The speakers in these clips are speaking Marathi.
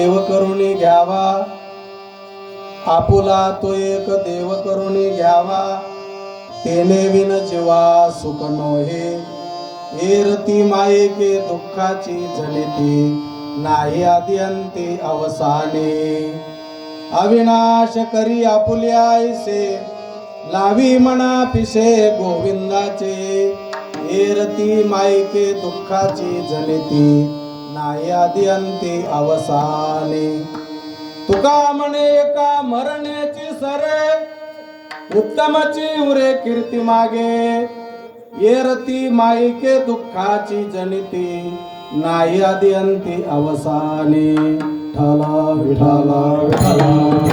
देव करुणी घ्यावा, आपुला तो एक देव करुणी घ्यावा, तेने विन जीवा सुख नोहे. एरती मायेके दुःखाची झलिती, नाही आदि अंती अवसाने. अविनाश करी आपुल्या ऐसे, लावी मना पिसे गोविंदाचे. एरती मायेके दुःखाची झलिती, नाही आदि अंती अवसाने. तुका म्हणे एका मरण्याची सरे, उत्तमची उरे कीर्ती मागे. येरती माईके दुःखाची जनिती, नाही आदि अंती अवसाने. विठ्ठला विठ्ठला विठ्ठला.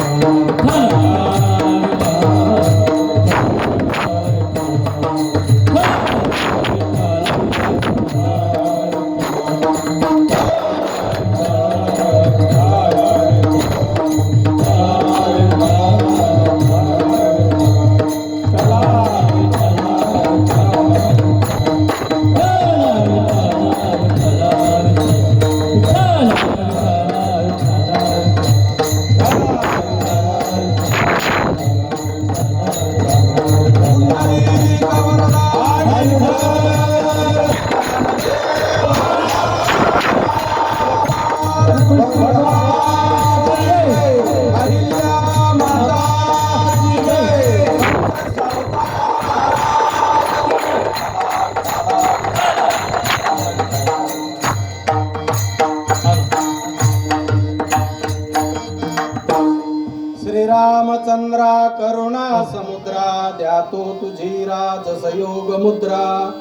श्रीरामचंद्रा करुणा समुद्रा, द्यातो तुझी राज संयोग मुद्रा.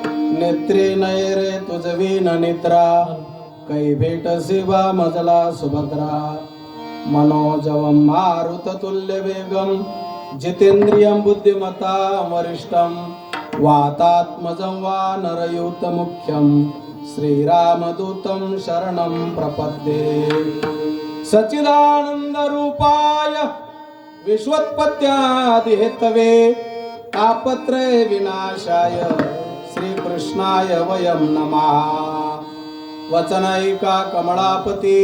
नेत्रे नयरे तुझवीन निद्रा, कै भेट शिवा मजला सुभद्रा. मनोजवं मारुत तुल्य वेगम, जितेंद्रियं बुद्धिमता वरिष्ठम. वातात्मजं वानरयूत मुख्यं, श्रीरामदूतं शरणं प्रपद्ये. सच्चिदानंद रूपाय विश्वोत्पत्त्यादि हेतवे, तापत्रय विनाशाय श्रीकृष्णाय वयं नमः. वचनैका कमळापती,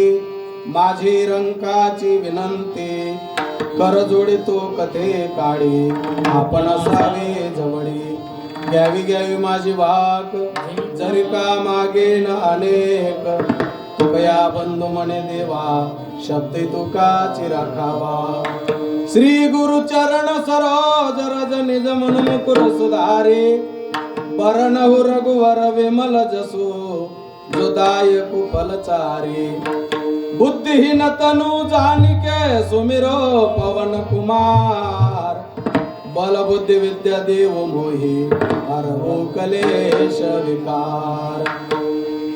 माझी रंकाची विनंती. कर जोडितो कथे काळी, आपण असावे जवळी. घ्यावी घ्यावी माझी वाक, जरी का मागेन अनेक. तुकया बंधू म्हणे देवा, शब्दे तुकाची राखावा. श्री गुरु चरण सरोज रज निज मन मुकुर सुधारे. बरनहु रघुवर विमल जसो, जो दायकु फलचारी. बुद्धिहीन तनु जानिके सुमिरो पवन कुमार. बल बुद्धि विद्या देव मोहि, हरहु कलेश विकार.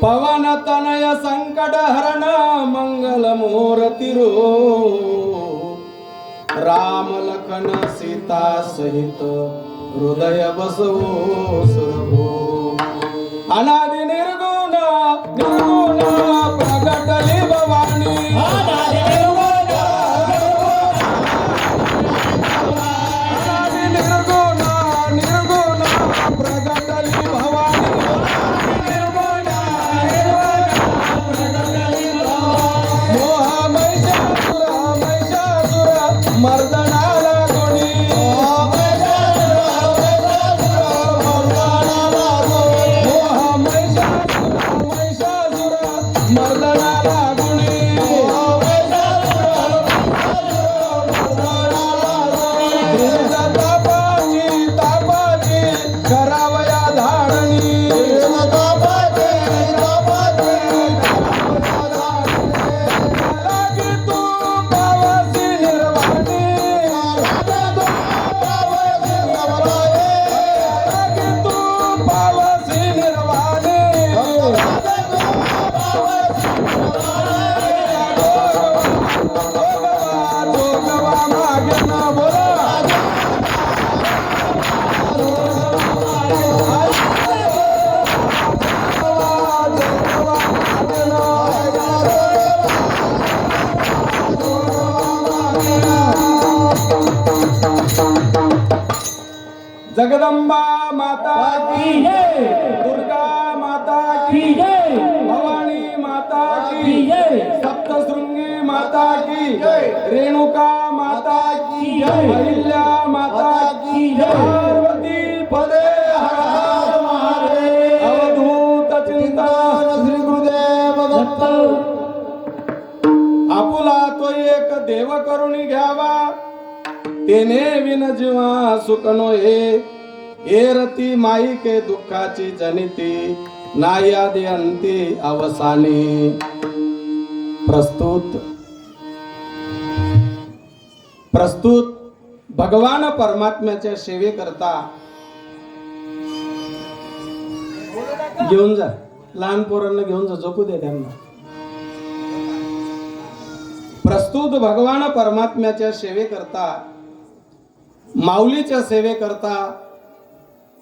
पवन तनय संकट हरण, मंगल मूर्ति रूप. राम लखन सीता सहित, हृदय बसवो सुरभूप. अनादि निर्गुण निर्गुण प्रगटली भवानी. अनादि निर्गुण निर्गुण प्रगटली भवानी. मर्दनाला गुणी, मर्दनाला गुणी. तापाची तापाची करावया धाडणी. जगदंबा माता की जय, दुर्गा माता की जय, भवानी माता की जय, सप्तशृंगी माता की रेणुका माता की अहिल्या माता की पार्वती पदे हर हर महादेव अवधूत चिंतन श्री गुरुदेव दत्त आपुला तो एक देव करुणी घ्यावा तेने विन जीवा सुख नोहे एरती माई के दुःखाची जनिती नायादी अंती अवसानी प्रस्तुत भगवान परमात्म्याच्या सेवेकरता घेऊन जा लहान पोरांना घेऊन जा झोपू दे त्यांना प्रस्तुत भगवान परमात्म्याच्या सेवेकरता माऊलीच्या सेवेकरता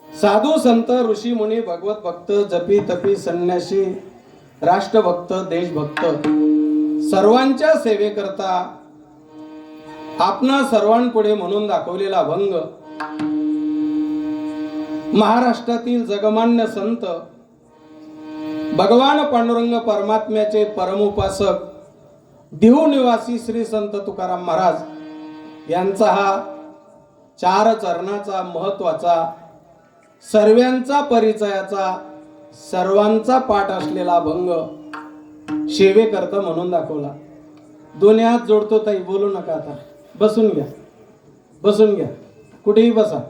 साधू संत ऋषी मुनी भगवत भक्त जपी तपी संन्यासी राष्ट्रभक्त देशभक्त सर्वांच्या सेवेकरता आपणा सर्वांपुढे म्हणून दाखवलेला अभंग महाराष्ट्रातील जगमान्य संत भगवान पांडुरंग परमात्म्याचे परमोपासक देहू निवासी श्री संत तुकाराम महाराज यांचा हा 4 चरणाचा महत्वाचा सर्वांचा परिचयाचा सर्वांचा पाठ असलेला अभंग सेवेकरता म्हणून दाखवला. दोन्ही हात जोडतो ताई बोलू नका आता बसून घ्या कुठेही बसा.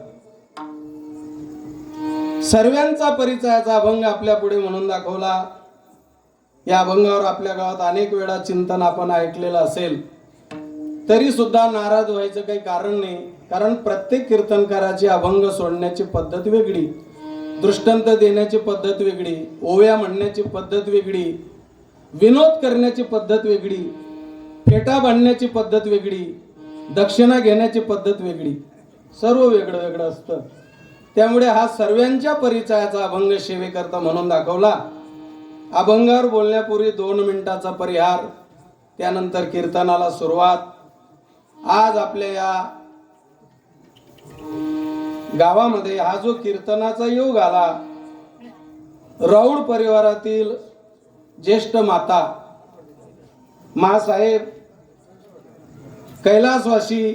सर्वांचा परिचयाचा अभंग आपल्या पुढे म्हणून दाखवला. या अभंगावर आपल्या गावात अनेक वेळा चिंतन आपण ऐकलेलं असेल तरी सुद्धा नाराज व्हायचं काही कारण नाही. कारण प्रत्येक कीर्तनकाराची अभंग सोडण्याची पद्धत वेगळी, दृष्टांत देण्याची पद्धत वेगळी, ओव्या म्हणण्याची पद्धत वेगळी, विनोद करण्याची पद्धत वेगळी, फेटा बांधण्याची पद्धत वेगळी, दक्षिणा घेण्याची पद्धत वेगळी, सर्व वेगळं वेगळं असतं. त्यामुळे हा सर्वांच्या परिचयाचा अभंग सेवेकरता म्हणून दाखवला. अभंगावर बोलण्यापूर्वी 2 मिनिटाचा परिहार, त्यानंतर कीर्तनाला सुरुवात. आज आपल्या या गावामध्ये हा जो कीर्तनाचा योग आला, राऊळ परिवारातील ज्येष्ठ माता मासाहेब कैलासवासी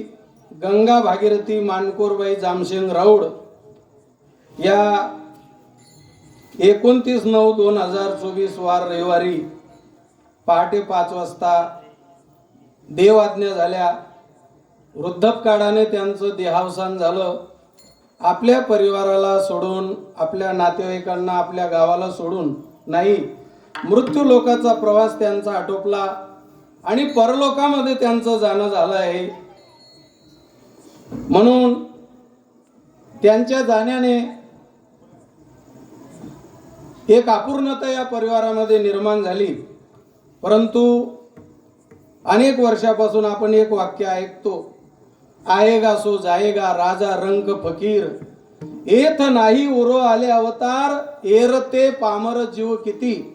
गंगा भागीरथी मानकोरबाई जामसिंग राऊळ या 29/9/2024 वार रविवारी पहाटे 5 वाजता देव आज्ञा झाल्या. वृद्धपकाळाने त्यांचं देहावसान झालं. आपल्या परिवाराला सोडून, आपल्या नातेवाईकांना, आपल्या गावाला सोडून नाही, मृत्यू लोकाचा प्रवास त्यांचा आटोपला आणि परलोकामध्ये त्यांचं जाणं झालं आहे. म्हणून त्यांच्या जाण्याने एक अपूर्णता या परिवारामध्ये निर्माण झाली. परंतु अनेक वर्षापासून आपण एक वाक्य ऐकतो, आएगा सो जाएगा राजा रंक फकीर, एथ नाही उरो आले अवतार, एरते पामर जीव किती.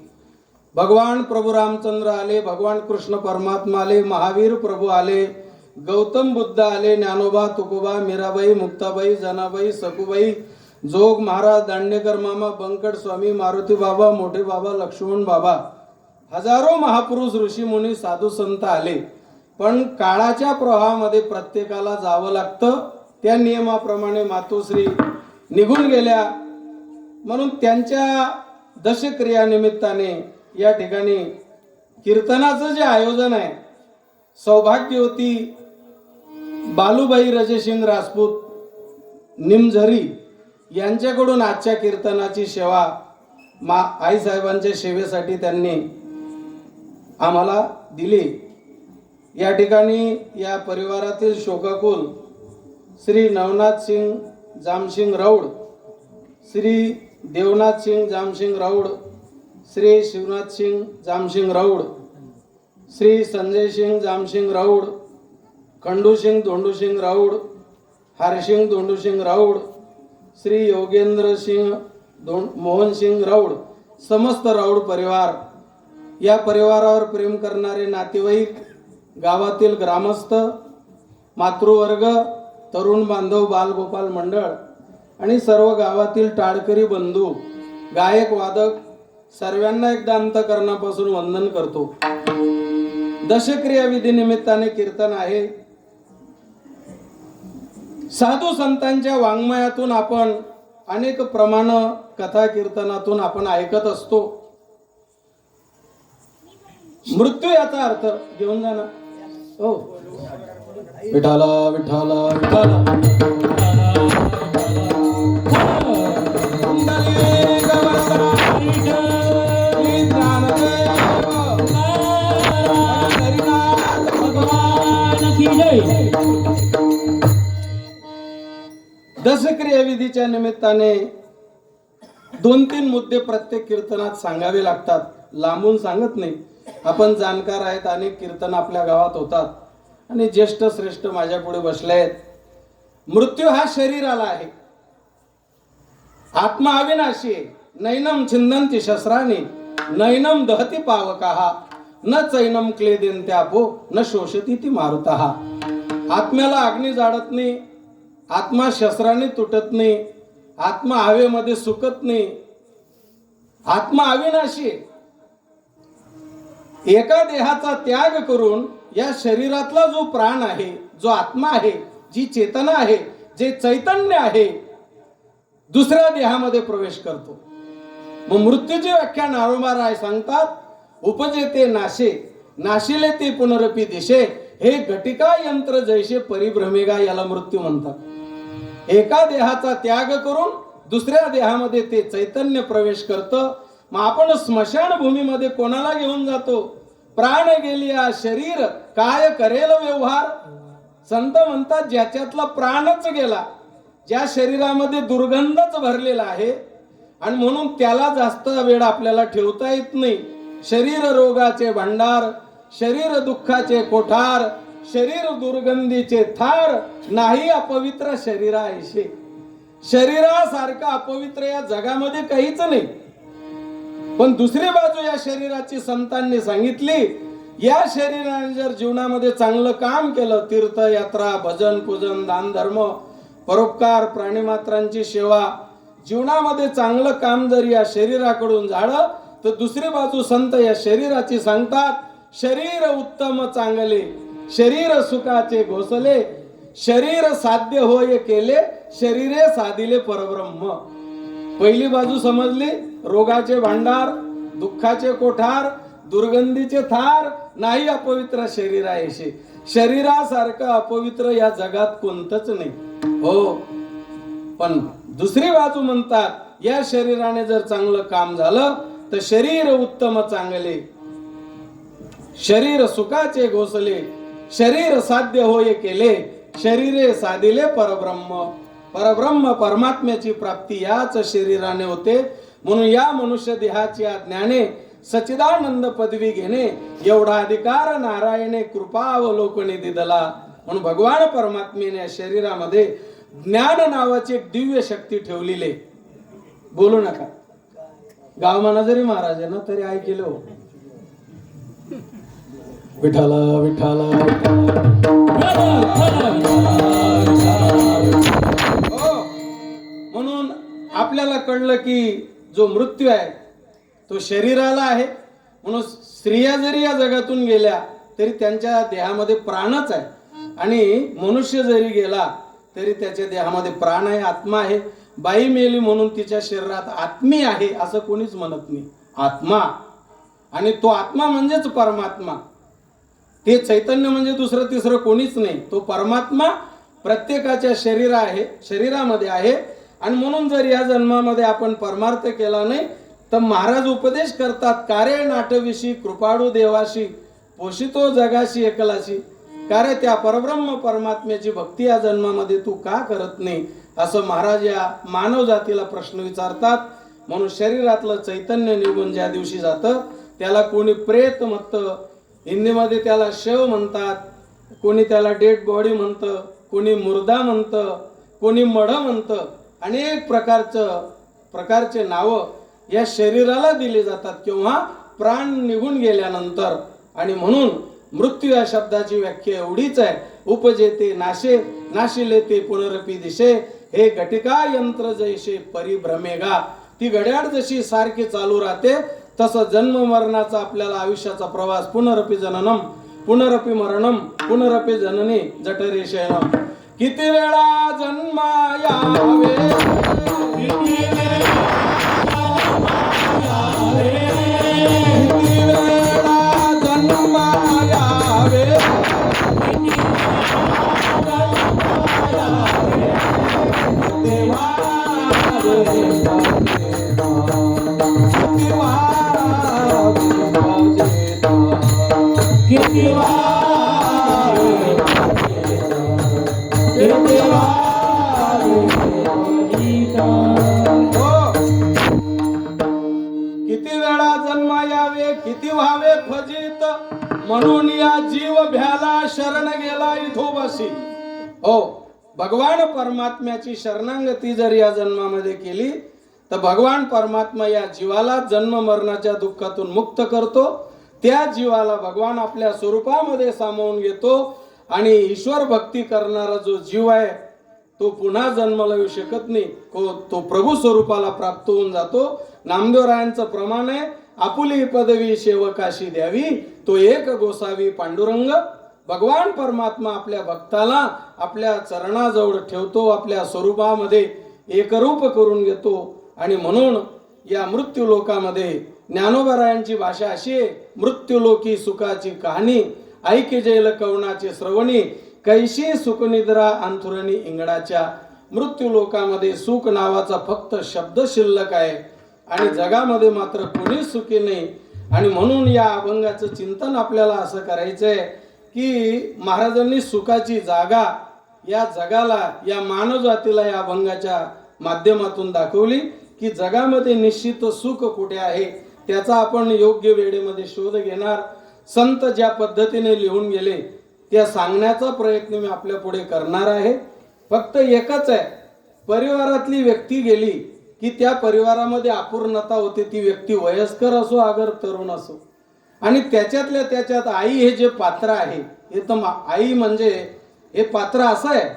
भगवान प्रभू रामचंद्र आले, भगवान कृष्ण परमात्मा आले, महावीर प्रभू आले, गौतम बुद्ध आले, ज्ञानोबा, तुकोबा, मीराबाई, मुक्ताबाई, जनाबाई, सकुबाई, जोग महाराज, दांडेकर मामा, बंकट स्वामी, मारुती बाबा, मोठे बाबा, लक्ष्मण बाबा, हजारो महापुरुष ऋषी मुनी साधू संत आले. पण काळाच्या प्रवाहामध्ये प्रत्येकाला जावं लागतं. त्या नियमाप्रमाणे मातोश्री निघून गेल्या. म्हणून त्यांच्या दशक्रिया निमित्ताने या ठिकाणी कीर्तनाचं जे आयोजन आहे, सौभाग्यवती बालूबाई रजेसिंग राजपूत निमझरी यांच्याकडून आजच्या कीर्तनाची सेवा आईसाहेबांच्या सेवेसाठी त्यांनी आम्हाला दिली. या ठिकाणी या परिवारातील शोकाकुल श्री नवनाथ सिंग जामसिंग राऊळ, श्री देवनाथ सिंग जामसिंग राऊळ, श्री शिवनाथ सिंग जामसिंग राऊळ, श्री संजय सिंग जामसिंग राऊळ, खंडू सिंग धोंडू सिंग राऊळ, हरसिंग धोंडू सिंग राऊळ, श्री योगेंद्र सिंग मोहन सिंग राऊळ, समस्त राऊळ परिवार, या परिवारावर प्रेम करणारे नातेवाईक, गावातील ग्रामस्थ, मातृवर्ग, तरुण बांधव, बालगोपाल मंडळ आणि सर्व गावातील टाळकरी बंधू, गायक वादक सर्वांना एकदा अंतःकरणापासून वंदन करतो. दशक्रिया विधी निमित्ताने कीर्तन आहे. साधू संतांच्या वाङ्मयातून आपण अनेक प्रमाण कथा कीर्तनातून आपण ऐकत असतो. मृत्यू याचा अर्थ घेऊन जा ना. हो, विठाला विठाला विठाला दशक्रिया विधीच्या निमित्ताने 2-3 मुद्दे प्रत्येक कीर्तनात सांगावे लागतात. लांबून सांगत नाही. आपण जाणकार आहेत, अनेक कीर्तन आपल्या गावात होतात आणि ज्येष्ठ श्रेष्ठ माझ्या पुढे बसले आहेत. मृत्यू हा शरीराला आहे. आत्मा अविनाशी आहे. नैनम छिंदंती शस्त्राने नैनम दहती पावकाहा न चैनम क्लेदेन्त्यापो न शोषती ती मारुतः. आत्म्याला अग्नी जाळत नाही. आत्मा शस्त्राने तुटत नाही. आत्मा हवेमध्ये सुकत नाही. आत्मा अविनाशी आहे. एका देहाचा त्याग करून या शरीरातला जो प्राण आहे, जो आत्मा आहे, जी चेतना आहे, जे चैतन्य आहे, दुसऱ्या देहामध्ये प्रवेश करतो. मग मृत्यूची व्याख्या नारोबा राय सांगतात, उपजेते नाशे नाशिले ते पुनरपी दिशे हे घटिका यंत्र जैसे परिभ्रमेगा, याला मृत्यू म्हणतात. एका देहाचा त्याग करून दुसऱ्या देहामध्ये ते चैतन्य प्रवेश करतं. मग आपण स्मशान भूमीमध्ये कोणाला घेऊन जातो? प्राण गेलिया शरीर काय करेल व्यवहार. संत म्हणतात ज्याच्यातला प्राणच गेला, ज्या शरीरामध्ये दुर्गंधच भरलेला आहे आणि म्हणून त्याला जास्त वेळ आपल्याला ठेवता येत नाही. शरीर रोगाचे भांडार, शरीर दुःखाचे कोठार, शरीर दुर्गंधीचे थार, नाही अपवित्र शरीरा ऐशे. शरीरासारखं अपवित्र या जगामध्ये काहीच नाही. पण दुसरी बाजू या शरीराची संतांनी सांगितली, या शरीराने जर जीवनामध्ये चांगलं काम केलं, तीर्थयात्रा, भजन पूजन, दान धर्म, परोपकार, प्राणीमात्रांची सेवा, जीवनामध्ये चांगलं काम जर या शरीराकडून झालं, तर दुसरी बाजू संत या शरीराची सांगतात, शरीर उत्तम चांगले शरीर सुखाचे घोसले, शरीर साध्य होय केले शरीरे साधिले परब्रह्म. पहिली बाजू समजली, रोगाचे भांडार, दुःखाचे कोठार, दुर्गंधीचे थार, नाही अपवित्र शरीरायशे. शरीरासारखं अपवित्र या जगात कोणतंच नाही. हो, पण दुसरी बाजू म्हणतात, या शरीराने जर चांगलं काम झालं तर शरीर उत्तम चांगले, शरीर सुखाचे घोसले, शरीर साध्य होय केले शरीरे साधिले परब्रह्म. परब्रह्म परमात्म्याची प्राप्ती याच शरीराने होते. म्हणून या मनुष्य देहाची ज्ञाने सच्चिदानंद पदवी घेणे एवढा अधिकार नारायणे कृपावलोकने दिदला. म्हणून भगवान परमात्म्याने या शरीरामध्ये ज्ञान नावाची एक दिव्य शक्ती ठेवलेली. बोलू नका, गावमाना जरी महाराज ना तरी ऐकले हो. विठाला विठाला म्हणून आपल्याला कळलं की जो मृत्यू आहे तो शरीराला आहे. म्हणून स्त्रिया जरी या जगातून गेल्या तरी त्यांच्या देहामध्ये प्राणच आहे, आणि मनुष्य जरी गेला तरी त्याच्या देहामध्ये प्राण आहे, आत्मा आहे. बाई मेली म्हणून तिच्या शरीरात आत्मी आहे असं कोणीच म्हणत नाही. आत्मा, आणि तो आत्मा म्हणजेच परमात्मा. ते चैतन्य म्हणजे दुसरं तिसरं कोणीच नाही. तो परमात्मा प्रत्येकाच्या शरीरामध्ये आहे. आणि म्हणून जर या जन्मामध्ये आपण परमार्थ केला नाही तर महाराज उपदेश करतात, कार्य नाटविशी कृपाळू देवाशी पोषितो जगाशी एकलाशी. कार्य त्या परब्रह्म परमात्म्याची भक्ती या जन्मामध्ये तू का करत नाही, असं महाराज या मानव जातीला प्रश्न विचारतात. म्हणून शरीरातलं चैतन्य निघून ज्या दिवशी जातं त्याला कोणी प्रेत म्हणतं, हिंदीमध्ये त्याला शव म्हणतात, कोणी त्याला डेड बॉडी म्हणतं, कोणी मुर्दा म्हणतं, कोणी मढ म्हणतं. अनेक प्रकारचे नावं या शरीराला दिले जातात किंवा प्राण निघून गेल्यानंतर. आणि म्हणून मृत्यू या शब्दाची व्याख्या एवढीच आहे, उपजेते नाशे नाशिले ते पुनरपी दिशे हे घटिका यंत्र जैसे परिभ्रमेगा. ती घड्याळ जशी सारखी चालू राहते तसं जन्म मरणाचा आपल्याला आयुष्याचा प्रवास पुनरपी जननम पुनरपि मरणम पुनरपि जननी जठरे शयनम. किती वेळा जन्मा यावे, किती वेळा जन्मा यावे, किती वेळा जन्मा यावे, किती व्हावे फजित, म्हणून या जीव भ्याला शरण गेला इथोबसी. हो, भगवान परमात्म्याची शरणागती जर या जन्मामध्ये केली तर भगवान परमात्मा या जीवाला जन्म मरणाच्या दुःखातून मुक्त करतो. त्या जीवाला भगवान आपल्या स्वरूपामध्ये सामावून घेतो आणि ईश्वर भक्ती करणारा जो जीव आहे तो पुन्हा जन्माला येऊ शकत नाही, तो प्रभू स्वरूपाला प्राप्त होऊन जातो. नामदेवरायांचं प्रमाण आहे, आपुली पदवी सेवकाशी द्यावी, तो एक गोसावी पांडुरंग. भगवान परमात्मा आपल्या भक्ताला आपल्या चरणाजवळ ठेवतो, आपल्या स्वरूपामध्ये एकरूप करून घेतो. आणि म्हणून या मृत्यू लोकामध्ये ज्ञानोबरायांची भाषा अशी आहे, मृत्यूलोकी सुखाची कहाणी ऐके जैल कवनाचे श्रवणी, कैशी सुखनिद्रा अंथुरणी इंगडाच्या. मृत्यू लोकामध्ये सुख नावाचा फक्त शब्द शिल्लक आहे आणि जगामध्ये मात्र कोणीच सुखी नाही. आणि म्हणून या अभंगाचं चिंतन आपल्याला असं करायचंय की महाराजांनी सुखाची जागा या जगाला, या मानवजातीला या अभंगाच्या माध्यमातून दाखवली की जगामध्ये निश्चित सुख कुठे आहे त्याचा आपण योग्य वेळेमध्ये शोध घेणार. संत ज्या पद्धतीने लिहून गेले त्या सांगण्याचा प्रयत्न मी आपल्या पुढे करणार आहे. फक्त एकच आहे, परिवारातली व्यक्ती गेली की त्या परिवारामध्ये अपूर्णता होते. ती व्यक्ती वयस्कर असो अगर तरुण असो. आणि त्याच्यातल्या त्याच्यात आई हे जे पात्र आहे, हे तर आई म्हणजे हे पात्र असं आहे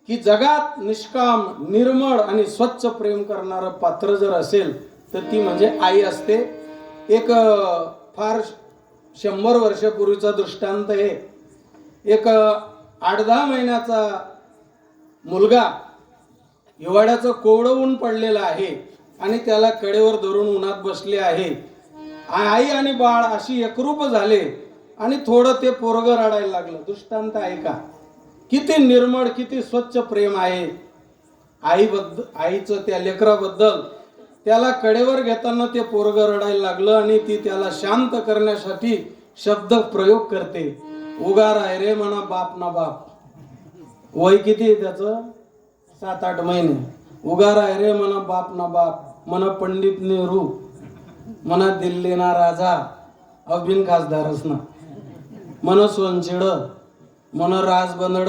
की जगात निष्काम निर्मळ आणि स्वच्छ प्रेम करणारं पात्र जर असेल तर ती म्हणजे आई असते. एक फार 100 वर्षापूर्वीचा दृष्टांत आहे. एक 8-10 महिन्याचा मुलगा हिवाळ्याचं कोवळं ऊन पडलेलं आहे आणि त्याला कडेवर धरून उन्हात बसले आहे. आई आणि बाळ अशी एकरूप झाले आणि थोडं ते पोरगं रडायला लागलं. दृष्टांत आहे का? किती निर्मळ किती स्वच्छ प्रेम आहे आईचं त्या लेकराबद्दल. त्याला कडेवर घेताना ते पोरगं रडायला लागलं आणि ती त्याला शांत करण्यासाठी शब्द प्रयोग करते. उगार आहे रे म्हणा बाप ना बाप. वय किती आहे त्याचं? 7-8 महिने. उगार आहे रे म्हणा बाप ना बाप, म्हणा पंडित नेहरू, म्हणा दिल्ली ना राजा अबिन खासदारच ना, म्हणा सोनचिड, म्हणा राजबंदड,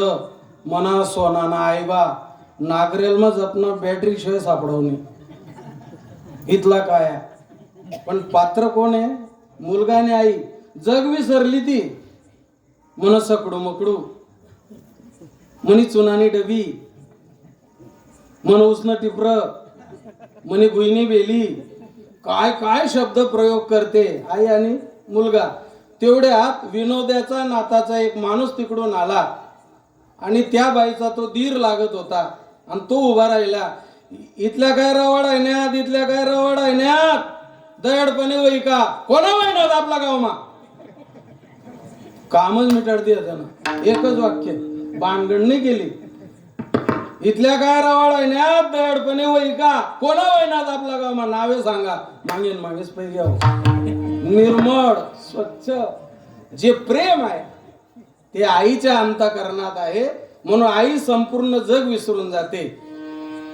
म्हणा सोना ना आईबा, नागरेल मग जपणं बॅटरी शिवाय सापडवणे. इथला काय आहे? पण पात्र कोण आहे? मुलगा आणि आई. जग विसरली ती. मन सकडू मकडू, मनी चुनानी डबी, मन उष्ण टिपर, मनी गुईनी बेली, काय काय शब्द प्रयोग करते आई आणि मुलगा. तेवढ्यात विनोद्याचा नाताचा एक माणूस तिकडून आला आणि त्या बाईचा तो धीर लागत होता आणि तो उभा राहिला. इथल्या काय रवड आहे न्यात, इथल्या काय रवड आहे न्यात, दयडपणे वही का कोणा वहिनात आपला गावमा. कामच मिटाडते त्यानं. एकच वाक्य, भानगडणी केली. इथल्या काय रवाड आहे न्यात, दयडपणे वही का कोणा वहिनात आपला गावमा. नावे सांगा, मागेन मागेच पैकी आहो. निर्मळ स्वच्छ जे प्रेम आहे ते आईच्या अंतःकरणात आहे. म्हणून आई संपूर्ण जग विसरून जाते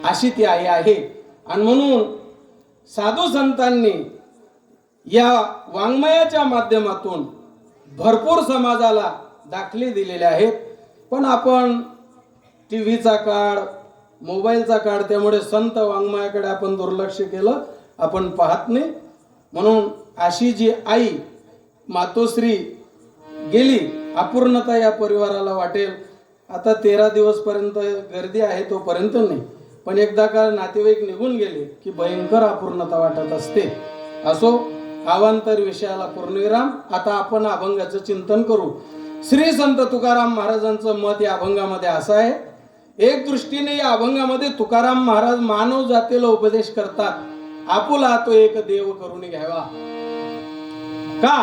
अशी ती आई आहे. आणि म्हणून साधू संतांनी या वाङ्मयाच्या माध्यमातून भरपूर समाजाला दाखले दिलेले आहेत. पण आपण टीव्हीचा काळ, मोबाईलचा काळ, त्यामुळे संत वाङ्मयाकडे आपण दुर्लक्ष केलं, आपण पाहत नाही. म्हणून अशी जी आई मातोश्री गेली, अपूर्णता या परिवाराला वाटेल. आता 13 दिवस पर्यंत गर्दी आहे तोपर्यंत नाही, पण एकदा का नातेवाईक निघून गेले की भयंकर अपूर्णता वाटत असते. असो, अवांतर विषयाला पूर्णविराम. आता आपण अभंगाचं चिंतन करू. श्री संत तुकाराम महाराजांचं मत या अभंगामध्ये असं आहे. एक दृष्टीने या अभंगामध्ये तुकाराम महाराज मानव जातीला उपदेश करतात. आपुला तो एक देव करून घ्यावा. का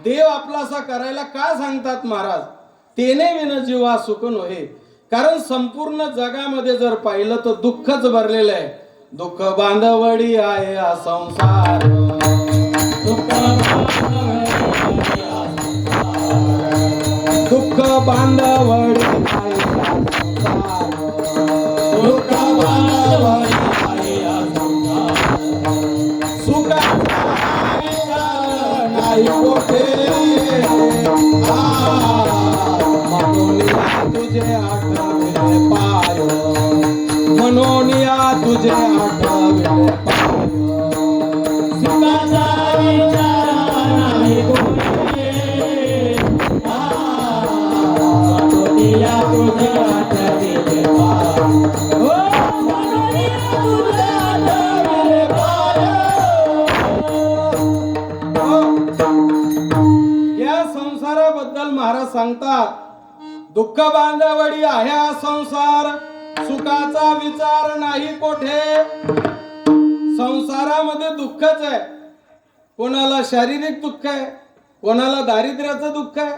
देव आपलासा करायला का सांगतात महाराज? तेने विन जीवा सुख नव्हे. कारण संपूर्ण जगामध्ये जर पाहिलं तर दुःखच भरलेलं आहे. दुःख बांधवडी आहे हा संसार. दुःख बांधवडी आहे हा संसार. दुःख बांधवडी आहे हा संसार. सुखाचा विचार नाही कोठे. तुझे आठवले पाय. म्हणून या तुझे आठवले पाय. सुखाचा विचार नाही कोठे. म्हणून या तुझे आठवले पाय. म्हणून या तुझे आठवले पाय. या संसाराबद्दल महाराज सांगतात. दुःख बांधवडी आहे हा संसार. सुखाचा विचार नाही कोठे. संसारामध्ये दुःखच आहे. कोणाला शारीरिक दुःख आहे, कोणाला दारिद्र्याचं दुःख आहे.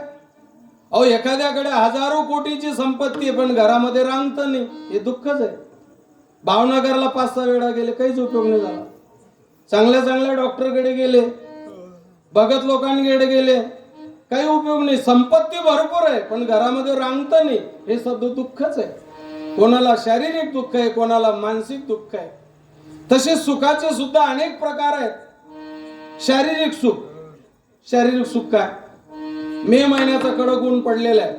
अहो एखाद्याकडे हजारो कोटीची संपत्ती आहे पण घरामध्ये रांगत नाही, हे दुःखच आहे. भावनगरला 5-6 वेळा गेले, काहीच उपयोग नाही झाला. चांगल्या चांगल्या डॉक्टरकडे गेले, भगत लोकांकडे गेले, काही उपयोग नाही. संपत्ती भरपूर आहे पण घरामध्ये रांगत नाही, हे सध्या दुःखच आहे. कोणाला शारीरिक दुःख आहे, कोणाला मानसिक दुःख आहे. तसे सुखाचे सुद्धा अनेक प्रकार आहेत. शारीरिक सुख. शारीरिक सुख काय? मे महिन्याचा कडक ऊन पडलेला आहे,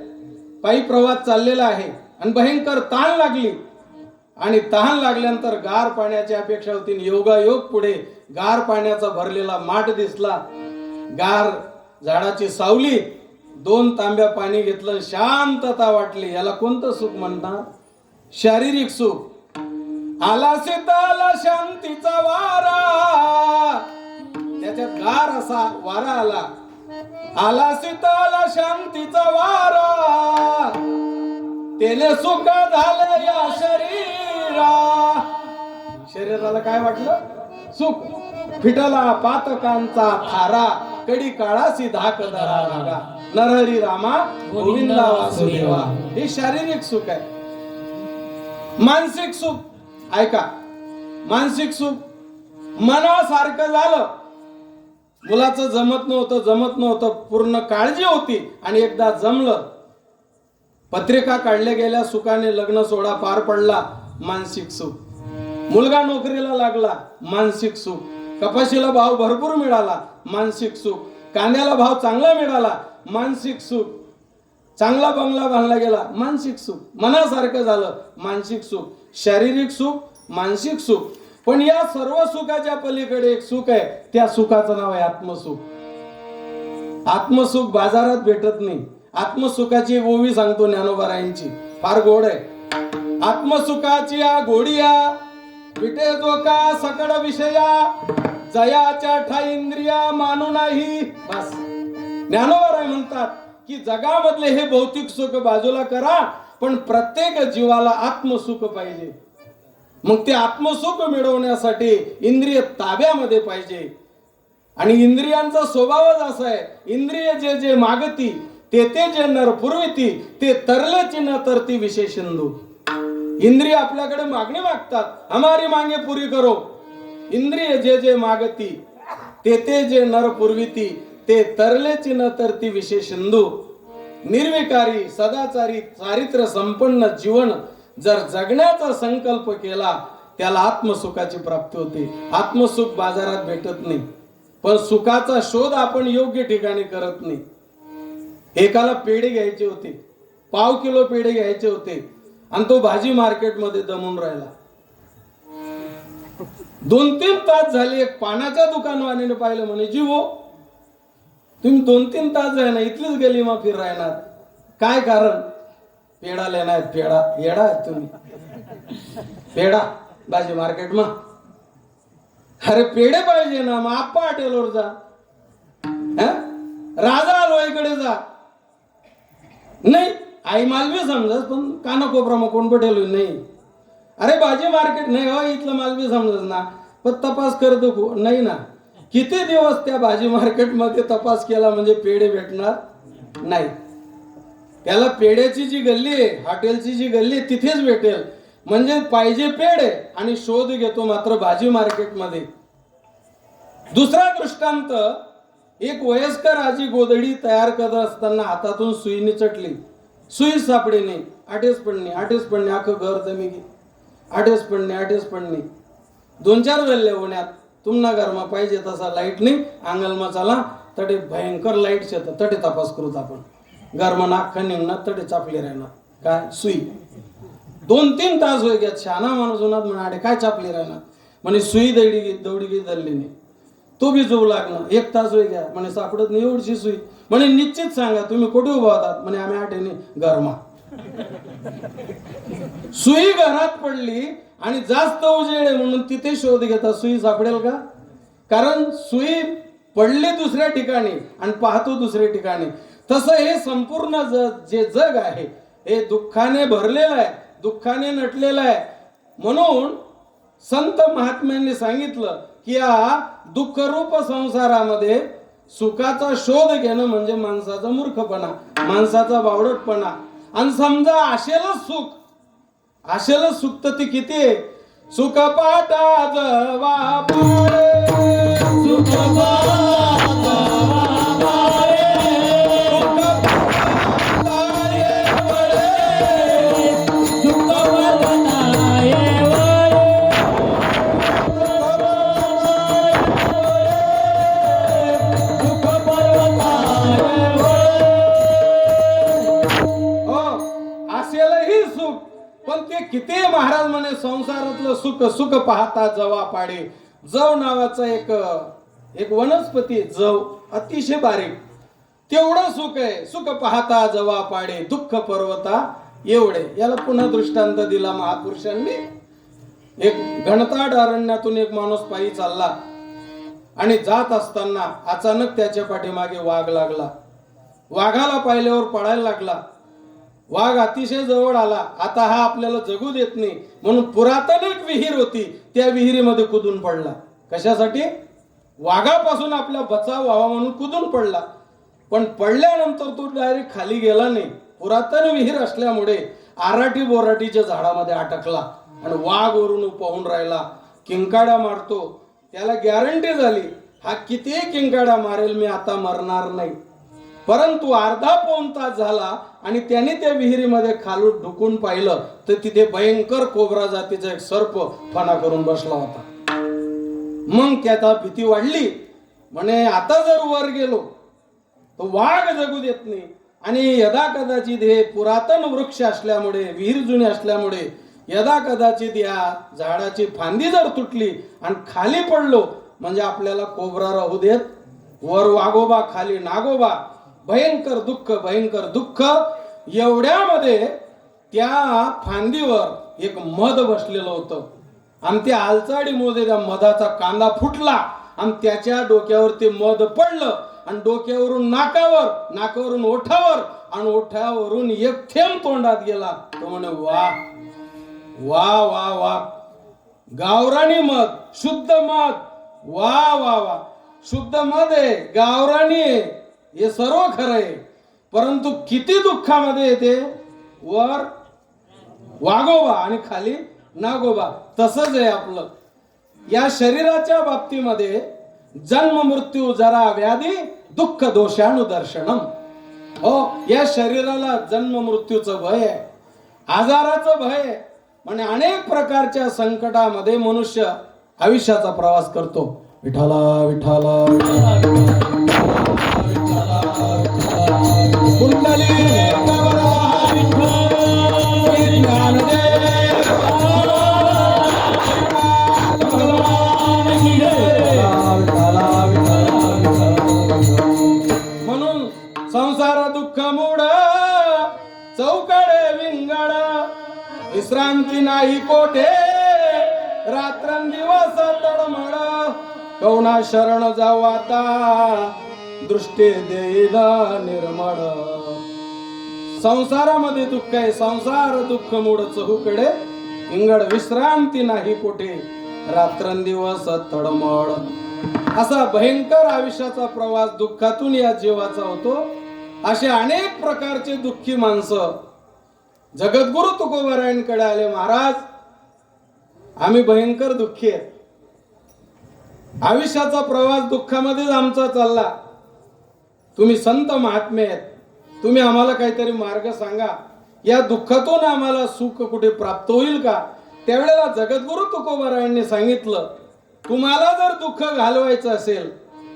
पायी प्रवास चाललेला आहे आणि भयंकर तहान लागली. आणि तहान लागल्यानंतर गार पाण्याची अपेक्षा होती. योगायोग पुढे गार पाण्याचा भरलेला माठ दिसला. गार झाडाची सावली, 2 तांब्या पाणी घेतलं, शांतता वाटली. याला कोणतं सुख म्हणतात? शारीरिक सुख. आला शीतल शांतीचा वारा. त्याच्यात गार असा वारा आला. आला शीतल शांतीचा वारा. त्याने सुख झालं या शरीराला काय वाटलं? सुख. फिटला पातकांचा थारा. कडी काळासी धाक धरा लागा. नरहरी रामा गोविंदा वासुदेवा. हे शारीरिक सुख आहे. मानसिक सुख ऐका. मानसिक सुख मनासारखं झालं. मुलाचं जमत नव्हतं, पूर्ण काळजी होती आणि एकदा जमलं. पत्रिका काढल्या गेल्या, सुखाने लग्न सोहळा पार पडला. मानसिक सुख. मुलगा नोकरीला लागला. मानसिक सुख. कपाशीला भाव भरपूर मिळाला. मानसिक सुख. कांद्याला भाव चांगला मिळाला. मानसिक सुख. चांगला बंगला बांधला गेला. मानसिक सुख. मनासारखं झालं. मानसिक सुख. शारीरिक सुख, मानसिक सुख. पण या सर्व सुखाच्या पलीकडे एक सुख आहे. त्या सुखाचं नाव आहे आत्मसुख. आत्मसुख बाजारात भेटत नाही. आत्मसुखाची ओवी सांगतो ज्ञानोबारायांची, फार गोड आहे. आत्मसुखाची गोडिया विटे जो का सकड विषया. जयाच्या ठाई इंद्रिया मानू नाही. बस. ज्ञानोबाराय म्हणतात की जगामधले हे भौतिक सुख बाजूला करा, पण प्रत्येक जीवाला आत्मसुख पाहिजे. मग ते आत्मसुख मिळवण्यासाठी इंद्रिय ताब्यामध्ये पाहिजे. आणि इंद्रियांचा स्वभावच असा आहे. इंद्रिय जे जे मागती ते जे नर पुरविती. ते तरलेची न तरती विशेषंदू. इंद्रिय आपल्याकडे मागणी मागतात, हमारी मांगे पुरी करो. इंद्रिय जे जे मागती ते जे नर पुरविती. ते तरलेची न तरती विशेषंदू. निर्विकारी सदाचारी चारित्र्य संपन्न जीवन जर जगण्याचा संकल्प केला, त्याला आत्मसुखाची प्राप्ती होते. आत्मसुख बाजारात भेटत नाही. पण सुखाचा शोध आपण योग्य ठिकाणी करत नाही. एकाला पेढे घ्यायचे होते, पाव किलो पेढे घ्यायचे होते आणि तो भाजी मार्केटमध्ये दमून राहिला. 2-3 तास झाले. एक पानाच्या दुकानवाल्याने पाहिलं, म्हणे जीवो तुम्ही 2-3 तास आहे ना इथलीच गेली मग फिर राहणार. काय कारण? पेढा लेणार. पेढा येडा आहेत तुम्ही. पेढा भाजी मार्केट मा. अरे पेढे पाहिजे ना, मग आप्पा हॉटेलवर जा. राजा आलो इकडे जा नाही, आई मालवी समजत पण कानाकोपरा कोण पटेल नाही. अरे भाजी मार्केट नाही हो इथलं मालवी समजत ना, पण तपास करतो नाही ना. किती दिवस त्या भाजी मार्केट मध्ये तपास केला म्हणजे पेढे भेटणार नाही. त्याला पेढ्याची जी गल्ली आहे, हॉटेलची जी गल्ली आहे तिथेच भेटेल. म्हणजे पाहिजे पेढे आणि शोध घेतो मात्र भाजी मार्केट मध्ये. दुसरा दृष्टांत, एक वयस्कर आजी गोधडी तयार करत असताना हातातून सुईने चटली. सुई सापडेने, आठेच पडणे अख्खं घर जमी गे. आठेच पडणे 2-4 वेळेला होण्यात तुम्हाला घरमा पाहिजे तसा लाईट नाही अंगलमा चला तडे भयंकर लाईट शेत तडे तपास करूत आपण. घरमा नाखा निघणार तडे चापले राहणार. काय सुई 2-3 तास होय घ्या. छाना माणूस होणार म्हणा काय चापले राहणार म्हणे सुई दौडी धरली नाही. तो बी जोव लागणार 1 तास होय घ्या म्हणे सापडत नाही एवढीशी सुई. म्हणे निश्चित सांगा तुम्ही कुठे उभा होतात म्हणे आम्ही आठेने घरमा. सुई घरात पडली आणि जास्त उजेड आहे म्हणून तिथे शोध घेता. सुई सापडेल का? कारण सुई पडली दुसऱ्या ठिकाणी आणि पाहतो दुसऱ्या ठिकाणी. तसं हे संपूर्ण जे जग आहे हे दुःखाने भरलेलं आहे, दुःखाने नटलेलं आहे. म्हणून संत महात्म्यांनी सांगितलं की या दुःखरूप संसारामध्ये सुखाचा शोध घेणं म्हणजे माणसाचा मूर्खपणा, माणसाचा बावळटपणा. आणि समजा आशेलच सुख तर ती किती आहे. सुख पाटा जवा पाळे, सुख पाटा किती महाराज म्हणे संसारातलं सुख पाहता जवा पाडे. जव नावाचा एक वनस्पती जव अतिशय बारीक, तेवढं सुख आहे. सुख पाहता जवा पाडे दुःख पर्वता एवढे. याला पुन्हा दृष्टांत दिला महापुरुषांनी. एक घनदाट अरण्यातून एक माणूस पायी चालला आणि जात असताना अचानक त्याच्या पाठीमागे वाघ लागला. वाघाला पाहिल्यावर पळायला लागला. वाघ अतिशय जवळ आला. आता हा आपल्याला जगू देत नाही म्हणून पुरातन एक विहीर होती त्या विहिरीमध्ये कूदून पडला. कशासाठी? वाघापासून आपला बचाव व्हावा म्हणून कूदून पडला. पण पडल्यानंतर तो डायरेक्ट खाली गेला नाही. पुरातन विहीर असल्यामुळे आराटी बोराटीच्या झाडामध्ये अटकला आणि वाघ वरून पाहून राहिला. किंकाड्या मारतो. त्याला गॅरंटी झाली हा किती किंकाड्या मारेल मी आता मरणार नाही. परंतु अर्धा पाऊण तास झाला आणि त्याने त्या विहिरीमध्ये खालून ढुकून पाहिलं तर तिथे भयंकर कोब्रा जातीचा एक सर्प फणा करून बसला होता. मग त्याला भीती वाढली. म्हणे आता जर वर गेलो तर वाघ जगू देत नाही आणि यदा कदाचित हे पुरातन वृक्ष असल्यामुळे विहीर जुनी असल्यामुळे यदा कदाचित या झाडाची फांदी जर तुटली आणि खाली पडलो म्हणजे आपल्याला कोब्रा राहू देत. वर वाघोबा खाली नागोबा. भयंकर दुःख. एवढ्यामध्ये त्या फांदीवर एक मध बसलेलं होतं आणि त्या हालचाडीमध्ये त्या मधाचा कांदा फुटला आणि त्याच्या डोक्यावर ते मध पडलं आणि डोक्यावरून नाकावरून ओठावर आणि ओठावरून एक थेंब तोंडात गेला. तो म्हणे वा वा वा वा गावराणी मध, शुद्ध मध. वा वा वा शुद्ध मध आहे, गावराणी आहे, हे सर्व खरं आहे. परंतु किती दुःखामध्ये येते. वर वाघोबा आणि खाली नागोबा. तसंच आहे आपलं या शरीराच्या बाबतीमध्ये जन्म मृत्यू जरा व्याधी दुःख दोषानुदर्शनम. हो या शरीराला जन्म मृत्यूचं भय आहे, आजाराचं भय आहे. म्हणजे अनेक प्रकारच्या संकटामध्ये मनुष्य आयुष्याचा प्रवास करतो. विठाला विठाला म्हणून संसार दुःख मूड चौकडे विंगड विश्रांती नाही कोठे रात्रंदिवस तडमड. कवना शरण जाऊ आता दृष्टी देईदा निर्मळ. संसारामध्ये दुःख आहे, संसार दुःख मूळ चहूकडे, इंगड विश्रांती नाही कुठे, रात्रंदिवस तळमळ. असा भयंकर आयुष्याचा प्रवास दुःखातून या जीवाचा होतो. असे अनेक प्रकारचे दुःखी माणसं जगद्गुरु तुकोबारायांकडे आले. महाराज, आम्ही भयंकर दुःखी आहेत, आयुष्याचा प्रवास दुःखामध्येच आमचा चालला. तुम्ही संत महात्मे आहेत, तुम्ही आम्हाला काहीतरी मार्ग सांगा, या दुःखातून आम्हाला सुख कुठे प्राप्त होईल का? त्यावेळेला जगद्गुरु तुकोबारायांनी सांगितलं, तुम्हाला जर दुःख घालवायचं असेल,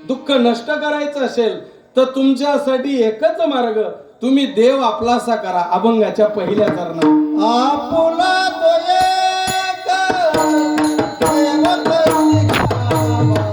दुःख नष्ट करायचं असेल, तर तुमच्यासाठी एकच मार्ग, तुम्ही देव आपलासा करा. अभंगाच्या पहिल्या चरणात आपुला तो एक देव करुणी घ्यावा.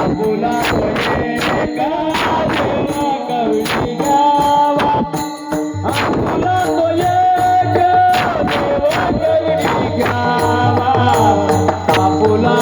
आपुला तो एक देव करुणी घ्यावा. आपुला तो एक देव करुणी घ्यावा. आपुला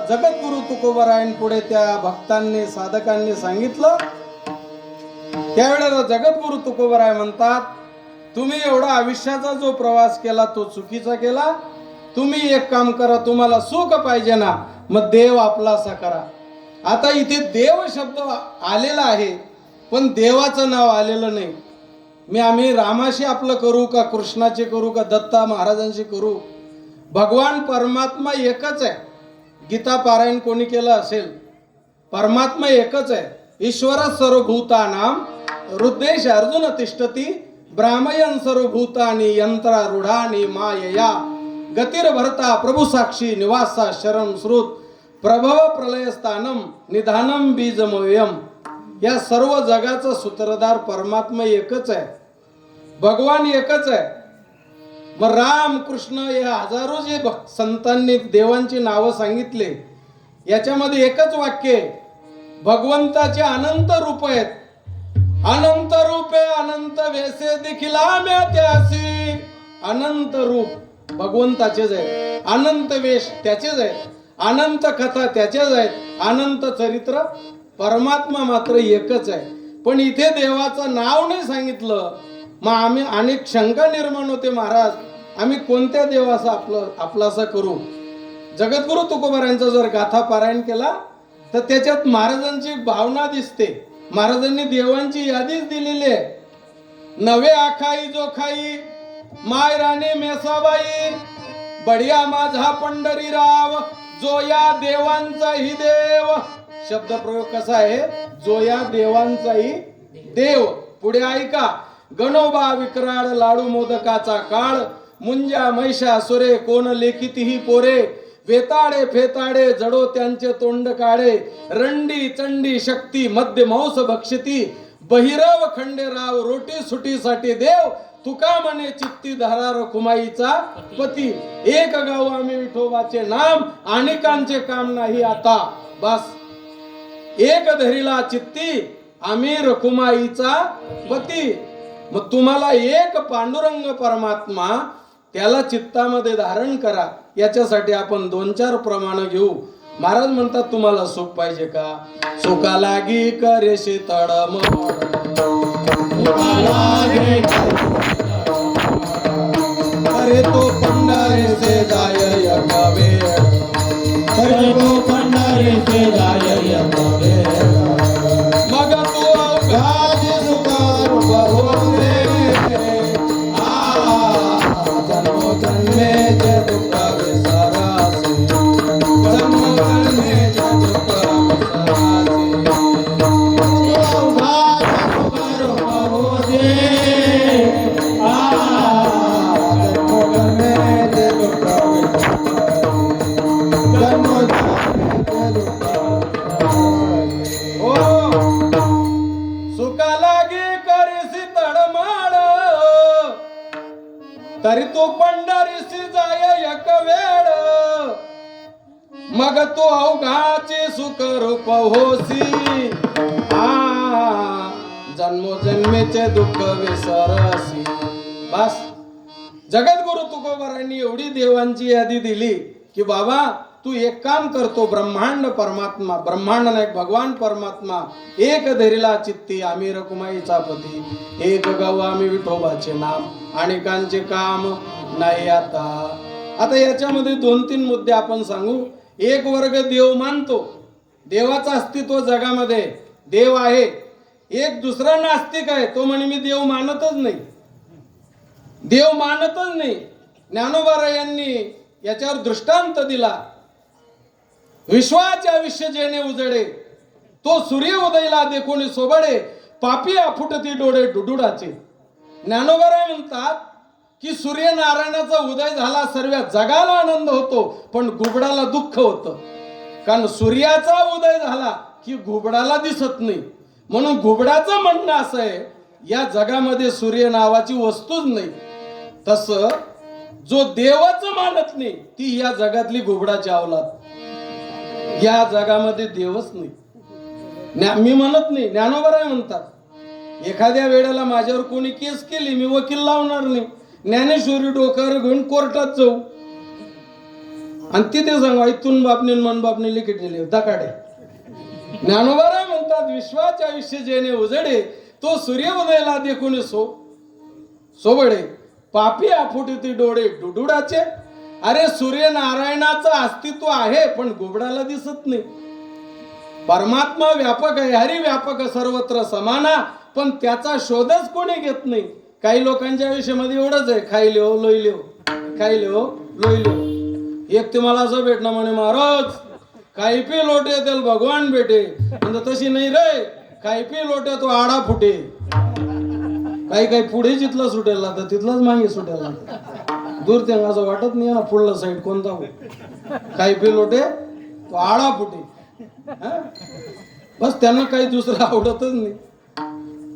जगद्गुरु तुकोबारायांपुढे त्या भक्तांनी साधकांनी सांगितलं. त्यावेळेला जगद्गुरु तुकोबाराय म्हणतात, तुम्ही एवढा आयुष्याचा जो प्रवास केला तो चुकीचा केला. तुम्ही एक काम करा, तुम्हाला सुख पाहिजे ना, मग देव आपलासा करा. आता इथे देव शब्द आलेला आहे, पण देवाचं नाव आलेलं नाही. आम्ही रामाशी आपलं करू का, कृष्णाचे करू का, दत्ता महाराजांशी करू, भगवान परमात्मा एकच आहे. गीता पारायण कोणी केलं असेल, परमात्मा एकच आहे. ईश्वर सर्वभूतानां हृदेश अर्जुन तिष्ठती ब्राह्मयन सर्वभूतानि यंत्रारूढानि मायया गतिर्भरता प्रभु साक्षी निवासा शरण श्रुत प्रभव प्रलयस्थानम निधानम बीजमव्यम. या सर्व जगाचा सूत्रधार परमात्मा एकच आहे, भगवान एकच आहे. मग राम कृष्ण या हजारो जे संतांनी देवांची नावं सांगितले, याच्यामध्ये एकच वाक्य आहे, भगवंताचे अनंत रूप आहेत. अनंत रूपे अनंत वेसे देखिला म्या त्यासी. अनंत रूप भगवंताचेच आहेत, अनंत वेश त्याचेच आहेत, अनंत कथा त्याचेच आहेत, अनंत चरित्र. परमात्मा मात्र एकच आहे. पण इथे देवाचं नाव नाही सांगितलं. मग आम्ही अनेक शंका निर्माण होते, महाराज आम्ही कोणत्या देवाचा आपलासा करू. जगद्गुरु तुकोबारायांचा जर गाथा पारायण केला तर त्याच्यात महाराजांची भावना दिसते. महाराजांनी देवांची यादीच दिलेली आहे. नवे आखाई जोखाई माय राणी मेसाबाई बढिया माझा पंढरीराव जो या देवांचाही देव. शब्द प्रयोग कसा आहे? जो या देवांचाही देव. पुढे ऐका. गणोबा विक्राळ लाडू मोदकाचा काळ मुंजा महिषा सुरे कोण लेखितीही पोरे वेताडे फेताडे जडो त्यांचे तोंड काळे रंडी चंडी शक्ती मध्य मांस भक्षती बहिरव खंडेराव रोटी सुटीसाठी देव तुका म्हणे चित्ती धारा रखुमाईचा पती. एक गाव आम्ही विठोबाचे नाम अनेकांचे काम नाही आता. बस एक धरीला चित्ती आम्ही रखुमाईचा पती. मग तुम्हाला एक पांडुरंग परमात्मा त्याला चित्तामध्ये धारण करा. याच्यासाठी आपण 2-4 प्रमाण घेऊ. महाराज म्हणतात तुम्हाला सुख पाहिजे का? सुखा लागी करेशी तडमड अरे तो पंढरे से जाय एका वेळ अरे तो पंढरे से जाय एका वेळ मग तू अवघाची सुखार बरोबरे जन्मेचे दुःख विसरासे जन्मेचे दुःख सुखा लागे करीसी तडमाड तरी तू पंढरीसी जाय एक वेळ मग तू अवघाचे सुख रूप होसी जन्मोजन्मेचे दुःख विसरसी. बस जगद्गुरु तुकोबारायांनी एवढी देवांची यादी दिली की बाबा तू एक काम करतो. ब्रह्मांड परमात्मा ब्रह्मांड नाही भगवान परमात्मा एक धरीला चित्ती आम्ही रखुमाईचा पती एक गाव आम्ही विठोबाचे नाम अनेकांचे काम नाही आता. आता याच्यामध्ये 2-3 मुद्दे आपण सांगू. एक वर्ग देव मानतो. देवाचं अस्तित्व जगामध्ये देव आहे. एक दुसरा नास्तिक आहे. तो म्हणे मी देव मानतच नाही. देव मानतच नाही. ज्ञानोबा यांनी याच्यावर दृष्टांत दिला. विश्वाच्या विश्व जेणे उजळे तो सूर्य उदयला देखून सोबडे पापी फुटती डोळे डुडुडाचे. ज्ञानोबा म्हणतात की सूर्यनारायणाचा उदय झाला सर्व जगाला आनंद होतो पण घुबडाला दुःख होतं. कारण सूर्याचा उदय झाला की घुबडाला दिसत नाही. म्हणून घुबडाचं म्हणणं असं आहे या जगामध्ये सूर्य नावाची वस्तूच नाही. तसं जो देवच मानत नाही ती या जगातली घुबडाची अवलाद. या जगामध्ये देवच नाही. मी म्हणत नाही. ज्ञानोबा म्हणतात एखाद्या वेळेला माझ्यावर कोणी केस केली मी वकील लावणार नाही. ज्ञानेश्वरी डोक्यावर घेऊन कोर्टात जाऊ आणि तिथे सांगू इथून बापने मन बापने लिखित दिले दकाडे. ज्ञानोबा म्हणतात विश्वाच्या विश्व जेणे उजडे तो सूर्य उदयला देखून सोबडे पापी फुटती डोळे डुडुडाचे. अरे सूर्यनारायणाचं अस्तित्व आहे पण घुबडाला दिसत नाही. परमात्मा व्यापक आहे. हरी व्यापक सर्वत्र समाना पण त्याचा शोधच कोणी घेत नाही. काही लोकांच्या आयुष्यामध्ये एवढंच आहे खायले हो लोईले हो खायले हो लोईले हो. एक ते मला असं भेटणं म्हणे महाराज काही पी लोटे त्याला भगवान भेटे. म्हणजे तशी नाही रे. काही पी लोटे तो आडा फुटे. काही पुढे जिथला सुटेल तर तिथलाच मागे सुटेल. दूर ते असं वाटत नाही ना पुढला साईड कोणता हो. काही पी लोटे तो आडा फुटे. बस त्यांना काही दुसरं आवडतच नाही.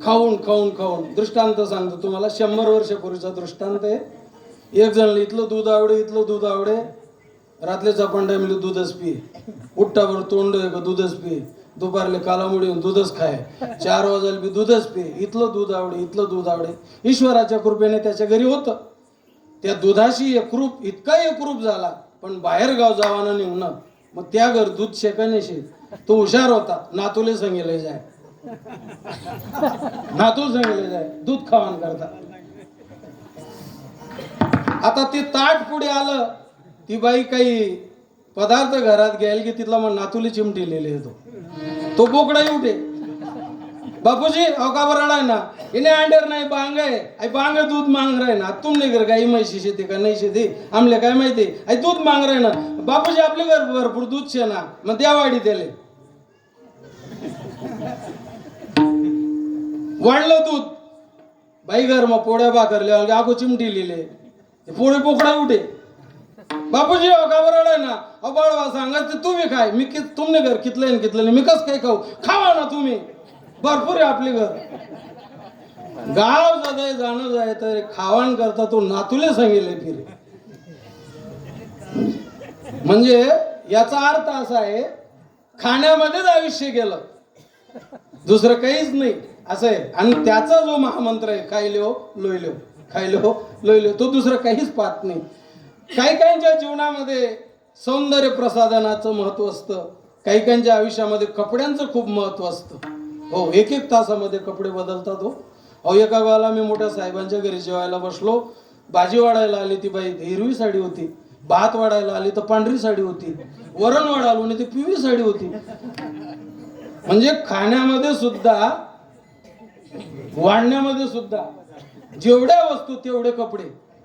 खाऊन खाऊन खाऊन. दृष्टांत सांगतो तुम्हाला 100 वर्षापूर्वीचा दृष्टांत आहे. एक जण इथलं दूध आवडे इथलं दूध आवडे रात्रीचा पंडा मिळून दूधच पिये. उठ्ठावर तोंड दूधच पिये. दुपारले कालामुडी दूधच खाय. 4 वाजायला बी दूधच पिये. इथलं दूध आवडे इथलं दूध आवडे. ईश्वराच्या कृपेने त्याच्या घरी होतं. त्या दुधाशी एकरूप इतका एकरूप झाला पण बाहेर गाव जावाना निघणं. मग त्या घर दूध शेकण्याशी तो हुशार होता. नातूले सांगितले जाय नातू सांगितले जाय दूध खावान करता. आता ती ताट पुढे आलं. ती बाई काही पदार्थ घरात घ्यायला की तिथला मग नातुली चिमटी लिहिले येतो तो बोकडा उठे बापूजी अवका बराडा है ना इन्हें अंडर नहीं बांग है आई बांग दूध मांग रहे ना तुमने घर गाई म्हैशी शेती का नाही शेती आमले काय माहिती आई दूध मांग रहे ना बापूजी आपले घर भरपूर दूध शे ना मग द्या वाडी त्याले वाढलं दूध बाई घर मग पोळ्या भाकरले आगो चिमटी लिहिले पोळे बोकडा उठे बापूजी अवका बराडा ना अबाळवा सांगा ते तुम्ही खाय मी तुमने घर कितलं कितलं मी कस काय खाऊ खावा ना तुम्ही भरपूर आहे आपले घर गाव जगाय जाणं जाय तर खावाण करता तो नातुले सांगेले फिरे म्हणजे याचा अर्थ असा आहे खाण्यामध्येच आयुष्य गेलं दुसरं काहीच नाही असं आहे आणि त्याचा जो महामंत्र आहे खायलो लोयलो खायलो लोयलो तो दुसरं काहीच पाहत नाही काही काहींच्या जीवनामध्ये सौंदर्य प्रसाधनाचं महत्व असतं काही काहींच्या आयुष्यामध्ये कपड्यांचं खूप महत्व असतं हो एक एक तासामध्ये कपडे बदलतात हो अहो एका वेळेला मी मोठ्या साहेबांच्या घरी जेवायला बसलो भाजी वाढायला आली ती बाई हिरवी साडी होती भात वाढायला आली तर पांढरी साडी होती वरण वाढायला आणि ती पिवळी साडी होती म्हणजे खाण्यामध्ये सुद्धा वाढण्यामध्ये सुद्धा जेवढ्या वस्तू तेवढे कपडे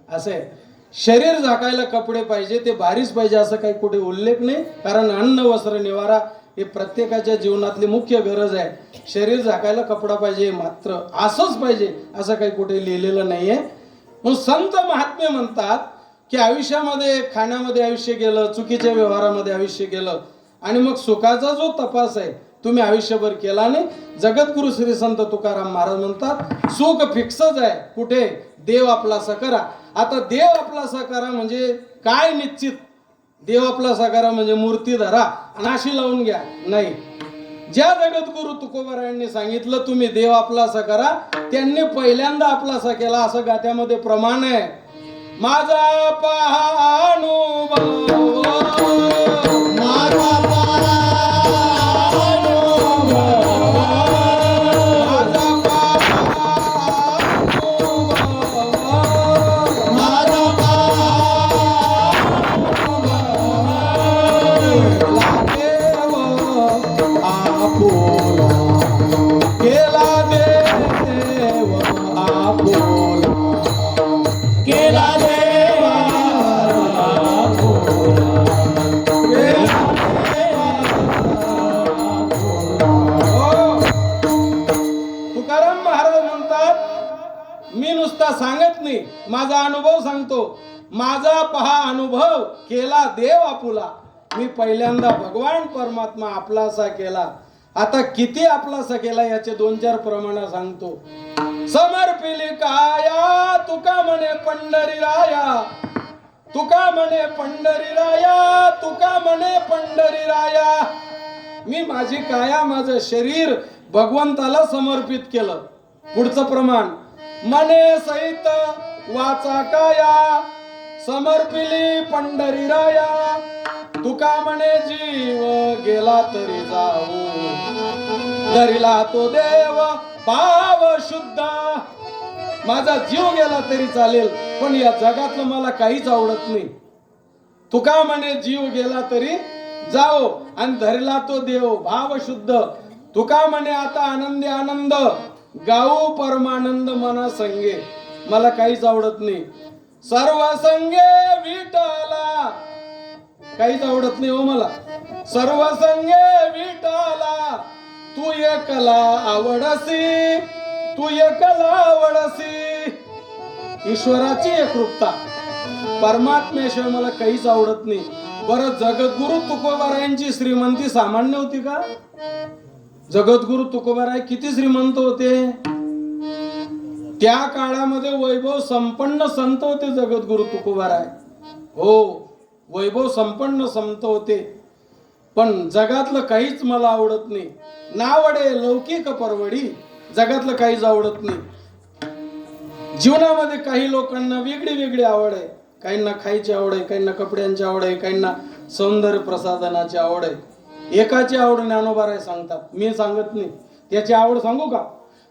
असं आहे शरीर झाकायला कपडे पाहिजे ते भारीच पाहिजे असं काही कुठे उल्लेख नाही कारण अन्न वस्त्र निवारा हे प्रत्येकाच्या जीवनातली मुख्य गरज आहे शरीर झाकायला कपडा पाहिजे मात्र असंच पाहिजे असं काही कुठे लिहिलेलं नाहीये मग संत महात्मे म्हणतात की आयुष्यामध्ये खाण्यामध्ये आयुष्य गेलं चुकीच्या व्यवहारामध्ये आयुष्य गेलं आणि मग सुखाचा जो तपास आहे तुम्ही आयुष्यभर केला नाही जगद्गुरु श्री संत तुकाराम महाराज म्हणतात सुख फिक्सच आहे कुठे देव आपलासा करा आता देव आपलासा करा म्हणजे काय निश्चित देव आपलासा करा म्हणजे मूर्ती धरा आणि अशी लावून घ्या नाही ज्या जगद्गुरु तुकोबारायांनी सांगितलं तुम्ही देव आपलासा करा त्यांनी पहिल्यांदा आपलासा केला असं गात्यामध्ये प्रमाण आहे माझा पहा अनुभव माझा सांगत नाही माझा अनुभव सांगतो माझा पहा अनुभव केला देव आपुला मी पहिल्यांदा भगवान परमात्मा आपलासा केला आता किती आपलासा केला याचे 2-4 प्रमाण सांगतो समर्पिली काया तुका म्हणे पंढरी राया तुका म्हणे पंढरी राया तुका म्हणे पंढरी राया मी माझी काया माझं शरीर भगवंताला समर्पित केलं पुढचं प्रमाण मने सहित वाचा काया समर्पिली पंढरी राया तुका म्हणे जीव गेला तरी जाऊ धरिला तो देव पाव शुद्ध माझा जीव गेला तरी चालेल पण या जगातलं मला काहीच आवडत नाही तुका म्हणे जीव गेला तरी जाओ आणि धरला तो देव भाव शुद्ध तुका म्हणे आता आनंदी आनंद गाऊ परमानंद मना संगे मला काहीच आवडत नाही सर्व संगे विठला काहीच आवडत नाही हो मला सर्व संगे विठला तू एकला आवडसी तू एकला आवडसी ईश्वराची एकरूपता परमात्म्याशिवाय मला काहीच आवडत नाही बरं जगद्गुरु तुकोबारायांची श्रीमंती सामान्य होती का जगद्गुरु तुकोबाराय किती श्रीमंत होते त्या काळामध्ये वैभव संपन्न संत होते जगद्गुरु तुकोबाराय हो वैभव संपन्न संत होते पण जगातलं काहीच मला आवडत नाही नावडे लौकिक परवडी जगातलं काहीच आवडत नाही जीवनामध्ये काही लोकांना वेगळी वेगळी आवड आहे काहींना खायची आवड आहे काहींना कपड्यांची आवड आहे काहींना सौंदर्य प्रसाधनाची आवड आहे एकाची आवड ज्ञानोबाराय सांगतात मी सांगत नाही त्याची आवड सांगू का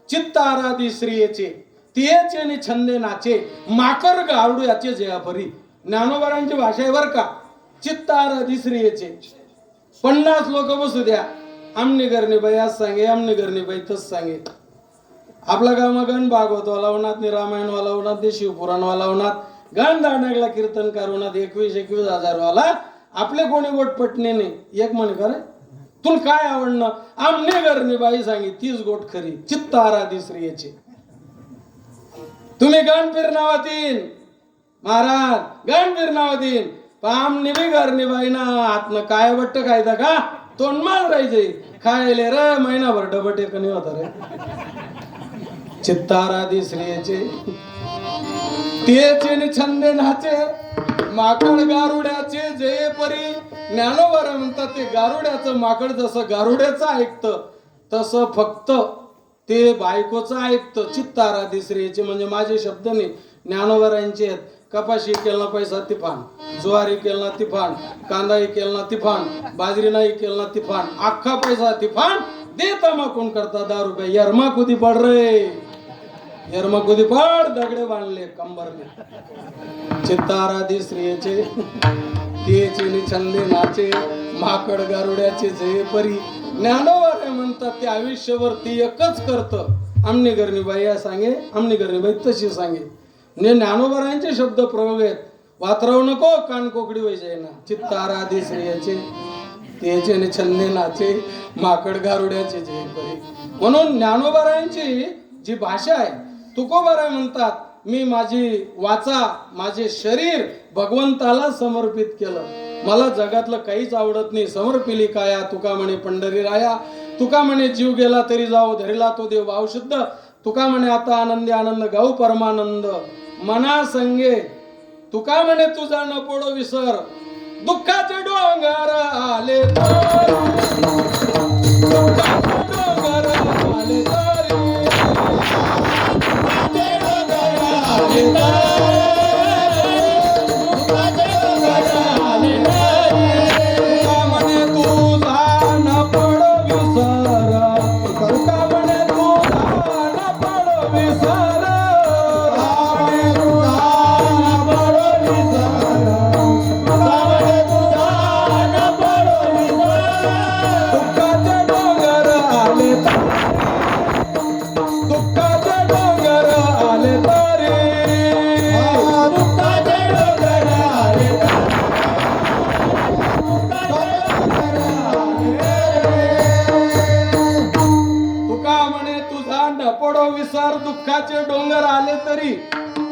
चित्त आराधी श्रीयेचे तियेचे आणि छंदे नाचे माकर गावडू याचे जयापरी ज्ञानोबारांची भाषा आहे बर का चित्तार दिसरी याचे 50 लोक बसू द्या, आमने करणे बाई आज सांगे, आमने करणे बाई तस सांगे. आपला गाव गण भागवत वाला होणार, रामायण वाला होणार, ते शिवपुराण वाला होणार, गण दांडगला कीर्तनकार होणार, 21 हजार वाला. आपले कोणी गोट पटणे नाही. एक म्हणे करे तुला काय आवडणं, आमने करणे बाई सांगे तीच गोट खरी. चित्तारा दिसरी याचे. तुम्ही गण फिरनावातीन महाराज, गण फिरनावातीन आमने बी करणे बाई ना आतनं काय वाटतं खायचं का, तोंड मार राहायचे खायले रे, महिनाभर डबटे कमी होता रे. चित्तारा दिसरीचे तेचे छंदे नाचे, माकड गारुड्याचे जे परी. ज्ञानोबर म्हणतात ते गारुड्याचं माकड जसं गारुड्याचं ऐकतं तसं फक्त ते बायकोचं ऐकतं. चित्तारा दिसरीचे म्हणजे माझे शब्द नाही, ज्ञानोबरांचे आहेत. कपाशी केलना पैसा तिफान, ज्वारी केलना तिफान, कांदाही केलना तिफान, बाजरी नाही केलना तिफान, अख्खा पैसा तिफान. देता मग कोण करता 10 रुपये. यरमा कुदी पड रे, यरमा कुदी पड, दगडे बांधले कंबरले. चित्तारा दिसरीचे तेचे छंदे नाचे, माकड गारुड्याचे जे परी. ज्ञानोबर म्हणतात ते आयुष्यभर ती एकच करतं. आमने करणी बाई सांगे, आमने करणी बाई तशी सांगे. ज्ञानोबरांचे शब्द प्रयोग आहेत. वातराव नको कान कोकडी वैसे ना. चित्तारा दिसरीचे तेचे छंदे नाचे, माकड गारुड्याचे जे परी. म्हणून ज्ञानोबरांची जी भाषा आहे, तुकोबाराय म्हणतात मी माझी वाचा, माझे शरीर भगवंताला समर्पित केलं. मला जगातलं काहीच आवडत नाही. समर्पिली काया तुका म्हणे पंढरी राया. तुका म्हणे जीव गेला तरी जाऊ, धरिला तो देव भाव शुद्ध. तुका म्हणे आता आनंदी आनंद गाऊ परमानंद. मना संगे तुका म्हणे तुझा न पडो विसर. दुःखाचे डोंगर आले तर, दुःखाचे डोंगर आले तरी, आले दुःखाचे डोंगर आले तरी.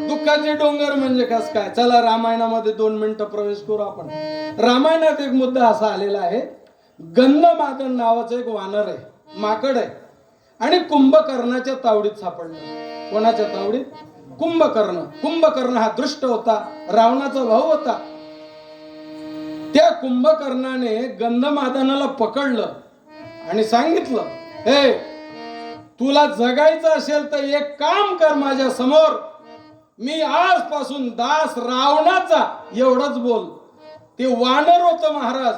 दुःखाचे डोंगर म्हणजे कस काय. चला रामायणामध्ये 2 मिनिटं प्रवेश करू आपण. रामायणात एक मुद्दा असा आलेला आहे. गंधमादन नावाचं एक वानर आहे, माकड आहे, आणि कुंभकर्णाच्या तावडीत सापडलं. कोणाच्या तावडीत? कुंभकर्ण. कुंभकर्ण हा दृष्ट होता, रावणाचा भाऊ होता. त्या कुंभकर्णाने गंधमादनाला पकडलं आणि सांगितलं, हे तुला जगायचं असेल तर एक काम कर माझ्या समोर. मी आजपासून दास रावणाचा, एवढंच बोल. ते वानर होतं महाराज.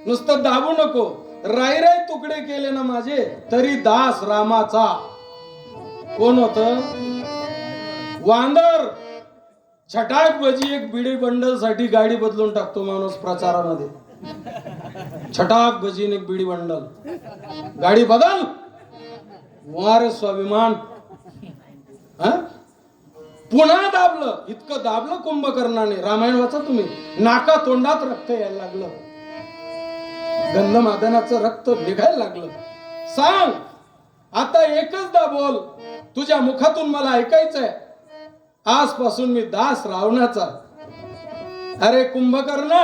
नुसतं दाबू नको. राय राय तुकडे केले ना माझे तरी दास रामाचा. कोण होत? वांदर. छटाक बजी एक बिडी बंडल साठी गाडी बदलून टाकतो माणूस प्रचारामध्ये. छटाक बजीन एक बिडी बंडल, गाडी बदल. वार स्वाभिमान. पुन्हा दाबलं. इतकं दाबलं कुंभकर्णाने. रामायण वाचा तुम्ही. नाका तोंडात रक्त यायला लागलं. गंधमादनाचं रक्त निघायला लागलं. सांग आता एकचदा बोल, तुझ्या मुखातून मला ऐकायचंय. आजपासून मी दास रावणाचा. अरे कुंभकर्णा,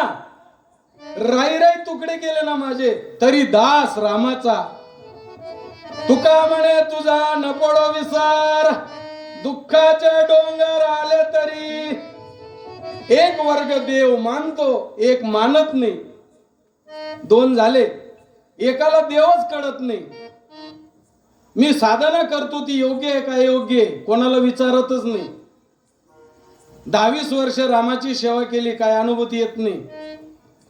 राई राई तुकडे केले ना माझे तरी दास रामाचा. तुका म्हणे तुझा न पडो विसर. दुःखाचे डोंगर आले तरी. एक वर्ग देव मानतो, एक मानत नाही. 2 झाले. एकाला देवच कळत नाही. मी साधना करतो ती योग्य आहे का योग्य आहे कोणाला विचारतच नाही. 22 वर्ष रामाची सेवा केली, काय अनुभूती येत नाही.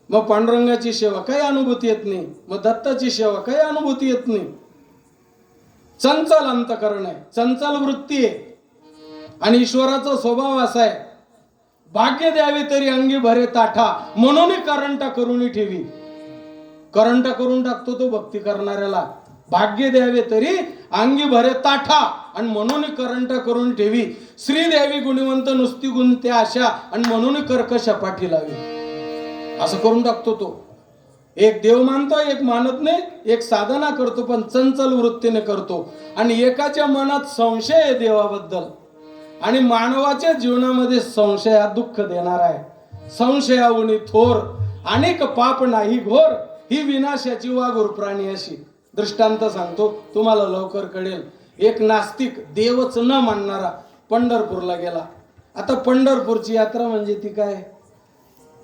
मग पांडुरंगाची सेवा, काही अनुभूती येत नाही. मग दत्ताची सेवा, काही अनुभूती येत नाही. चंचल अंतकरण आहे, चंचल वृत्ती आहे. आणि ईश्वराचा स्वभाव असा आहे, भाग्य द्यावे तरी अंगी भरे ताठा, म्हणून करंटा करून ठेवी. करंटा करून टाकतो तो भक्ती करणाऱ्याला. भाग्य द्यावे तरी अंगी भरे ताठा आणि म्हणून करंटा करून ठेवी. श्री द्यावी गुणवंत नुसती गुणते आशा आणि म्हणून कर्कश पाठी लावी. असं करून टाकतो तो. एक देव मानतो, एक मानत नाही. एक साधना करतो पण चंचल वृत्तीने करतो. आणि एकाच्या मनात संशय आहे देवाबद्दल. आणि मानवाच्या जीवनामध्ये संशय हा दुःख देणार आहे. संशयाहुनी थोर अनेक पाप नाही घोर, ही विनाशाची वाघोर प्राणी अशी. दृष्टांत सांगतो तुम्हाला लवकर कळेल. एक नास्तिक देवच न मानणारा पंढरपूरला गेला. आता पंढरपूरची यात्रा म्हणजे ती काय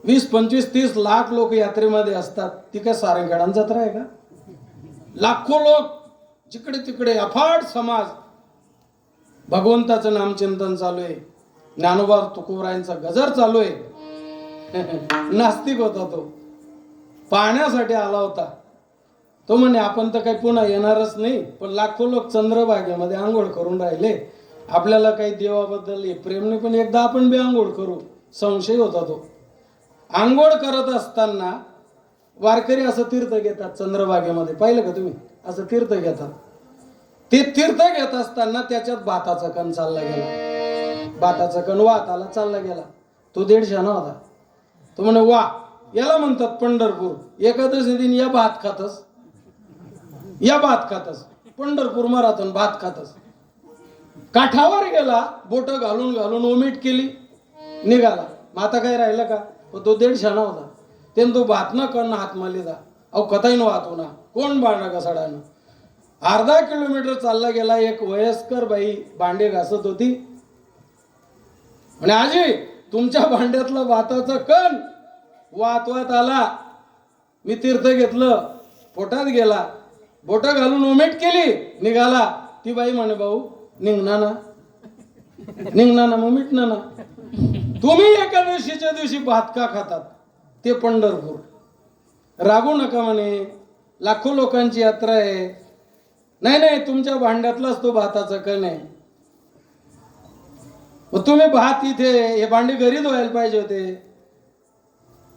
20, 25, 30 लाख लोक यात्रेमध्ये असतात. ती काय सारंगखेडान जत्रा आहे का? लाखो लोक जिकडे तिकडे अफाट समाज. भगवंताचं नामचिंतन चालू आहे. ज्ञानोबा तुकोबरायांचा गजर चालू आहे. नास्तिक होता तो. पाहण्यासाठी आला होता. तो म्हणे आपण तर काही पुन्हा येणारच नाही, पण लाखो लोक चंद्रभागेमध्ये आंघोळ करून राहिले. आपल्याला काही देवाबद्दल प्रेम नाही, पण एकदा आपण बी आंघोळ करू. संशय होता तो. आंघोळ करत असताना वारकरी असं तीर्थ घेतात चंद्रभागेमध्ये. पाहिलं का तुम्ही? असं तीर्थ घेतात. ते तीर्थ घेत असताना त्याच्यात भाताचा कण चालला गेला. भाताचा कण वाहत आला, चालला गेला. तो 150 होता. तो म्हणे वा, याला म्हणतात पंढरपूर. एकादशी दिन या भात खातस, या भात खातस. पंढरपूर मराठून भात खातस. काठावर गेला, बोट घालून घालून ओमीट केली, निघाला. मग आता काय राहिलं का? तो 150 होता. त्यानं तो भात न कण हात मालिदा. अहो कथाईन वाहतो ना, कोण बाळा कसाडानं. अर्धा किलोमीटर चालला गेला. एक वयस्कर बाई भांडे घासत होती. म्हणे आजी, तुमच्या भांड्यातला भाताचा कण वाहत वाहत आला. मी तीर्थ घेतलं, पोटात गेला, बोट घालून उमेट केली, निघाला. ती बाई म्हणे भाऊ निघना ना, निघना ना, मग मिटना ना. तुम्ही एकादशीच्या दिवशी भात का खातात? ते पंढरपूर. रागू नका म्हणे, लाखो लोकांची यात्रा आहे. नाही नाही, तुमच्या भांड्यातलाच तो भाताचा कण आहे. मग तुम्ही भात इथे, हे भांडे घरी धुवायला पाहिजे होते.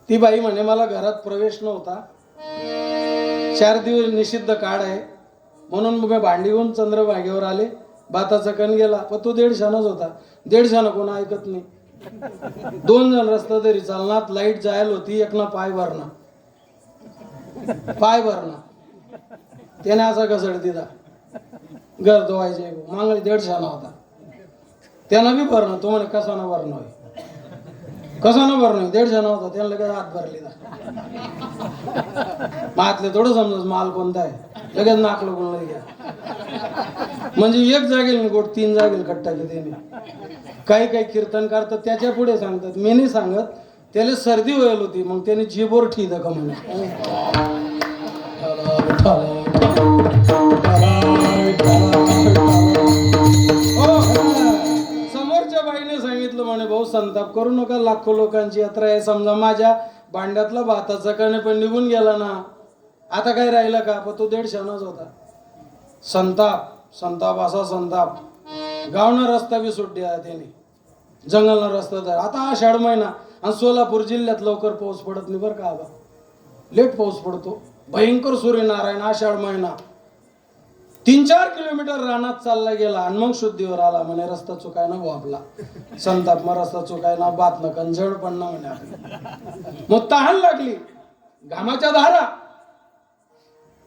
ती बाई म्हणे मला घरात प्रवेश नव्हता, 4 दिवस निषिद्ध काळ आहे, म्हणून मी भांडी घेऊन चंद्रभागेवर आले. भाताचा कण गेला. पण तो 150 होता. 150 कोण ऐकत नाही. 2 जण रस्ता तरी चालणार. लाईट जायला होती. एकना पाय भरणा, पाय भरणा. त्याने असा घसड दिला. घर धुवायचे मांगळी 150 होता. त्यानं बी भरणं. तो म्हणे कसाना भरणं होय, कसाना भरणं. 150 होता. त्यानं लगेच हात भरले. मातले थोडं समज माल कोणता आहे, लगेच नाकलं कोण घ्या. म्हणजे एक जागेल गोट 3 जागेल कट्टा की त्याने. काही काही कीर्तनकार तर त्याच्या पुढे सांगतात, मी नाही सांगत. त्याला सर्दी व्हायला होती, मग त्याने जीभोर ठीक का म्हणे. समोरच्या बाईने सांगितलं म्हणे भाऊ संताप करू नका, लाखो लोकांची यात्रा आहे. समजा माझ्या भांड्यातला भाताचा कण पण निघून गेला ना, आता काय राहिलं का? पण तो 150 होता. संताप, संताप, असा संताप. गावना रस्ता बी सुट्ट्या त्याने, जंगलना रस्ता तर. आता आषाढ महिना आणि सोलापूर जिल्ह्यात लवकर पाऊस पडत नाही बरं का. आबा लेट पाऊस पडतो. भयंकर सूर्यनारायण. आषाढ महिना. 3-4 किलोमीटर रानात चालला गेला आणि मग शुद्धीवर आला. म्हणे रस्ता चुकाय ना भाऊ आपला. संताप मग रस्ता चुकाय ना, बात न कंजड पण ना म्हणे आपली. मग तहान लागली, घामाच्या धारा.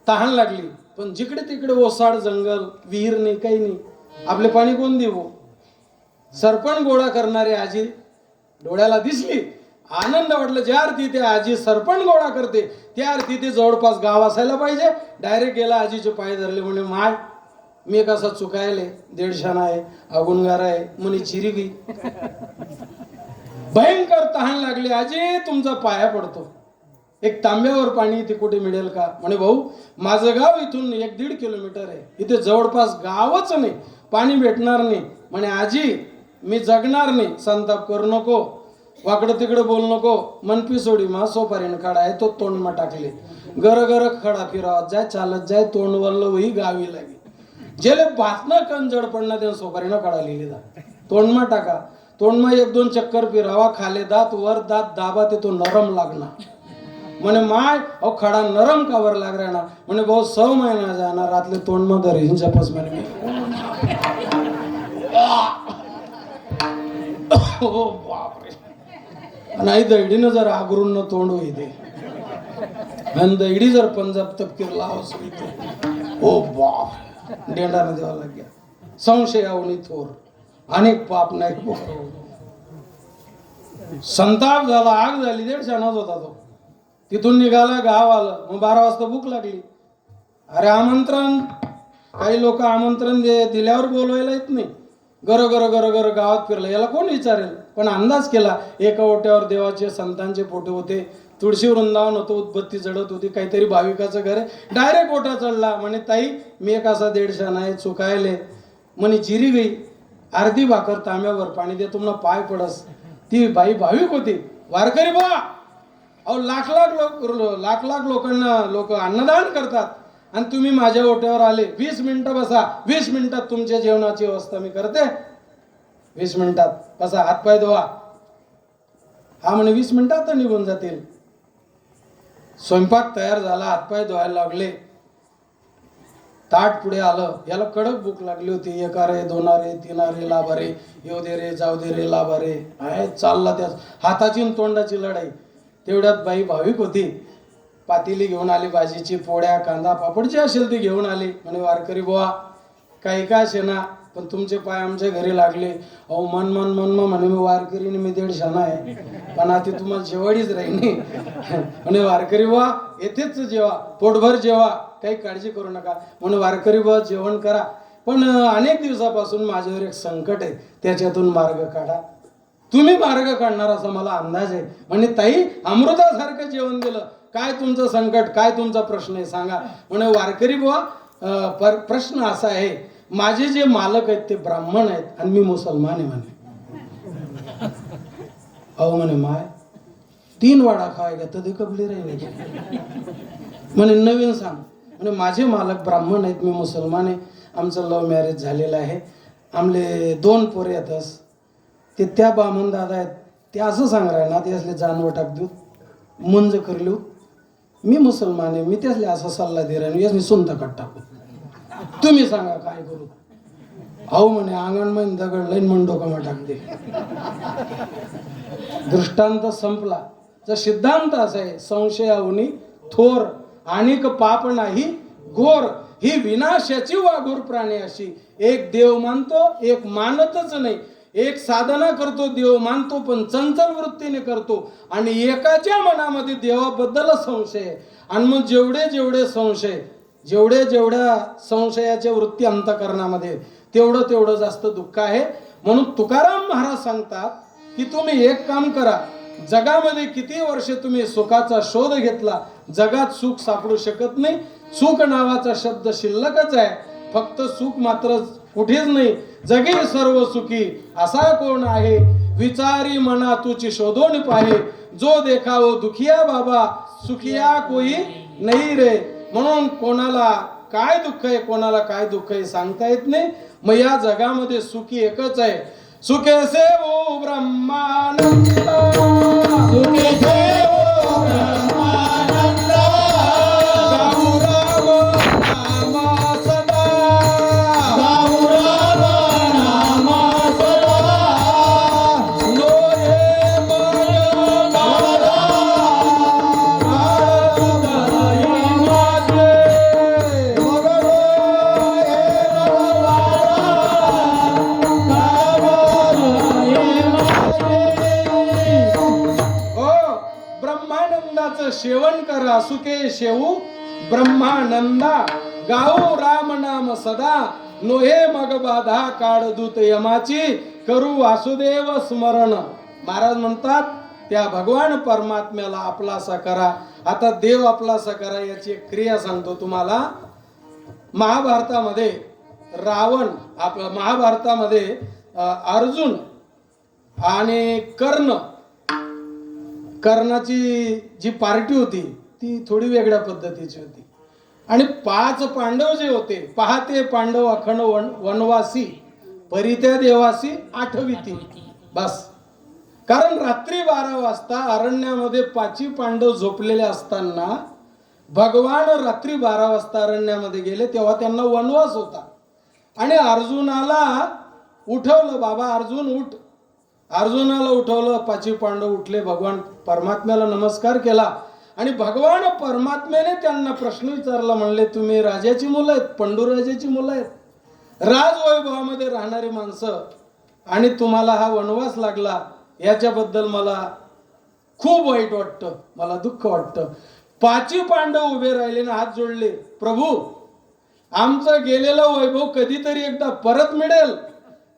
तहान लागली, पण जिकडे तिकडे ओसाड जंगल, विहीर नाही, काही नाही. आपले पाणी कोण देऊ? सरपण गोळा करणारी आजी डोळ्याला दिसली. आनंद वाटला. ज्या अर्थी ते आजी सरपण गोळा करते, त्या अर्थी ते जवळपास गाव असायला पाहिजे. डायरेक्ट गेला, आजीचे पाय धरले. म्हणे माय, मी कसा चुकायले, 150 आहे, अगुणगार आहे. म्हणे चिरी गई. भयंकर तहान लागली. आजी तुमचा पाया पडतो, एक तांब्यावर पाणी इथे कुठे मिळेल का? म्हणे भाऊ माझं गाव इथून 1-1.5 किलोमीटर आहे, इथे जवळपास गावच नाही, पाणी भेटणार नाही. म्हणे आजी मी जगणार नाही. संताप करू नको, वाकडं तिकडं बोल नको. मनपी सोडी मा सोपारीन काढा आहे, तो तोंडमा टाकले. गर गर खडा फिरावत जाय, चालत जाय, तोंड वल्ल वही गावी लागे. जेले भातनं कण जड पडणं, त्या सोपारीनं काढा लिहिली. तोंडमा टाका. तोंडमा एक दोन चक्कर फिरावा, खाले दात वर दात दाबा ते तो नरम लागणार. म्हणे माय अहो खडा नरम कावर लाग राहणार. म्हणे भाऊ 6 महिना जाणार रातले तोंडमा दर हिंचपस म्हणे मी. हो बापरे. नाही दैडीनं जर आगरून तोंड होईते आणि दैडी जर पंजाब तपकीर लावस होईते. ओ बाप डेंडाने देवा लाग्या. संशयावनी थोर अनेक पाप नाही. संताप झाला, आग झाली. 1.5 क्षणात होता तो. तिथून निघाला, गाव आलं. मग 12 वाजता भूक लागली. अरे आमंत्रण, काही लोक आमंत्रण दिल्यावर बोलवायला येत नाही. गर गर गर गर गावात फिरलं. याला कोण विचारेल. पण अंदाज केला. एका ओट्यावर देवाचे संतांचे फोटो होते. तुळशी वृंदावन होतं, उदबत्ती जळत होती. काहीतरी भाविकाचं घर आहे. डायरेक्ट ओटा चढला. म्हणे ताई मी एक असा 1.5 नाही चुकायले. म्हणे जिरी गई. अर्धी भाकर तांब्यावर पाणी दे तुम्हाला पाय पडस. ती बाई भाविक होती. वारकरी बुवा, अहो लाख लाख लोकांना लोक अन्नदान करतात आणि तुम्ही माझ्या ओट्यावर आले. 20 मिनिटं बसा. 20 मिनिटात तुमच्या जेवणाची व्यवस्था मी करते. 20 मिनिटात बसा, हातपाय धुवा. हा म्हणे 20 मिनिटात निघून जातील. स्वयंपाक तयार झाला, हातपाय धुवायला लागले. ताट पुढे आलं. याला कडक भूक लागली होती. 1 रे 2 रे 3 रे लाभा रे, येऊ दे रे जाऊ दे रे लाभा रे. आहे चालला त्या हाताची आणि तोंडाची लढाई. तेवढ्यात बाई भाविक होती. पातेली घेऊन आली, भाजीची, पोळ्या, कांदा पापड जे असेल ते घेऊन आली. म्हणे वारकरी बुवा काही का शेना, पण तुमचे पाय आमच्या घरी लागले. अहो मन मन मन म्हणे मी वारकरीने मी 1.5 आहे, पण आता तुम्हाला जेवाडीच राहिली. म्हणे वारकरी बुवा येथेच जेवा, पोटभर जेवा, काही काळजी करू नका. म्हणून वारकरी बुवा जेवण करा, पण अनेक दिवसापासून माझ्यावर एक संकट आहे, त्याच्यातून मार्ग काढा. तुम्ही मार्ग काढणार असा मला अंदाज आहे. म्हणजे ताई अमृतासारखं जेवण दिलं. काय तुमचं संकट, काय तुमचा प्रश्न आहे सांगा. म्हणे वारकरी बुवा प्रश्न असा आहे, माझे जे मालक आहेत ते ब्राह्मण आहेत आणि मी मुसलमान आहे म्हणे. अहो म्हणे माय 3 वडा खायला तर ते कबली राहिले. म्हणे नवीन सांग. म्हणे माझे मालक ब्राह्मण आहेत, मी मुसलमान आहे. आमचं लव्ह मॅरेज झालेलं आहे. आमले 2 पोरे येतस. ते त्या बामन दादा आहेत, ते असं सांग राहिला ते असले जानवं टाक देऊ मुंज करलू. मी मुसलमान आहे, मी त्यासले असा सल्ला दे राहिलो, यासनी सुनता कट टाकू. तुम्ही सांगा काय करू. अहो म्हणे अंगण मध्ये दगड लईन मन डोकामा टाकते. दृष्टांत संपला. तर सिद्धांत असा आहे, संशयाहुनी थोर अनेक पाप नाही घोर. ही विनाशाची वाघोर प्राणी अशी. एक देव मानतो, एक मानतच नाही. एक साधना करतो, देव मानतो, पण चंचल वृत्तीने करतो. आणि एकाच्या मनामध्ये देवाबद्दल संशय. आणि मग जेवढे संशय, जेवढ्या संशयाच्या वृत्ती अंतकरणामध्ये तेवढं जास्त दुःख आहे. म्हणून तुकाराम महाराज सांगतात की तुम्ही एक काम करा. जगामध्ये किती वर्ष तुम्ही सुखाचा शोध घेतला, जगात सुख सापडू शकत नाही. सुख नावाचा शब्द शिल्लकच आहे. फक्त सुख मात्र कुठेच नाही. जगे सर्व सुखी असा कोण आहे, विचारी मना तुची शोधून पाहे. जो देखावो दुखिया बाबा, सुखिया कोई नाही रे. म्हणून कोणाला काय दुःख आहे, कोणाला काय दुःख आहे सांगता येत नाही. मग या जगामध्ये सुखी एकच आहे. सुखे सेवो ब्रह्मानंद, सुखे सेवो ब्रह्मानंद, गाऊ राम नामा सदा, गाऊ राम नामा सदा. लोये मग बारा, काळुकाई माझे. ब्रह्मानंदाचं सेवन करा. सुखे शेवू ब्रह्मानंदा, गाऊ राम नाम सदा. नोहे मग बाधा काळ दूत यमाची, करू वासुदेव स्मरण. महाराज म्हणतात त्या भगवान परमात्म्याला आपलासा करा. आता देव आपलासा करा याची एक क्रिया सांगतो तुम्हाला. महाभारतामध्ये रावण, आपला महाभारतामध्ये अर्जुन आणि कर्णाची जी पार्टी होती ती थोडी वेगळ्या पद्धतीची होती. आणि 5 पांडव जे होते, पहाते पांडव अखंड वनवासी, परित्या देवासी आठविती. बस. कारण रात्री 12 वाजता अरण्यामध्ये 5 पांडव झोपलेले असताना भगवान रात्री 12 वाजता अरण्यामध्ये गेले, तेव्हा त्यांना वनवास होता. आणि अर्जुनाला उठवलं, बाबा अर्जुन उठ. अर्जुनाला उठवलं, 5 पांडव उठले, भगवान परमात्म्याला नमस्कार केला आणि भगवान परमात्म्याने त्यांना प्रश्न विचारला. म्हणले, तुम्ही राजाची मुलं आहेत, पंडुराजाची मुलं आहेत, राजवैभवामध्ये राहणारी माणसं, आणि तुम्हाला हा वनवास लागला, याच्याबद्दल मला खूप वाईट वाटतं, मला दुःख वाटतं. 5 पांडव उभे राहिले ना हात जोडले, प्रभू आमचं गेलेलं वैभव कधीतरी एकदा परत मिळेल,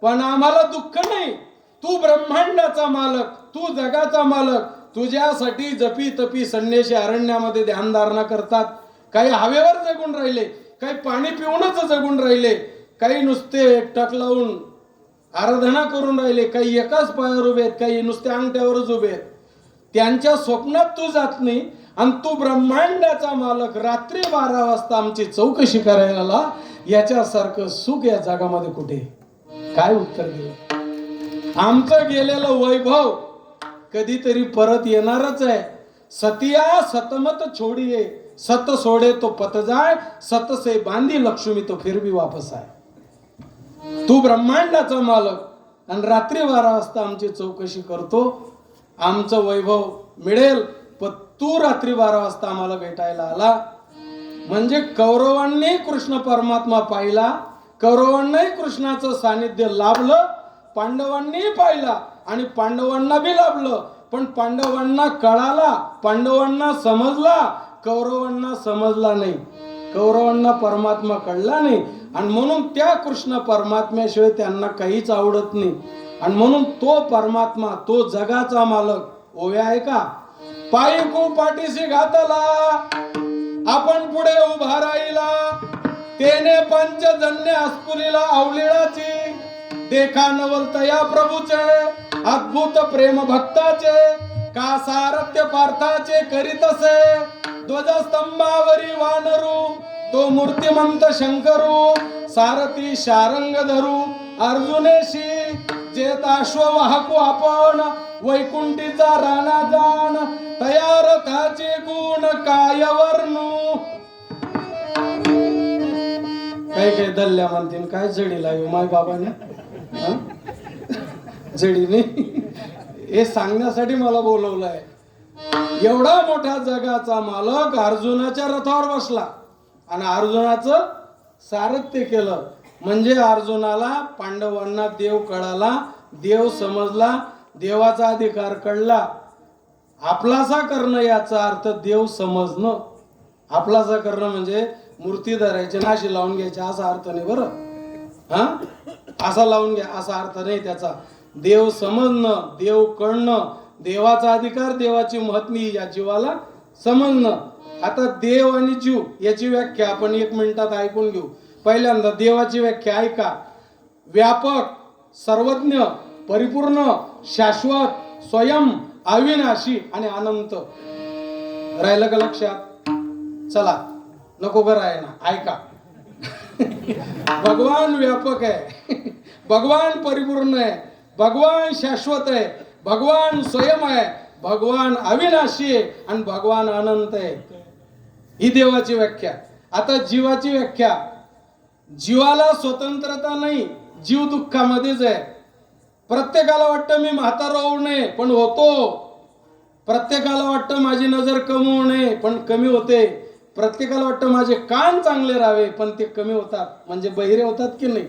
पण आम्हाला दुःख नाही. तू ब्रह्मांडाचा मालक, तू जगाचा मालक, तुझ्यासाठी जपी तपी संन्यासी अरण्यामध्ये ध्यानधारणा करतात. काही हवेवर जगून राहिले, काही पाणी पिऊनच जगून राहिले, काही नुसते टक लावून आराधना करून राहिले, काही एकाच पायावर उभे आहेत, काही नुसते अंगठ्यावरच उभे आहेत. त्यांच्या स्वप्नात तू जात नाही आणि तू ब्रह्मांडाचा मालक रात्री 12 वाजता आमची चौकशी करायला, याच्यासारखं सुख या जगामध्ये कुठे? काय उत्तर दिलं? आमचं गेलेलं वैभव कधीतरी परत येणारच आहे. सतिया सतमत छोडिये, सत सोडे तो पत जाय, सत से बांधी लक्ष्मी तो फिर भी वापस आहे. तू ब्रह्मांडाचा मालक आणि रात्री 12 वाजता आमची चौकशी करतो, आमचं वैभव मिळेल, पण तू रात्री 12 वाजता आम्हाला भेटायला आला. म्हणजे कौरवांनी कृष्ण परमात्मा पाहिला, कौरवांनाही कृष्णाचं सानिध्य लाभलं, पांडवांनी पाहिला आणि पांडवांना बी लाभलं. पण पांडवांना कळाला, पांडवांना समजला, कौरवांना समजला नाही. कौरवांना परमात्मा कळला नाही आणि म्हणून त्या कृष्ण परमात्म्याशिवाय त्यांना काहीच आवडत नाही. आणि म्हणून तो परमात्मा, तो जगाचा मालक ओव्या आहे का? पायी को पाठीशी घातला, आपण पुढे उभा राहिला, तेने पंचजन्य अस्फुलीला अवलिळाची, देखा नवलतया प्रभूचे, अद्भुत प्रेम भक्ताचे, का सारथ्य पार्थाचे करीतसे, ध्वजस्तंभावरी वानरू, तो मूर्तिमंत शंकरू, सारथी शारंग धरू, अर्जुनेशी जेत अश्ववाहकू आपण, वैकुंठीचा राणा जाण, तयार रथाचे गुण काय वर्णू. काय दल्ल्या म्हणतील, काय जडी लावी माय बाबाने, जडीने हे सांगण्यासाठी मला बोलवलंय. एवढा मोठा जगाचा मालक अर्जुनाच्या रथावर बसला आणि अर्जुनाचं सारथ्य केलं. म्हणजे अर्जुनाला, पांडवांना देव कळाला, देव समजला, देवाचा अधिकार कळला. आपलासा करणं याचा अर्थ देव समजणं. आपलासा करणं म्हणजे मूर्ती धरायची नाशी लावून घ्यायची असा अर्थ नाही बरं. हा, असा लावून घ्या असा अर्थ नाही त्याचा. देव समजणं, देव कळणं, देवाचा अधिकार, देवाची महत्त्व या जीवाला समजणं. आता देव आणि जीव याची व्याख्या आपण 1 मिनिटात ऐकून घेऊ. पहिल्यांदा देवाची व्याख्या ऐका. व्यापक, सर्वज्ञ, परिपूर्ण, शाश्वत, स्वयं, अविनाशी आणि अनंत. राहिलं का लक्षात? चला नको करायला, ऐका. भगवान व्यापक आहे, भगवान परिपूर्ण आहे, भगवान शाश्वत आहे, भगवान स्वयं आहे, भगवान अविनाशी आहे आणि भगवान अनंत आहे. ही देवाची व्याख्या. आता जीवाची व्याख्या. जीवाला स्वतंत्रता नाही, जीव दुःखामध्येच आहे. प्रत्येकाला वाटतं मी म्हातारा होऊ नये पण होतो. प्रत्येकाला वाटतं माझी नजर कमी होऊ नये पण कमी होते. प्रत्येकाला वाटतं माझे कान चांगले राहावे पण ते कमी होतात, म्हणजे बहिरे होतात की नाही.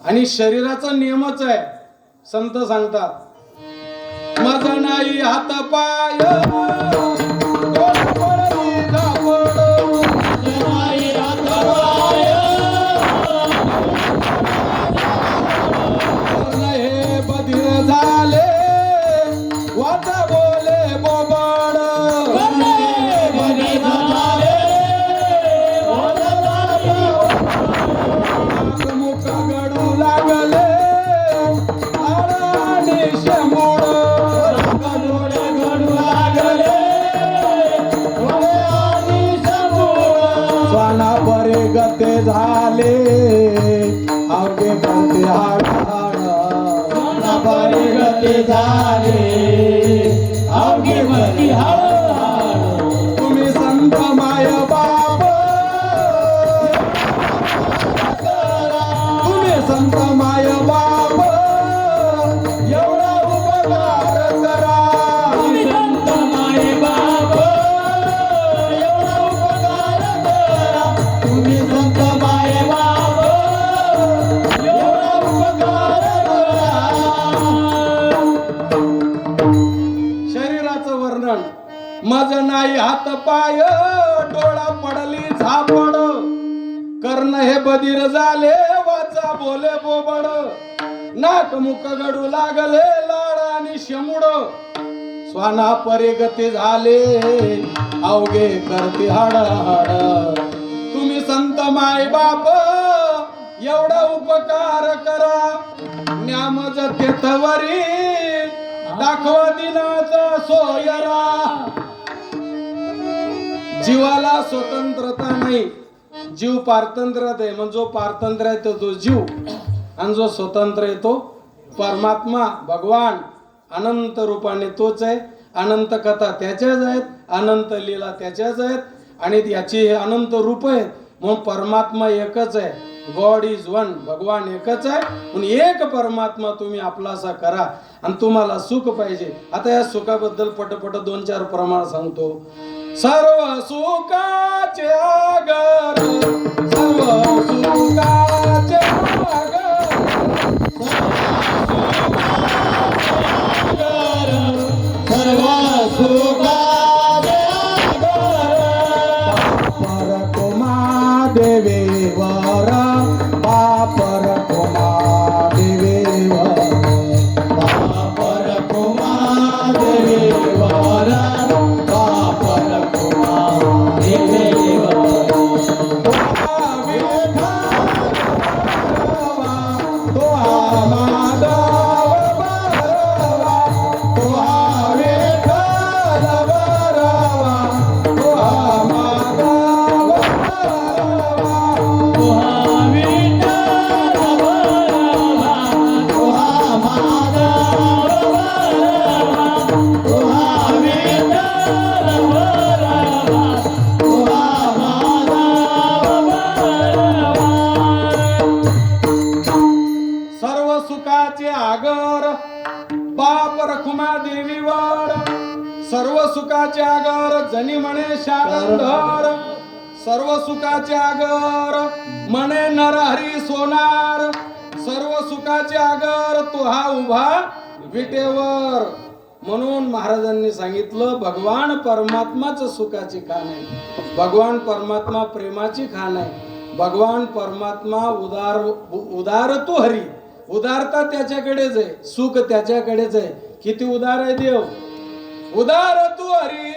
आणि शरीराचा नियमच आहे. संत सांगतात, माझा नाही हात पाय, हे बधीर झाले वाचा बोले बोबाड, मुख गडू लागले आणि शंभूड, स्वाना बरे गते झाले अवघे करते हाड, स्वाना बरे ते झाले अवघे मती हळू तुम्ही संत माय बाप तुम्ही संत माय बाप एवढा उपकार करा तुम्ही संत माये बाप एवढा उपकार करा तुम्ही संत माये बाप एवढा उपकार करा शरीराचं वर्णन माझं नाही हात पाय डोळा पडली झापड कर्ण हे बधीर झाले वाचा बोले बोबड नाक मुख गडू लागले लाड आणि शमुड स्वाना परे गती झाले अवघे करते हाड हाड तुम्ही संत माय बाप एवढा उपकार करा न्यामज तेथवरी दाखवा दिनाचा सोयरा जीवाला स्वतंत्रता नाही जीव पारतंत्र्यात आहे म्हणजे जो पारतंत्र्य आहे तो जीव आणि जो स्वतंत्र आहे तो परमात्मा भगवान अनंत रूपाने तोच आहे अनंत कथा त्याच्याच आहेत अनंत लीला त्याच्याच आहेत आणि याची हे अनंत रूप आहेत म्हणून परमात्मा एकच आहे गॉड इज वन भगवान एकच आहे म्हणून एक परमात्मा तुम्ही आपलासा करा आणि तुम्हाला सुख पाहिजे आता या सुखाबद्दल पटपट 2-4 प्रमाण सांगतो सर्व सुखाचे आगर सर्व सुखाचे आगर सर्व सुखाचे पर कुमा देवेवर पापर कुमा देवेवर बापर कुमार देवर बापर कुमार देवर तो माधव बरवा तो विठ्ठल बरवा तो माधव सर्व सुखाचे आगर बाप रखुमा देवीवर सर्व सुखाचे आगर जनी म्हणे शारंधर सर्व सुखाचे आगर म्हणे नरहरी सोनार सर्व सुखाचे आगर तो हा उभा विटेवर म्हणून महाराजांनी सांगितलं भगवान परमात्माच सुखाची खाण आहे भगवान परमात्मा प्रेमाची खाण आहे भगवान परमात्मा उदार तो हरी उदारता त्याच्याकडेच आहे सुख त्याच्याकडेच आहे किती उदार आहे देव उदार तू हरी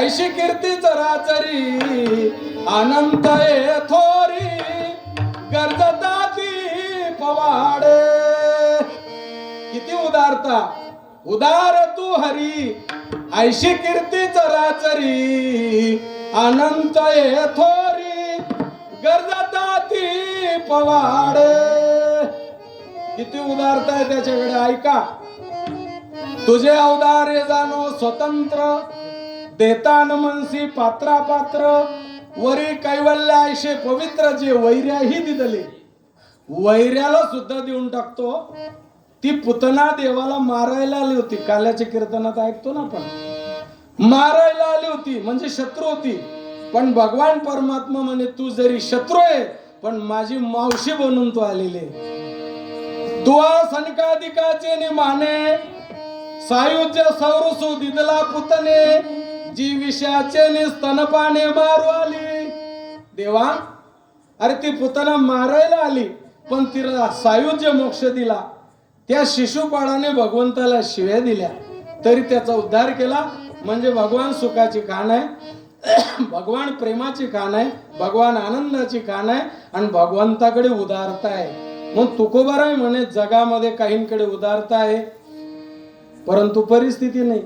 ऐशी कीर्ती चराचरी अनंत ये थोरी गरजता ती पवाडे किती उदारता उदार तू हरी ऐशी कीर्ती चराचरी अनंत ये थोरी गरजता ती पवाडे किती उदारता आहे त्याच्याकडे ऐका तुझे अवदारे जाणो स्वतंत्र देतान मनसी पात्रा पात्र वरी कैवल्य आयशे पवित्र जे वैर्याही दिदले वैर्याला सुद्धा देऊन टाकतो ती पुतना देवाला मारायला आली होती काल्याच्या कीर्तनात ऐकतो ना आपण मारायला आली होती म्हणजे शत्रू होती पण भगवान परमात्मा म्हणे तू जरी शत्रू आहे पण माझी मावशी बनून तू आलेले दुआ सनकाधिकाचे ने माने सायुज्य सौरसु दिदला पुतने जी विषयाचे ने स्तनपाने मारू आली देवा अरे ती पुतना मारायला आली पण तिला सायुज्य मोक्ष दिला त्या शिशुपाळाने भगवंताला शिव्या दिल्या तरी त्याचा उद्धार केला म्हणजे भगवान सुखाची खाण आहे भगवान प्रेमाची खाण आहे भगवान आनंदाची खाण आहे आणि भगवंताकडे उदारता आहे मग तुकोबाराय म्हणे जगामध्ये काहींकडे उदारता आहे परंतु परिस्थिती नाही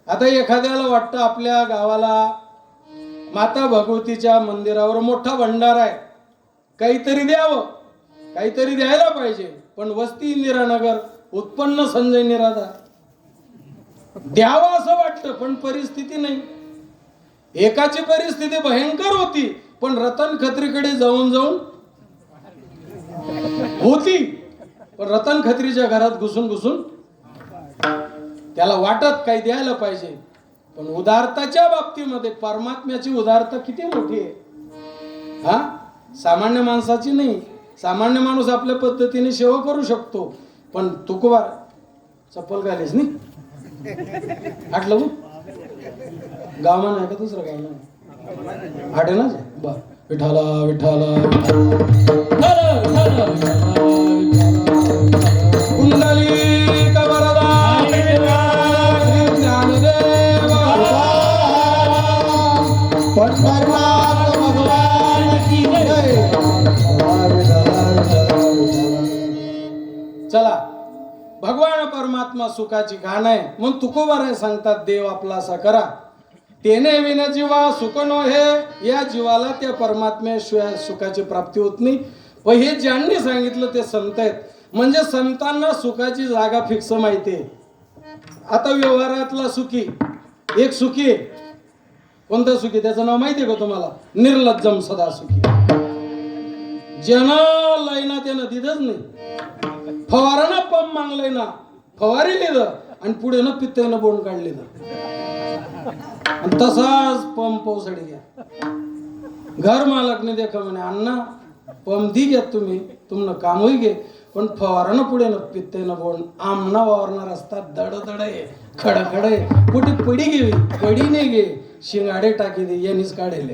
आता एखाद्याला वाटतं आपल्या गावाला माता भगवतीच्या मंदिरावर मोठा भंडारा आहे काहीतरी द्यावं काहीतरी द्यायला पाहिजे पण वस्ती इंदिरानगर उत्पन्न संजय निराधार. द्यावा असं वाटतं पण परिस्थिती नाही. एकाची परिस्थिती भयंकर होती पण रतन खत्रीकडे जाऊन जाऊन होती, पण रतन खत्रीच्या घरात घुसून घुसून त्याला वाटत काही द्यायला पाहिजे. पण उदारताच्या बाबतीमध्ये परमात्म्याची उदारता किती मोठी आहे. हा, सामान्य माणसाची नाही. सामान्य माणूस आपल्या पद्धतीने सेवा करू शकतो, पण तुकोबा चप्पल घालीस नाही आटलं गावमान आहे का दुसरं गाव नाही आटे ना बर. विठाला विठाला कुंडली कबरदा श्री ज्ञानदेव परमात्मा भगवान की जय. चला, भगवान परमात्मा सुखाची घाण आहे म्हणून तुकोबाराय सांगतात देव आपला असा करा. तेने विन जीवा सुख नो हे, या जीवाला त्या परमात्म्याशिवाय सुखाची प्राप्ती होत नाही. व हे ज्यांनी सांगितलं ते संत आहेत. म्हणजे संतांना सुखाची जागा फिक्स माहिती आहे. आता व्यवहारातला सुखी एक सुखी आहे. कोणता सुखी? त्याचं नाव माहिती आहे का तुम्हाला? निर्लज्जम सदा सुखी. ज्यानं लाईना त्यानं दिदच नाही. फवारानं पंप मागलंय ना, फवारी लिहिलं आणि पुढे ना पित्तनं बोंड काढली ना, आणि तसाच पंप पावसाळी घ्या. घर मालकने देखा म्हणे अण्णा पंप दी घ्या तुम्ही, तुमनं कामही घे, पण फवारानं पुढे न पित्तनं बोंड आमना वावरणार असतात. दड दड आहे, खडखड आहे, कुठे पडी घे, पडी नाही घे, शिंगाडे टाकी दे, यांनीच काढेल.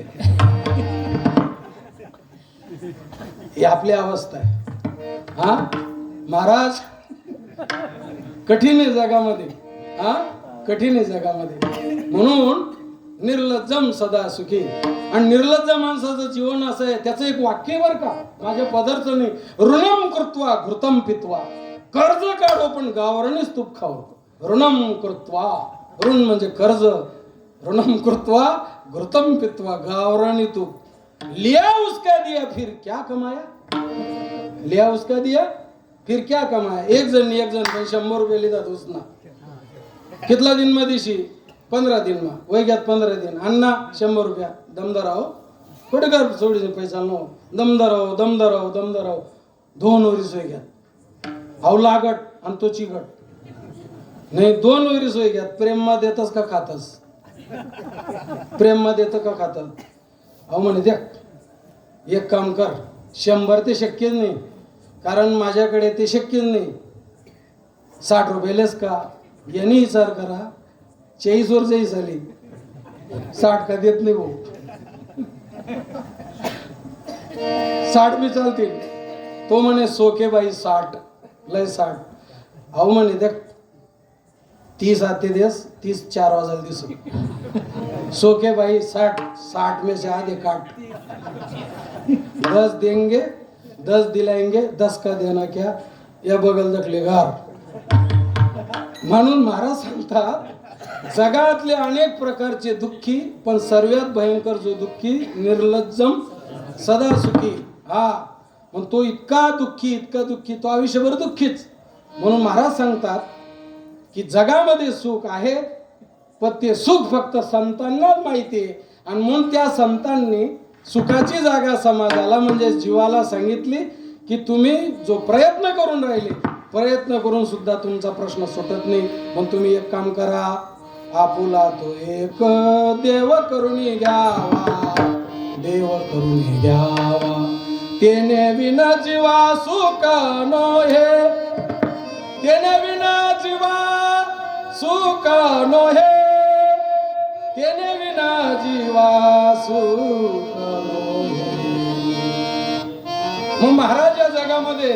ही आपली अवस्था आहे. हा महाराज, कठीण आहे जगामध्ये. हा, कठीण आहे जगामध्ये. म्हणून निर्लज्जम सदा सुखी. आणि निर्लज्ज माणसाचं जीवन असं आहे. त्याचं एक वाक्य बर का, माझ्या पदार्थ नाही. ऋणम कृत्वा घृतम पित्वा. कर्ज काढो पण गावरणीच तूप खाओ. ऋणम कृत्वा, ऋण म्हणजे कर्ज. ऋणम कृत्वा घृतम पित्वा, गावरानी तूप. लिया उसका दिया फिर क्या कमाया. लिया उसका दिया फिर क्या कमाया. एक जण 100 रुपये लिहितात उसना. कितला दिन मा दिशी? 15 दिन मा. वय घ्यात 15 दिन. अण्णा 100 रुपया दमदार आहो, कुठे कर सोडीचे पैसा नो. दमदार आहो, दमदार आहो, दमदार आहो. 2 वरी सोय घ्यात. अहो लागट आणि तो चिकट नाही. 2 वरी सोय घ्यात. प्रेम मा देतस का खातस? प्रेम मा देत का खातात? अहो म्हणे द्या एक काम कर, 100 ते शक्यच नाही, कारण माझ्याकडे ते शक्यच नाही. 60 रुपयेलेच का? यांनी विचार करा. 40 वर्ष झाली, 60 का देत नाही भाऊ. 60 बी चालतील. तो म्हणे सोके बाई 60 लय 60. अहो म्हणे द्या 30 आते दिवस 30 4 वाजायला दिसो. सोके भाई 60 में से आधे काट. 10 देंगे 10 दिलाएंगे, 10 का देना क्या, या बगल दखले घार. म्हणून महाराज सांगतात जगातले अनेक प्रकारचे दुःखी, पण सर्वात भयंकर जो दुःखी निर्लज्जम सदा सुखी. हा, मग तो इतका दुःखी तो आयुष्यभर दुःखीच. म्हणून महाराज सांगतात की जगामध्ये सुख आहे, पण ते सुख फक्त संतांनाच माहिती आहे. आणि म्हणून त्या संतांनी सुखाची जागा समाजाला म्हणजे जीवाला सांगितली की तुम्ही जो प्रयत्न करून राहिले, प्रयत्न करून सुद्धा तुमचा प्रश्न सुटत नाही. मग तुम्ही एक काम करा, आपुला तो एक देव करुणी घ्यावा, देव करुणी घ्यावा. तेने विना जीवा सुख नो हे, तेने विना जीवा सुख नो हे, तेने विना जीवा सुख नो हे. मग महाराज या जगामध्ये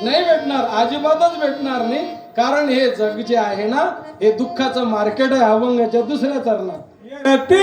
नाही भेटणार, अजिबातच भेटणार नाही. कारण हे जग जे आहे ना, हे दुःखाचं मार्केट आहे. अभंगाच्या दुसऱ्या चरणात जय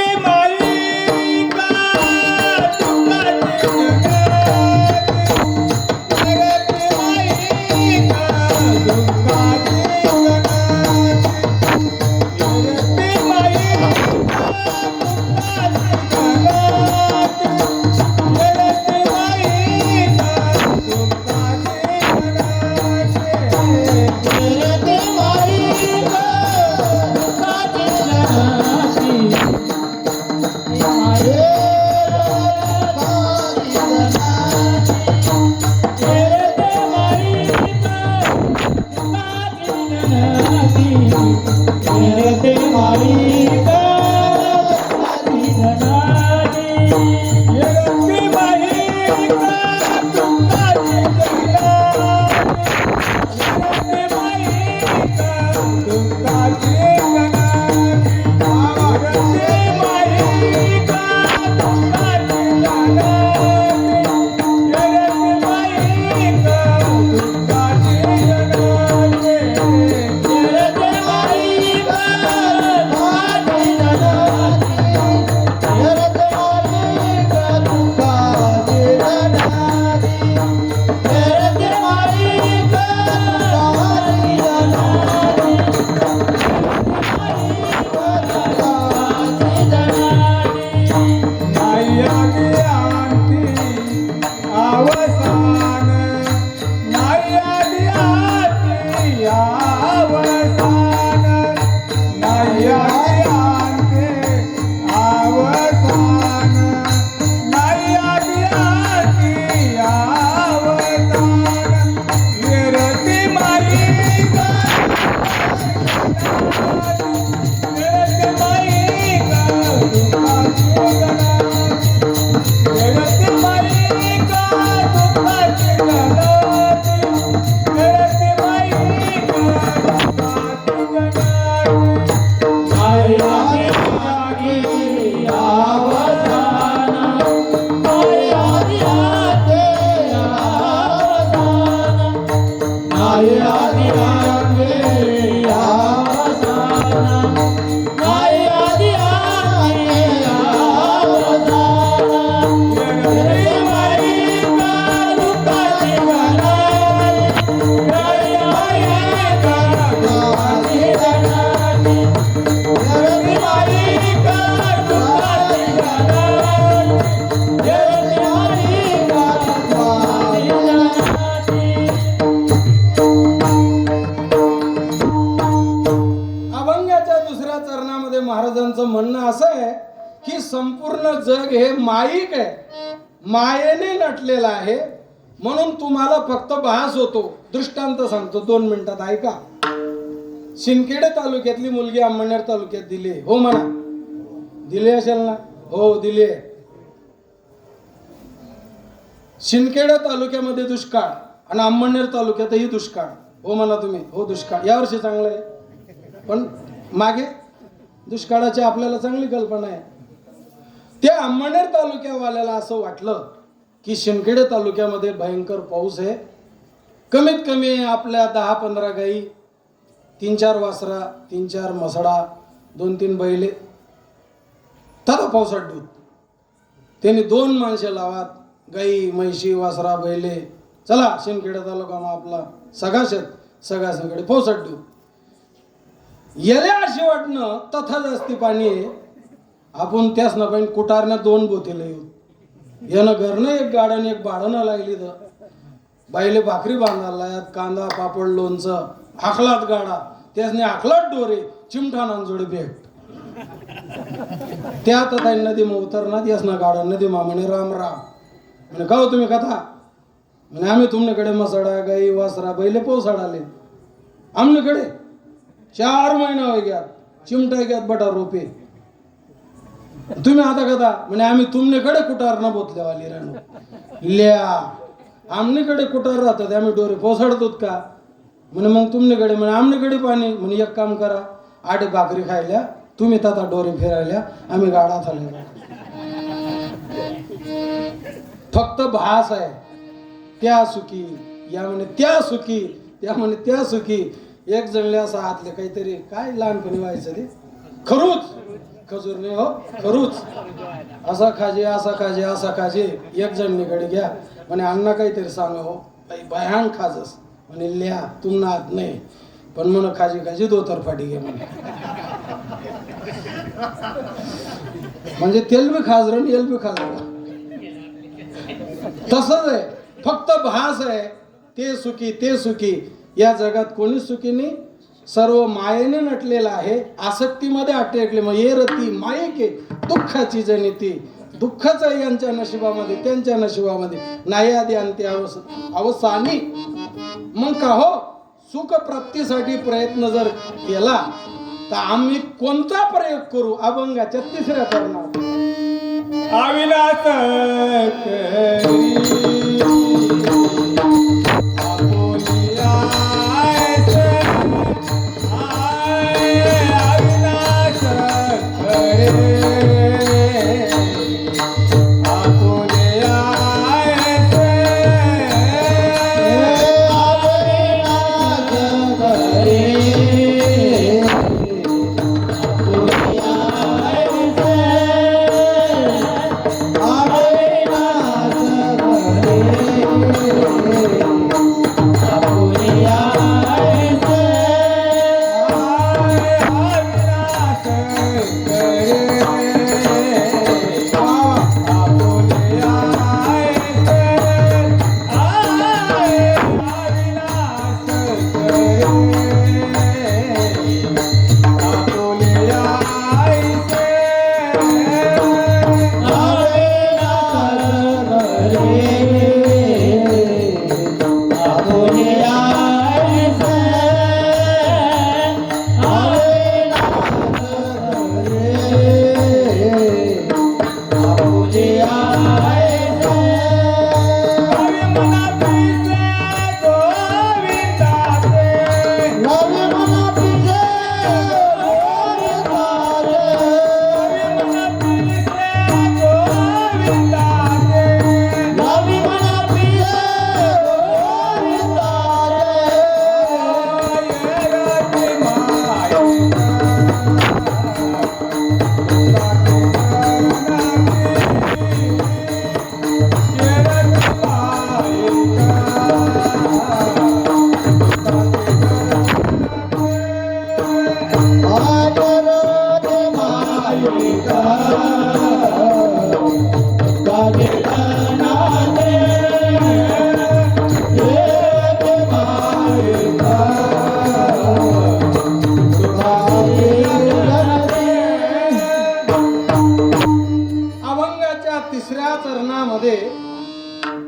अवसान नाही आधी अंती अवसान नाही आधी अंती अवसान नाही आधी अंती अवसान विरती माई अभंगाच्या दुसऱ्या चरणामध्ये महाराजांचं म्हणणं असं आहे की संपूर्ण जग हे माईक आहे, मायेने नटलेलं आहे, म्हणून तुम्हाला फक्त भास होतो. दृष्टांत सांगतो 2 मिनिटात ऐका. शिंदखेडे तालुक्यातली मुलगी अंमळनेर तालुक्यात दिली, हो म्हणा, दिली असेल ना? हो दिली आहे. शिंदखेडे तालुक्यामध्ये दुष्काळ आणि अंमळनेर तालुक्यातही दुष्काळ, हो म्हणा तुम्ही. हो दुष्काळ यावर्षी चांगलं आहे, पण मागे दुष्काळाची आपल्याला चांगली कल्पना आहे. त्या अंमळनेर तालुक्यावाल्याला असं वाटलं की शिंदखेडे तालुक्यामध्ये भयंकर पाऊस आहे, कमीत कमी आपल्या 10-15 गाई, 3-4 वासरा, 3-4 म्हसडा, 2-3 बैले, तथा पावसात दूध. त्यांनी 2 माणसे लावात, गाई, म्हैशी, वासरा, बैले, चला शिंदखेडे तालुका मग आपला सगळ्याकडे पावसात दूध. येले अशी वाटणं तथा जास्ती पाणी आहे, आपण त्याच ना पाहिजे कुटारनं 2 बोतेले येऊ, यानं घरनं एक गाडन एक भाडणं लागली, तर बाईले भाकरी बांधायला यात कांदा पापड लोणचं हाकलात गाडा, त्यासने हाकलात डोरे चिमठा नांजोडे भेट. त्यात ताई नदी मग उतरणार यास ना गाडा नदी मा म्हणे राम राम म्हणे का हो तुम्ही कथा म्हणे आम्ही तुमच्याकडे मसाडा गाई वासरा बैले पोसाडाले आमच्याकडे 4 महिना हो गया चिमटा घ्यात बटा रोपे तुम्ही आता कथा म्हणे आम्ही तुमच्याकडे कुटार न बोतल्यावाली राहणो ल्या आमच्याकडे कुटार राहतात आम्ही डोरे पोसाडतो का म्हणे मग तुमच्याकडे म्हणे आमच्याकडे पाणी म्हणे एक काम करा 8 भाकरी खायल्या तुम्ही तथा डोरे फिरायल्या आम्ही गाडा थाले फक्त भास आहे त्या सुखी या म्हणे त्या सुखी त्या म्हणे त्या सुखी एक जणले असा हातले काहीतरी काय लहानपणी व्हायचं ते खरूच खजूर नाही हो खरूच असा खाजे असा खाजे असा खाजे एक जणीकडे घ्या म्हणे अण्णा काहीतरी सांगा हो भयान खाजस म्हणे लिहा तुम्हाला हात नाही पण म्हण खाजी खाजी दोतरफाटी घे म्हणे म्हणजे तेल बी खाजरण येल बी खाजरण तसंच आहे फक्त भास आहे ते सुखी या जगात कोणीच सुखी नाही सर्व मायेने नटलेला आहे आसक्तीमध्ये अटकले मग ये रती मायेके दुःखाची जनिती दुःखच आहे यांच्या नशिबामध्ये त्यांच्या नशिबामध्ये नाही आधी अंती अवसानी मग का हो सुख प्राप्तीसाठी प्रयत्न जर केला तर आम्ही कोणता प्रयोग करू अभंगाच्या 3ऱ्या चरणात अविनाश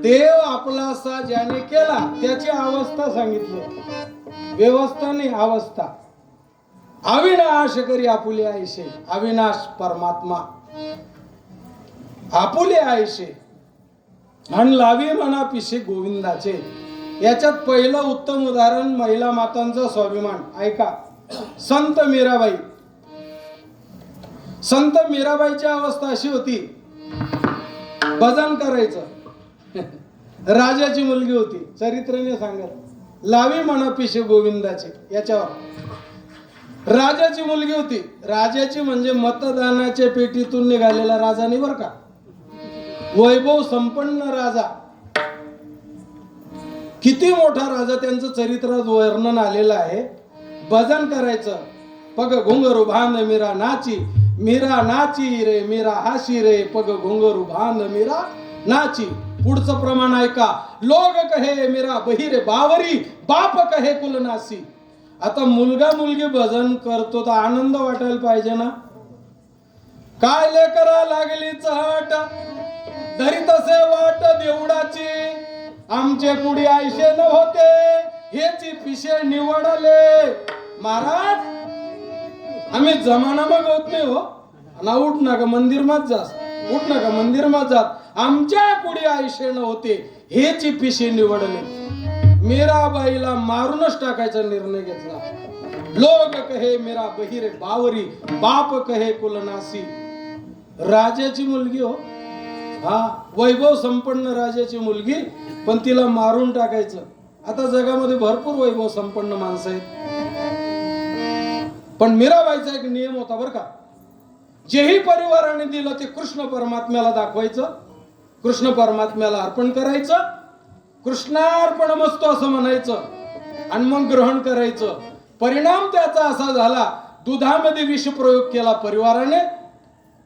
देव आपलासा ज्याने केला त्याची अवस्था सांगितली, व्यवस्था नाही अवस्था. अविनाश करी आपुले आयशे, अविनाश परमात्मा आपुले आयशे आणि लावी म्हणा पिशे गोविंदाचे. याच्यात पहिलं उत्तम उदाहरण महिला मातांचा स्वाभिमान. ऐका, संत मीराबाई. संत मीराबाईची अवस्था अशी होती, भजन करायचं. राजाची मुलगी होती, चरित्राने सांगत, लावी म्हणा पिशे गोविंदाचे. याच्यावर राजाची मुलगी होती. राजाची म्हणजे मतदानाच्या पेटीतून निघालेला राजा नाही बर का, वैभव संपन्न राजा. किती मोठा राजा, त्यांचं चरित्रात वर्णन आलेलं आहे. भजन करायचं. पग घुंगरू भान मीरा नाची, मीरा नाची रे मीरा हाशी रे, पग घुंगरू भान मीरा नाची. पुढचं प्रमाण ऐका, लोग कहे मीरा बहिरे बावरी, बाप कहे कुलनासी. आता मुलगा मुलगी भजन करतो तर आनंद वाटायला पाहिजे ना. काय लेकरा लागली चहट, धरी तसे वाट देवडाची, आमचे पुढे आयशे न होते, हेची पिशे निवडले. महाराज, आम्ही जमाना मागवत नाही हो ना. उठ नका मंदिर मात जास, उठ नका मंदिर मात जात, आमच्या पुढे आयशे न होते, हेची पिशे निवडले. मीराबाईला मारूनच टाकायचा निर्णय घेतला. लोग कहे मीरा बहिरे बावरी, बाप कहे कुलनासी. राजाची मुलगी हो, हा वैभव संपन्न राजाची मुलगी, पण तिला मारून टाकायचं. आता जगामध्ये भरपूर वैभव संपन्न माणसं आहेत, पण मीराबाईचा एक नियम होता बर का. जेही परिवाराने दिलं ते कृष्ण परमात्म्याला दाखवायचं, कृष्ण परमात्म्याला अर्पण करायचं, कृष्णार्पण मस्तो असं म्हणायचं आणि मग ग्रहण करायचं. परिणाम त्याचा असा झाला, दुधामध्ये विष प्रयोग केला परिवाराने,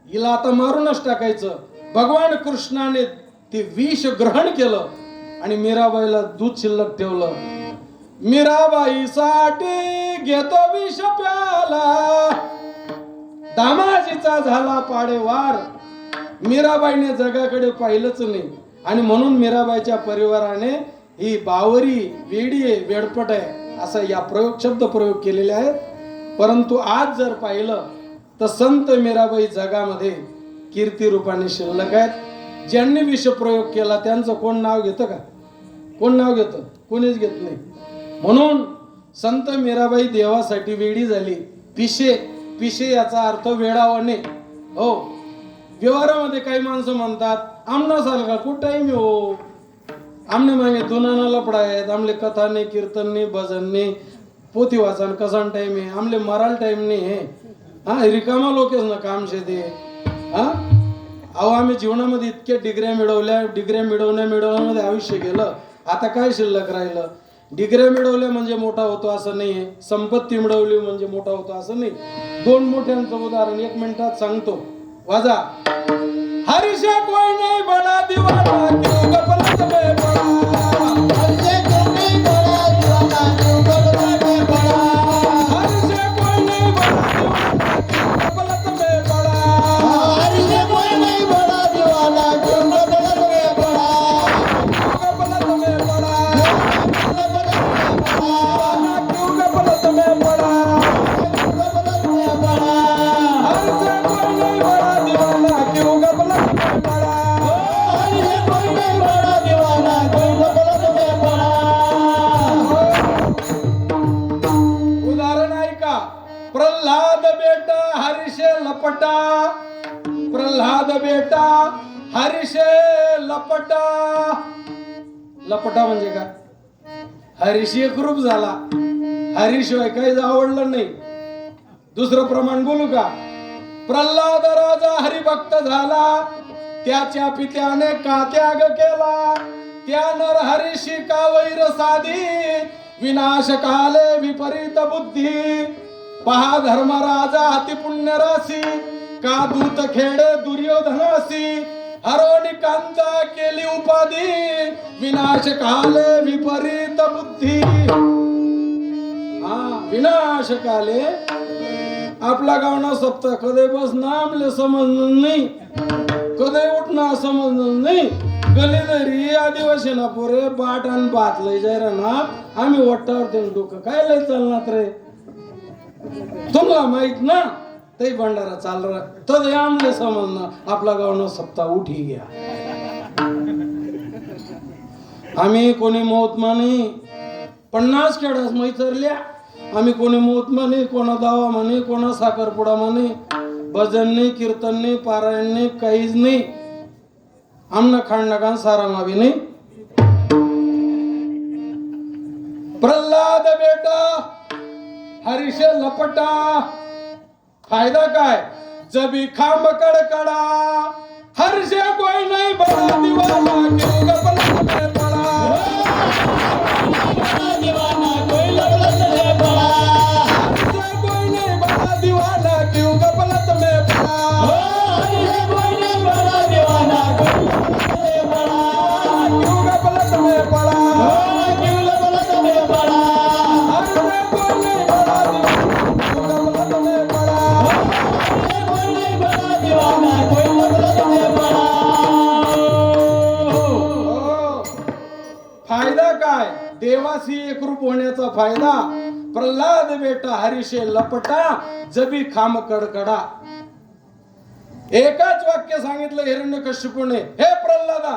हिला आता मारूनच टाकायचं. भगवान कृष्णाने ते विष ग्रहण केलं आणि मीराबाईला दूध शिल्लक ठेवलं. मीराबाईसाठी घेतो विष प्याला, दामाजीचा झाला पाडेवार. मीराबाईने जगाकडे पाहिलंच नाही आणि म्हणून मीराबाईच्या परिवाराने ही बावरी, वेडी आहे, वेडपट आहे असं या शब्द प्रयोग केलेले आहेत. परंतु आज जर पाहिलं तर संत मीराबाई जगामध्ये कीर्ती रूपाने शिल्लक आहेत. ज्यांनी विष प्रयोग केला त्यांचं कोण नाव घेतं का? कोण नाव घेतं? कोणीच घेत नाही. म्हणून संत मीराबाई देवासाठी वेडी झाली. पिशे, पिशे याचा अर्थ वेडावणे. हो, व्यवहारामध्ये काही माणसं म्हणतात आमना सारखा कुठं टाइम हो, आमने मागे दुनाना लपडा आहेत, आमले कथा नाही, कीर्तन नाही, भजन नाही, पोथी वाचन कसान टाइम आहे, आमले मराल टाइम नाही आहे. हा, रिकामा लोकेच ना काम शेते. हा, अहो आम्ही जीवनामध्ये इतक्या डिग्र्या मिळवल्या, डिग्र्या मिळवण्यामध्ये आयुष्य गेलं, आता काय शिल्लक राहिलं? डिग्र्या मिळवल्या म्हणजे मोठा होतो असं नाहीये, संपत्ती मिळवली म्हणजे मोठा होतो असं नाही. दोन मोठ्यांचं उदाहरण 1 मिनिटात सांगतो, वाजा. हरिशे कोई नहीं बड़ा दीवाना, क्यों गफलत में पड़ा, हरिशे कोई नहीं बड़ा दीवाना, क्यों गफलत में पड़ा, हरिशे कोई नहीं बड़ा दीवाना, क्यों गफलत में पड़ा, हरिशे कोई नहीं बड़ा दीवाना, क्यों गफलत में पड़ा, गफलत में पड़ा, क्यों गफलत में पड़ा, गफलत में पड़ा, हरिशे कोई नहीं बड़ा दीवाना, क्यों गफलत में पड़ा, हरिशे कोई नहीं बड़ा दीवाना, क्यों गफलत में पड़ा. उदाहरण ऐका. प्रल्हाद बेटा हरिशे लपटा, प्रल्हाद बेटा हरिशे लपटा. लपटा म्हणजे काय? हरिशी एकरूप झाला, हरिशिवाय काही आवडलं नाही. दुसरं प्रमाण बोलू का? प्रल्हाद राजा हरिभक्त झाला, त्याच्या पित्याने का त्याग केला, त्या नर हरिशी का वैर साधी, विनाश काले विपरीत बुद्धी, पहा धर्मराजा अति पुण्य राशी, का दूत खेडे दुर्योधनासी, हरोनिकांता केली उपाधी, विनाश काले विपरीत बुद्धी. हा, विनाश काले आपला गावना सप्ताह कधी बस नामले समजणं नाही, कधी उठणं समजणं नाही, गलेदरी आदिवासीना पोरे बाट आणि बात लय जाय ना आम्ही वट्टावर ते डोकं काय लय चालणार रे तुम्हाला माहित ना ते भंडारा चाल रहा तर आमले समजणं आपला गावनं सप्ताह उठी गया आम्ही कोणी मोहत्मा नाही 50 खेडास मैचरल्या आम्ही कोणी मोहत्मा नाही कोणा दावा म्हणे कोणा साखरपुडा म्हणे भजन नाही कीर्तन नाही पारायण नाही काहीच नाही आमना खांडकान सारा मावी नाही प्रल्हाद बेटा हरीशे लपटा फायदा काय जबी खांब कडकडा हर्षे कोई नहीं बड़ा दीवाना क्यों गपलत में पड़ा दीवाना कोई लपलत में पड़ा हर्षे कोई नहीं बड़ा दीवाना क्यों गपलत में पड़ा हर्षे कोई नहीं बड़ा दीवाना क्यों गपलत में पड़ा क्यों गपलत में पड़ा हर्षे कोई नहीं बड़ा दीवाना क्यों गपलत में पड़ा हर्षे कोई नहीं बड़ा दीवाना कोई गपलत में पड़ा फायदा काय देवासी एकरूप होण्याचा फायदा प्रल्हाद बेटा हरीशे लपटा जबी खांब कडकडा एकाच वाक्य सांगितलं हिरण्यकश्यपूने हे प्रल्हादा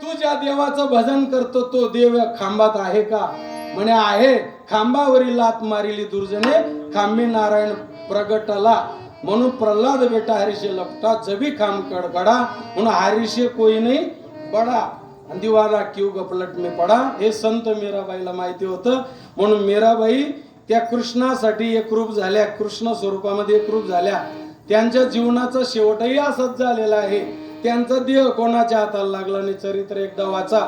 तू ज्या देवाचं भजन करतो तो देव खांबात आहे का म्हणे आहे खांबावरील लात मारिली दुर्जने खांबी नारायण प्रगटला म्हणून प्रल्हाद बेटा हरीशे लपटा जबी खांब कडकडा म्हणून हरीशे कोई नाही बडा दीवाना क्यू गपलट में पडा हे संत मीराबाईला माहिती होतं म्हणून मीराबाई त्या कृष्णासाठी एकरूप झाल्या कृष्ण स्वरूपामध्ये एकरूप झाल्या त्यांच्या जीवनाचा शेवटही असंच झालेला आहे त्यांचा देह कोणाच्या हाताला लागला नाही चरित्र एकदा वाचा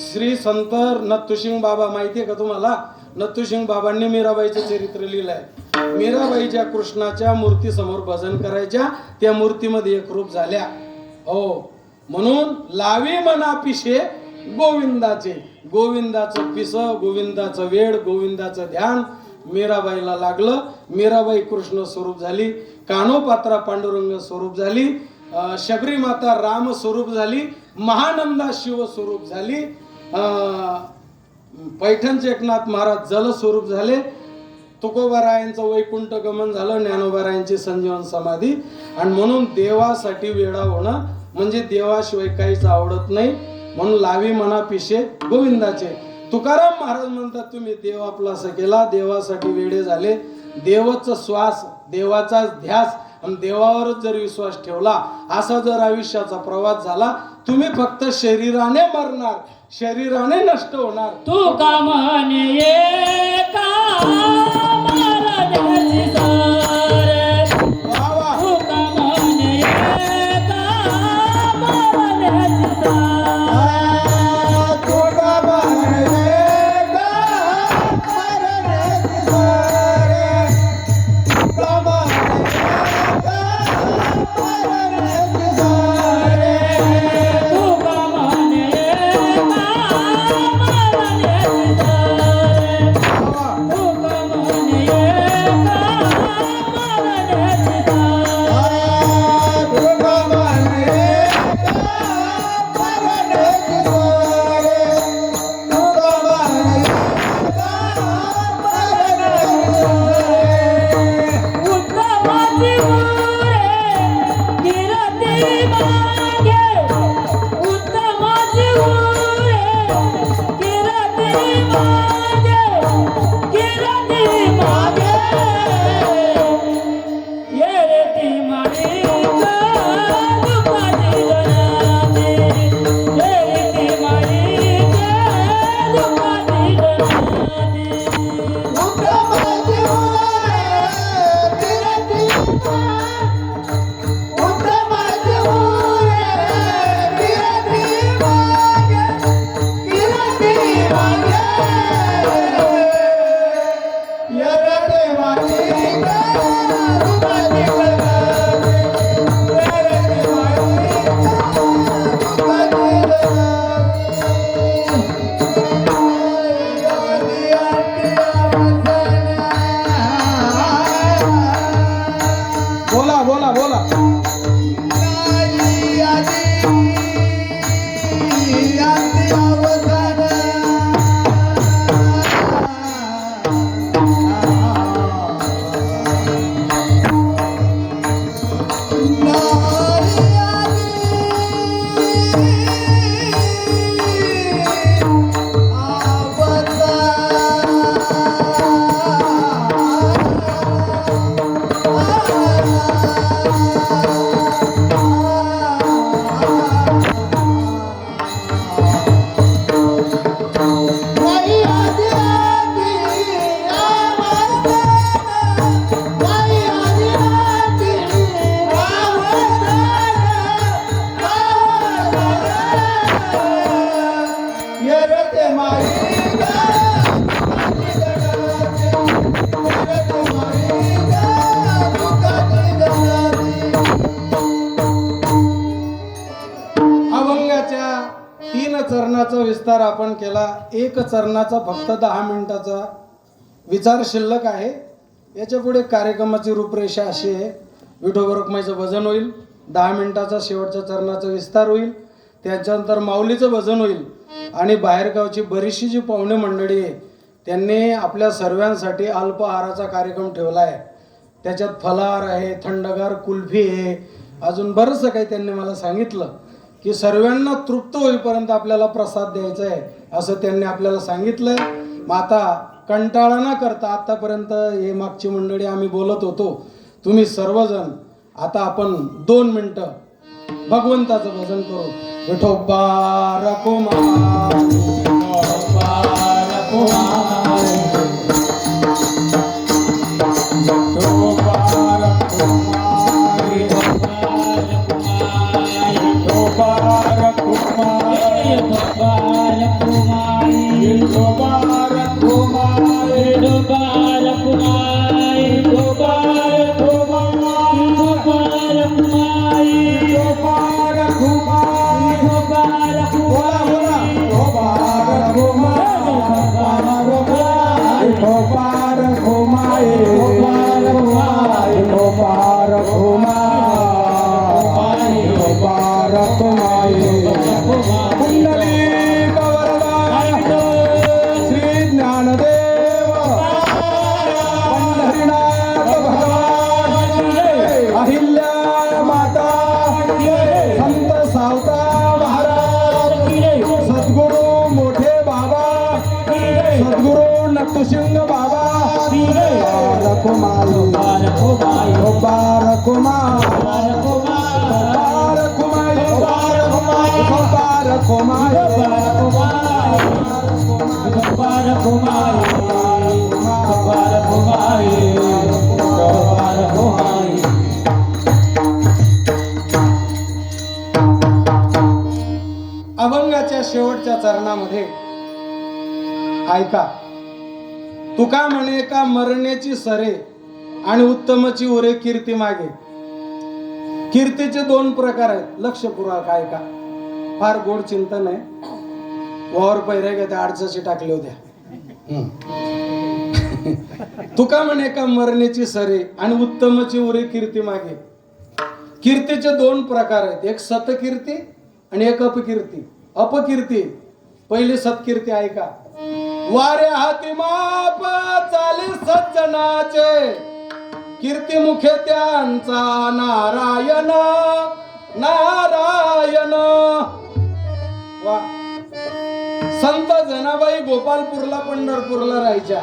श्री संत नत्थुसिंग बाबा माहितीये का तुम्हाला नत्थुसिंग बाबांनी मीराबाईचं चरित्र लिहिलंय मीराबाईच्या कृष्णाच्या मूर्ती समोर भजन करायच्या त्या मूर्तीमध्ये एकरूप झाल्या हो म्हणून लावी मना पिशे गोविंदाचे गोविंदाचं पिस गोविंदाचं वेड गोविंदाचं ध्यान मीराबाईला लागलं मीराबाई कृष्ण स्वरूप झाली कानोपात्रा पांडुरंग स्वरूप झाली शबरी माता राम स्वरूप झाली महानंदा शिव स्वरूप झाली पैठणचे एकनाथ महाराज जल स्वरूप झाले तुकोबारायांचं वैकुंठ गमन झालं ज्ञानोबारायांची संजीवन समाधी आणि म्हणून देवासाठी वेडा होणं म्हणजे देवाशिवाय काहीच आवडत नाही म्हणून लावी मना पिशे गोविंदाचे तुकाराम महाराज म्हणतात तुम्ही देव आपलास केला देवासाठी वेडे झाले देवाचा श्वास देवाचा ध्यास आणि देवावरच जर विश्वास ठेवला असा जर आयुष्याचा प्रवास झाला तुम्ही फक्त शरीराने मरणार शरीराने नष्ट होणार तू का म्हणे का मला द्यायची सारे वा वा तू का म्हणे का मला द्यायची सारे तुका म्हणे का मरण्याची सारे तुका म्हणे का मरण्याची सारे तू का म्हणे का मला द्यायची सारे तू का म्हणे का ठेवते माई अभंगाच्या 3 चरणाचा विस्तार आपण केला. एक चरणाचा फक्त 10 मिनिटाचा विचार शिल्लक आहे. याच्या पुढे कार्यक्रमाची रूपरेषा अशी आहे. विठोबा रखुमाईचं भजन होईल, 10 मिनिटाचा शेवटच्या चरणाचा विस्तार होईल, त्याच्यानंतर माऊलीचं भजन होईल आणि बाहेरगावची बरीचशी जी पाहुणे मंडळी आहे त्यांनी आपल्या सर्वांसाठी अल्पाहाराचा कार्यक्रम ठेवला आहे. त्याच्यात फलाहार आहे, थंडगार कुल्फी आहे, अजून बरंचसं काही त्यांनी मला सांगितलं की सर्वांना तृप्त होईपर्यंत आपल्याला प्रसाद द्यायचा आहे असं त्यांनी आपल्याला सांगितलंय. मग आता कंटाळा न करता आतापर्यंत हे मागची मंडळी आम्ही बोलत होतो, तुम्ही सर्वजण आता आपण 2 मिनिटं भगवंताचं भजन करू. विठोबा रखुमाई, विठोबा रखुमाई, विठोबा रखुमाई, विठोबा रखुमाई, विठोबा रखुमाई, विठोबा रखुमाई, विठोबा रखुमाई, विठोबा रखुमाई, विठोबा रखुमाई, विठोबा श्री ज्ञानदेव पंढरीनाथ भगवान, अहिल्या माता, संत सावता महाराज, सद्गुरु मोठे बाबा, सद्गुरु नटसिंग बाबा, रखुमाई, रखुमाई, रखुमाई, अभंगाच्या शेवटच्या चरणामध्ये ऐका. तुका म्हणे का मरण्याची सरे आणि उत्तमची उरे कीर्ती मागे. कीर्तीचे 2 प्रकार आहेत. लक्षपूर्वक ऐका, फार गोड चिंतन आहे. वावर पैऱ्या घ्या त्या अडचणी टाकल्या होत्या. तुका म्हणे का मरण्याची सरे आणि उत्तमची उरे कीर्ती मागे. कीर्तीचे 2 प्रकार आहेत, एक सतकीर्ती आणि एक अपकीर्ती. अपकीर्ती पहिली सत्कीर्ती ऐका. वारे हाती माप चाले सज्जनाचे, कीर्ती मुखे त्यांचा नारायण नारायण. वा. संत जनाबाई गोपालपूरला पंढरपूरला राहायच्या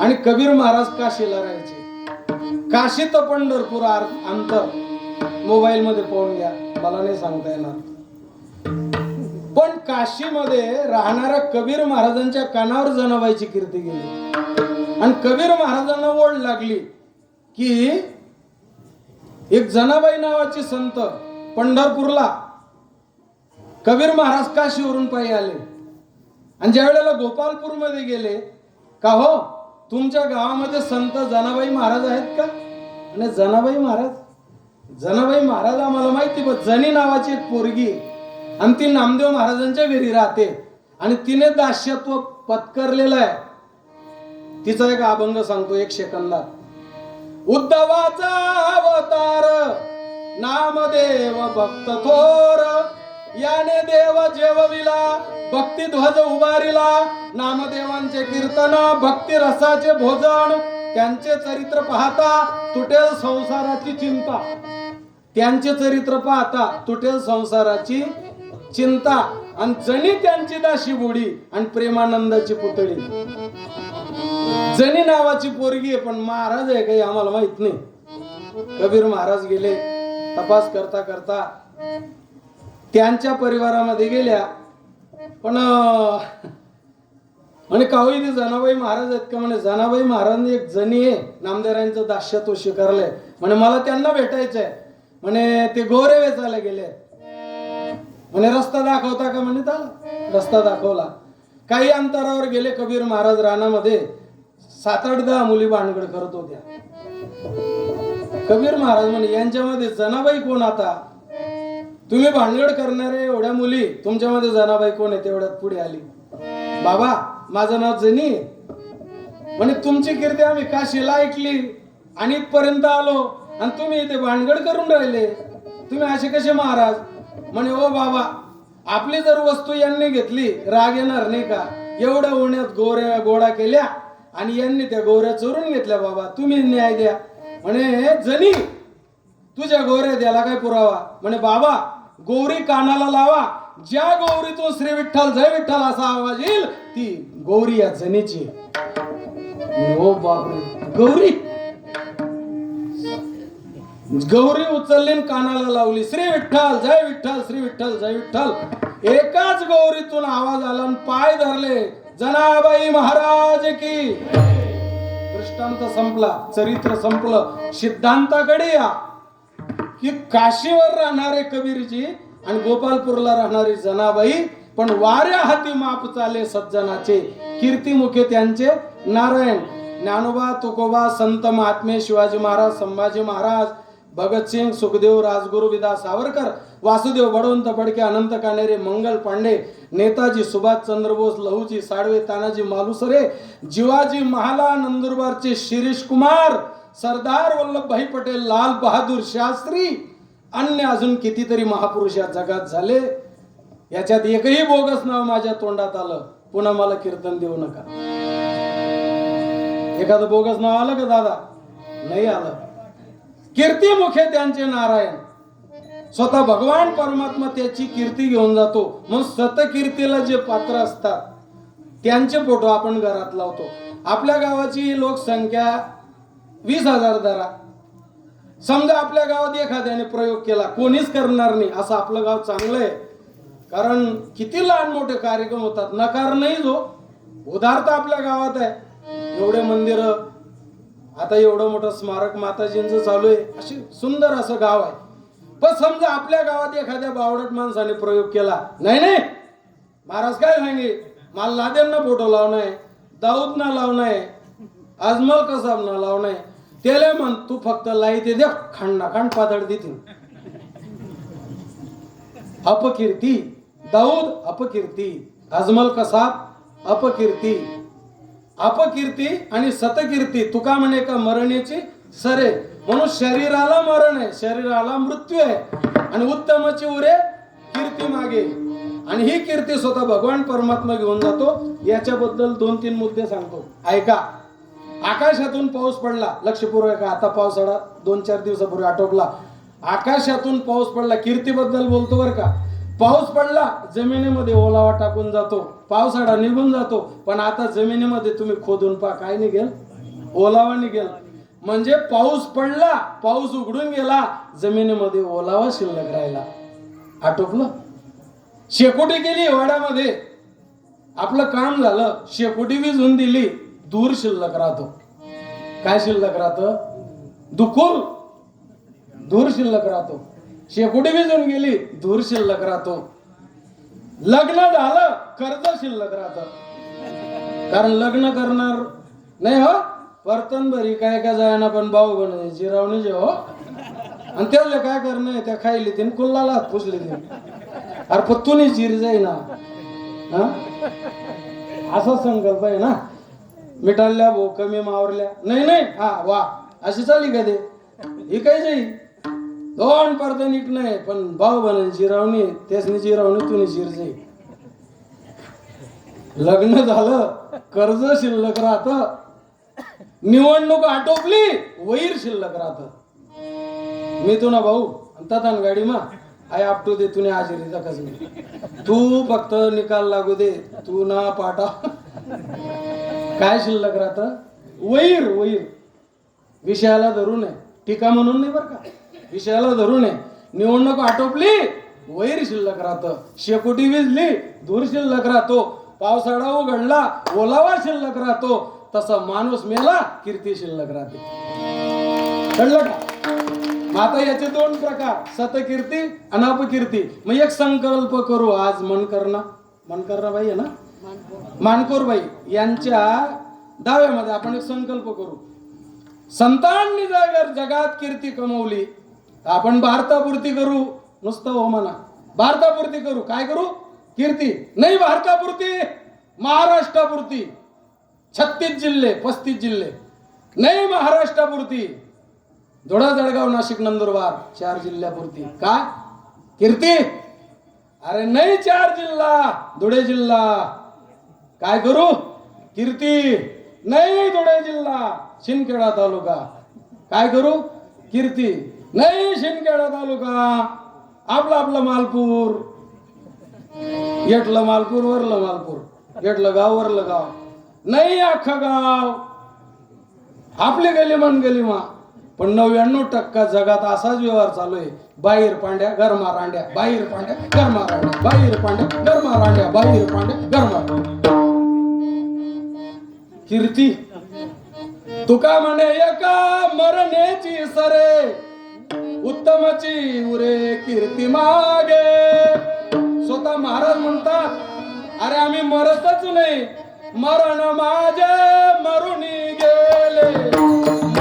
आणि कबीर महाराज काशीला राहायचे. काशी तर पंढरपूर अंतर मोबाईल मध्ये पाहून घ्या, मला नाही सांगता येणार. पण काशीमध्ये राहणाऱ्या कबीर महाराजांच्या कानावर जनाबाईची कीर्ती गेली आणि कबीर महाराजांना ओढ लागली की एक जनाबाई नावाची संत पंढरपूरला, कबीर महाराज काशीवरून पायी आले आणि ज्या वेळेला गोपालपूर मध्ये गेले का, हो तुमच्या गावामध्ये संत जनाबाई महाराज आहेत का? आणि जनाबाई महाराज आम्हाला माहिती, पण जनी नावाची एक पोरगी आणि ती नामदेव महाराजांच्या घरी राहते आणि तिने दास्यत्व पत्करलेलं आहे. तिचा एक अभंग सांगतो 1 सेकंदात. उद्धवाचा अवतार नामदेव भक्त थोर, याने देव जेवविला भक्ती ध्वज उभारिला. नामदेवांचे कीर्तन भक्ती रसाचे भोजन, त्यांचे चरित्र पाहता तुटेल संसाराची चिंता. त्यांचे चरित्र पाहता तुटेल संसाराची चिंता. आणि जणी त्यांची दाशी बुडी आणि प्रेमानंदाची पुतळी. जनी नावाची पोरगी आहे पण महाराज आहे काही आम्हाला माहित नाही. कबीर महाराज गेले, तपास करता करता त्यांच्या परिवारामध्ये गेल्या. पण म्हणे कावई ते जनाबाई महाराज आहेत का? म्हणे जनाबाई महाराजांनी एक जणी आहे नामदेवांचं दास्यत्व स्वीकारलंय म्हणे, मला त्यांना भेटायचंय म्हणे. ते गोरे वेचायला गेले. म्हणे रस्ता दाखवता का म्हणे त्याला. रस्ता दाखवला. काही अंतरावर गेले कबीर महाराज रानामध्ये. 7-8-10 मुली भानगड करत होत्या. कबीर महाराज म्हणे यांच्यामध्ये जनाबाई कोण आता? तुम्ही भानगड करणारे एवढ्या मुली, तुमच्यामध्ये जनाबाई कोण आहे? तेवढ्यात पुढे आली. बाबा माझं नाव जनी आहे. म्हणे तुमची कीर्ती आम्ही काशीला ऐकली आणि इथपर्यंत आलो आणि तुम्ही इथे भानगड करून राहिले, तुम्ही असे कसे महाराज? म्हणे ओ बाबा, आपली जर वस्तू यांनी घेतली राग येणार नाही का? एवढ्या उन्हात गोऱ्या गोळा केल्या आणि यांनी त्या गोऱ्या चोरून घेतल्या. बाबा तुम्ही न्याय द्या. म्हणे जनी तुझ्या गोऱ्या द्याला काय पुरावा? म्हणे बाबा गौरी कानाला लावा, ज्या गौरीतून श्री विठ्ठल जय विठ्ठल असा आवाज येईल ती गौरी या जनीची. हो बापरे, गौरी गौरी उचलली कानाला लावली, श्री विठ्ठल जय विठ्ठल, श्री विठ्ठल जय विठ्ठल. एकाच गौरीतून आवाज आला आणि पाय धरले. जनाबाई महाराज की. दृष्टांत संपला, चरित्र संपलं. सिद्धांताकडे या की काशीवर राहणारे कबीरजी आणि गोपालपूरला राहणारी जनाबाई, पण वाऱ्या हाती माप चाले सज्जनाचे. कीर्तिमुखे त्यांचे नारायण. ज्ञानोबा, तुकोबा, संत महात्मे, शिवाजी महाराज, संभाजी महाराज, भगतसिंग, सुखदेव, राजगुरु, विदा सावरकर, वासुदेव बळवंत फडके, अनंत कानेरे, मंगल पांडे, नेताजी सुभाषचंद्र बोस, लहुजी साळवे, तानाजी मालुसरे, जिवाजी महाला, नंदुरबारचे शिरीष कुमार, सरदार वल्लभभाई पटेल, लाल बहादूर शास्त्री, अन्य अजून कितीतरी महापुरुष या जगात झाले. याच्यात एकही बोगस नाव माझ्या तोंडात आलं पुन्हा मला कीर्तन देऊ नका. एखादं बोगस नाव आलं का दादा? नाही आलं. कीर्ती मुखे त्यांचे नारायण. स्वतः भगवान परमात्मा त्याची कीर्ती घेऊन जातो. मग सतकीर्तीला जे पात्र असतात त्यांचे फोटो आपण घरात लावतो. आपल्या गावाची लोकसंख्या 20,000 धरा. समजा आपल्या गावात एखाद्याने प्रयोग केला, कोणीच करणार नाही, असं आपलं गाव चांगलं आहे. कारण किती लहान मोठे कार्यक्रम होतात, नकार नाही जो उदाहरण आपल्या गावात आहे. एवढे मंदिर, आता एवढं मोठं स्मारक माताजींचं चालू आहे, अशी सुंदर असं गाव आहे. पण समजा आपल्या गावात एखाद्या बावडट माणसाने प्रयोग केला, नाही नाही महाराज काय सांगे, मला लादेंना फोटो लावणं आहे, दाऊदना लावणं आहे, अजमल कसाबना लावणं आहे, त्याला म्हण तू फक्त लाईते दे, खांडा खांड पातळ देतील. अपकीर्ती. दाऊद अपकीर्ती, अजमल कसाब अपकीर्ती. अपकीर्ती आणि सतकीर्ती. तुका म्हणे का मरणेची सरे. म्हणून शरीराला मरण आहे, शरीराला मृत्यू आहे आणि उत्तमाची उरे कीर्ती मागे. आणि ही कीर्ती स्वतः भगवान परमात्मा घेऊन जातो. याच्याबद्दल 2-3 मुद्दे सांगतो, ऐका. आकाशातून पाऊस पडला, लक्षपूर्वक. आता पावसाळा 2-4 दिवसापूर्वी आटोपला. आकाशातून पाऊस पडला, कीर्तीबद्दल बोलतो बरं का. पाऊस पडला, जमिनीमध्ये ओलावा टाकून जातो, पावसाळा निघून जातो. पण आता जमिनीमध्ये तुम्ही खोदून पहा, काय निघेल? ओलावा निघेल. म्हणजे पाऊस पडला, पाऊस उघडून गेला, जमिनीमध्ये ओलावा शिल्लक राहिला. आटोपलं. शेकोटी केली वाड्यामध्ये, आपलं काम झालं. शेकोटी विझून दिली, दूर शिल्लक राहतो. काय शिल्लक राहतं? दुखूर. दूर शिल्लक राहतो. शेकोटी विझून गेली, दूर शिल्लक राहतो. लग्न झालं, कर्ज शिल्लक राहतं. कारण लग्न करणार नाही हो, वर्तन भरी काय काय जायना, पण भाऊ बन जिरावणी जे हो. आणि त्याला काय करणं, त्या खायली तीन कुल्लाला हात पुसले तीन. अरे पत्तूनी जिर जाईना, असा संकल्प आहे ना. मिठाल्या भो कमी मावरल्या, नाही नाही हा वा अशी चालली का ते? ही काय जाई 2 पडदा नीट नाही, पण भाऊ बन जिरावणी, त्यासनी जिरावणी तुनी जिर जाई. लग्न झालं, कर्ज शिल्लक राहत. निवडणूक आटोपली, वैर शिल्लक राहत. मी तू ना भाऊ ततान गाडी मा आय आपटू दे, तुने हाजिरीचा कस नाही, तू फक्त निकाल लागू दे, तू ना पाटा. काय शिल्लक राहत? वैर. वैर विषयाला धरून आहे, टीका म्हणून नाही बरं का, विषयाला धरून आहे. निवडणूक आटोपली, वैर शिल्लक राहतं. शेकोटी विजली, दूर शिल्लक राहतो. पावसाळा उघडला, ओलावा शिल्लक राहतो. तसा माणूस मेला, कीर्ती शिल्लक राहते. कळलं का? मग आता याचे दोन प्रकार, सतकीर्ती आणि अपकीर्ती. मग एक संकल्प करू आज. मनकरणा बाई आहे ना, मानकोर बाई यांच्या दाव्यामध्ये आपण एक संकल्प करू. संतांनी जर जगात कीर्ती कमवली तर आपण भारतापुरती करू. नुसतं हो म्हणा, भारतापुरती करू. काय करू? कीर्ती. नाही भारतापुरती, महाराष्ट्रापुरती. 36 जिल्हे 35 जिल्हे. नाही महाराष्ट्रापुरती, धुळा जळगाव नाशिक नंदुरबार 4 जिल्ह्यापुरती. काय कीर्ती? अरे नाही 4 जिल्हा, धुळे जिल्हा. काय करू? कीर्ती. नाही धुळे जिल्हा, शिंदखेडा तालुका. काय करू? कीर्ती. नाही शिंदखेडा तालुका, आपला मालपूर. येटलं मालपूर, वरलं मालपूर. येटलं गाव, वरलं गाव. नाही अख्खं गाव, आपली गलीमान गलीमा. पण 99% जगात असाच व्यवहार चालू आहे. बाहेर पांड्या गरमा रांड्या, बाहेर पांड्या गरमा रांड्या, बाहेर पांड्या गरमा रांड्या, बाहेर पांड्या गरमा. कीर्ती. तुका म्हणे एका मरण्याची सरे, उत्तमाची उरे कीर्ती मागे. स्वतः महाराज म्हणतात, अरे आम्ही मरतच नाही, मरण माझे मरुनी गेले,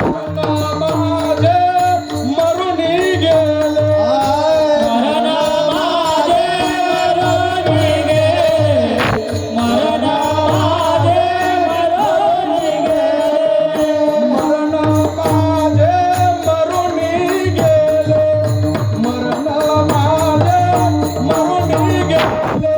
मरण माझे मरुनी गेले. मरण माझे मरुनी गेले, मरण माझे मरुनी गेले, मरण माझे मरुनी गेले, मरण माझे मरुनी गेले.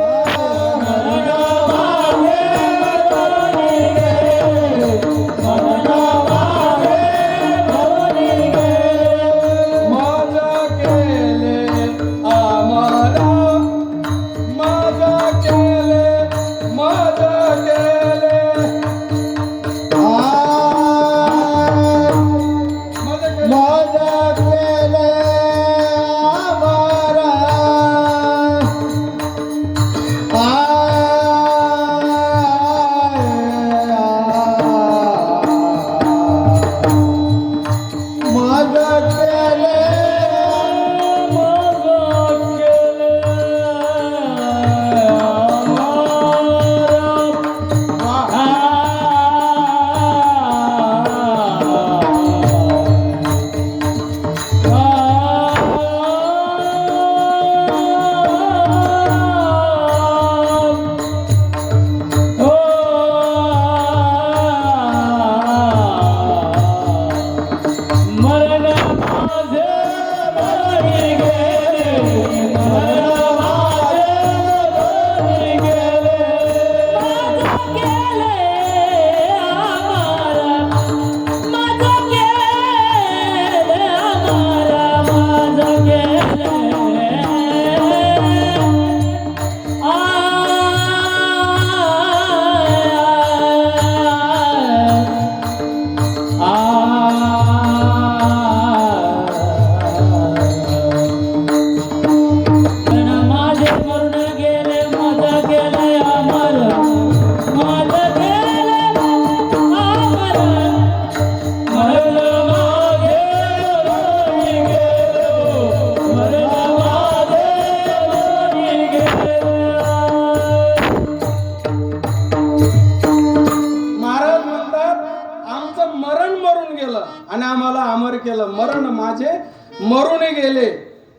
आणि आम्हाला अमर केलं. मरण माझे मरुनी गेले,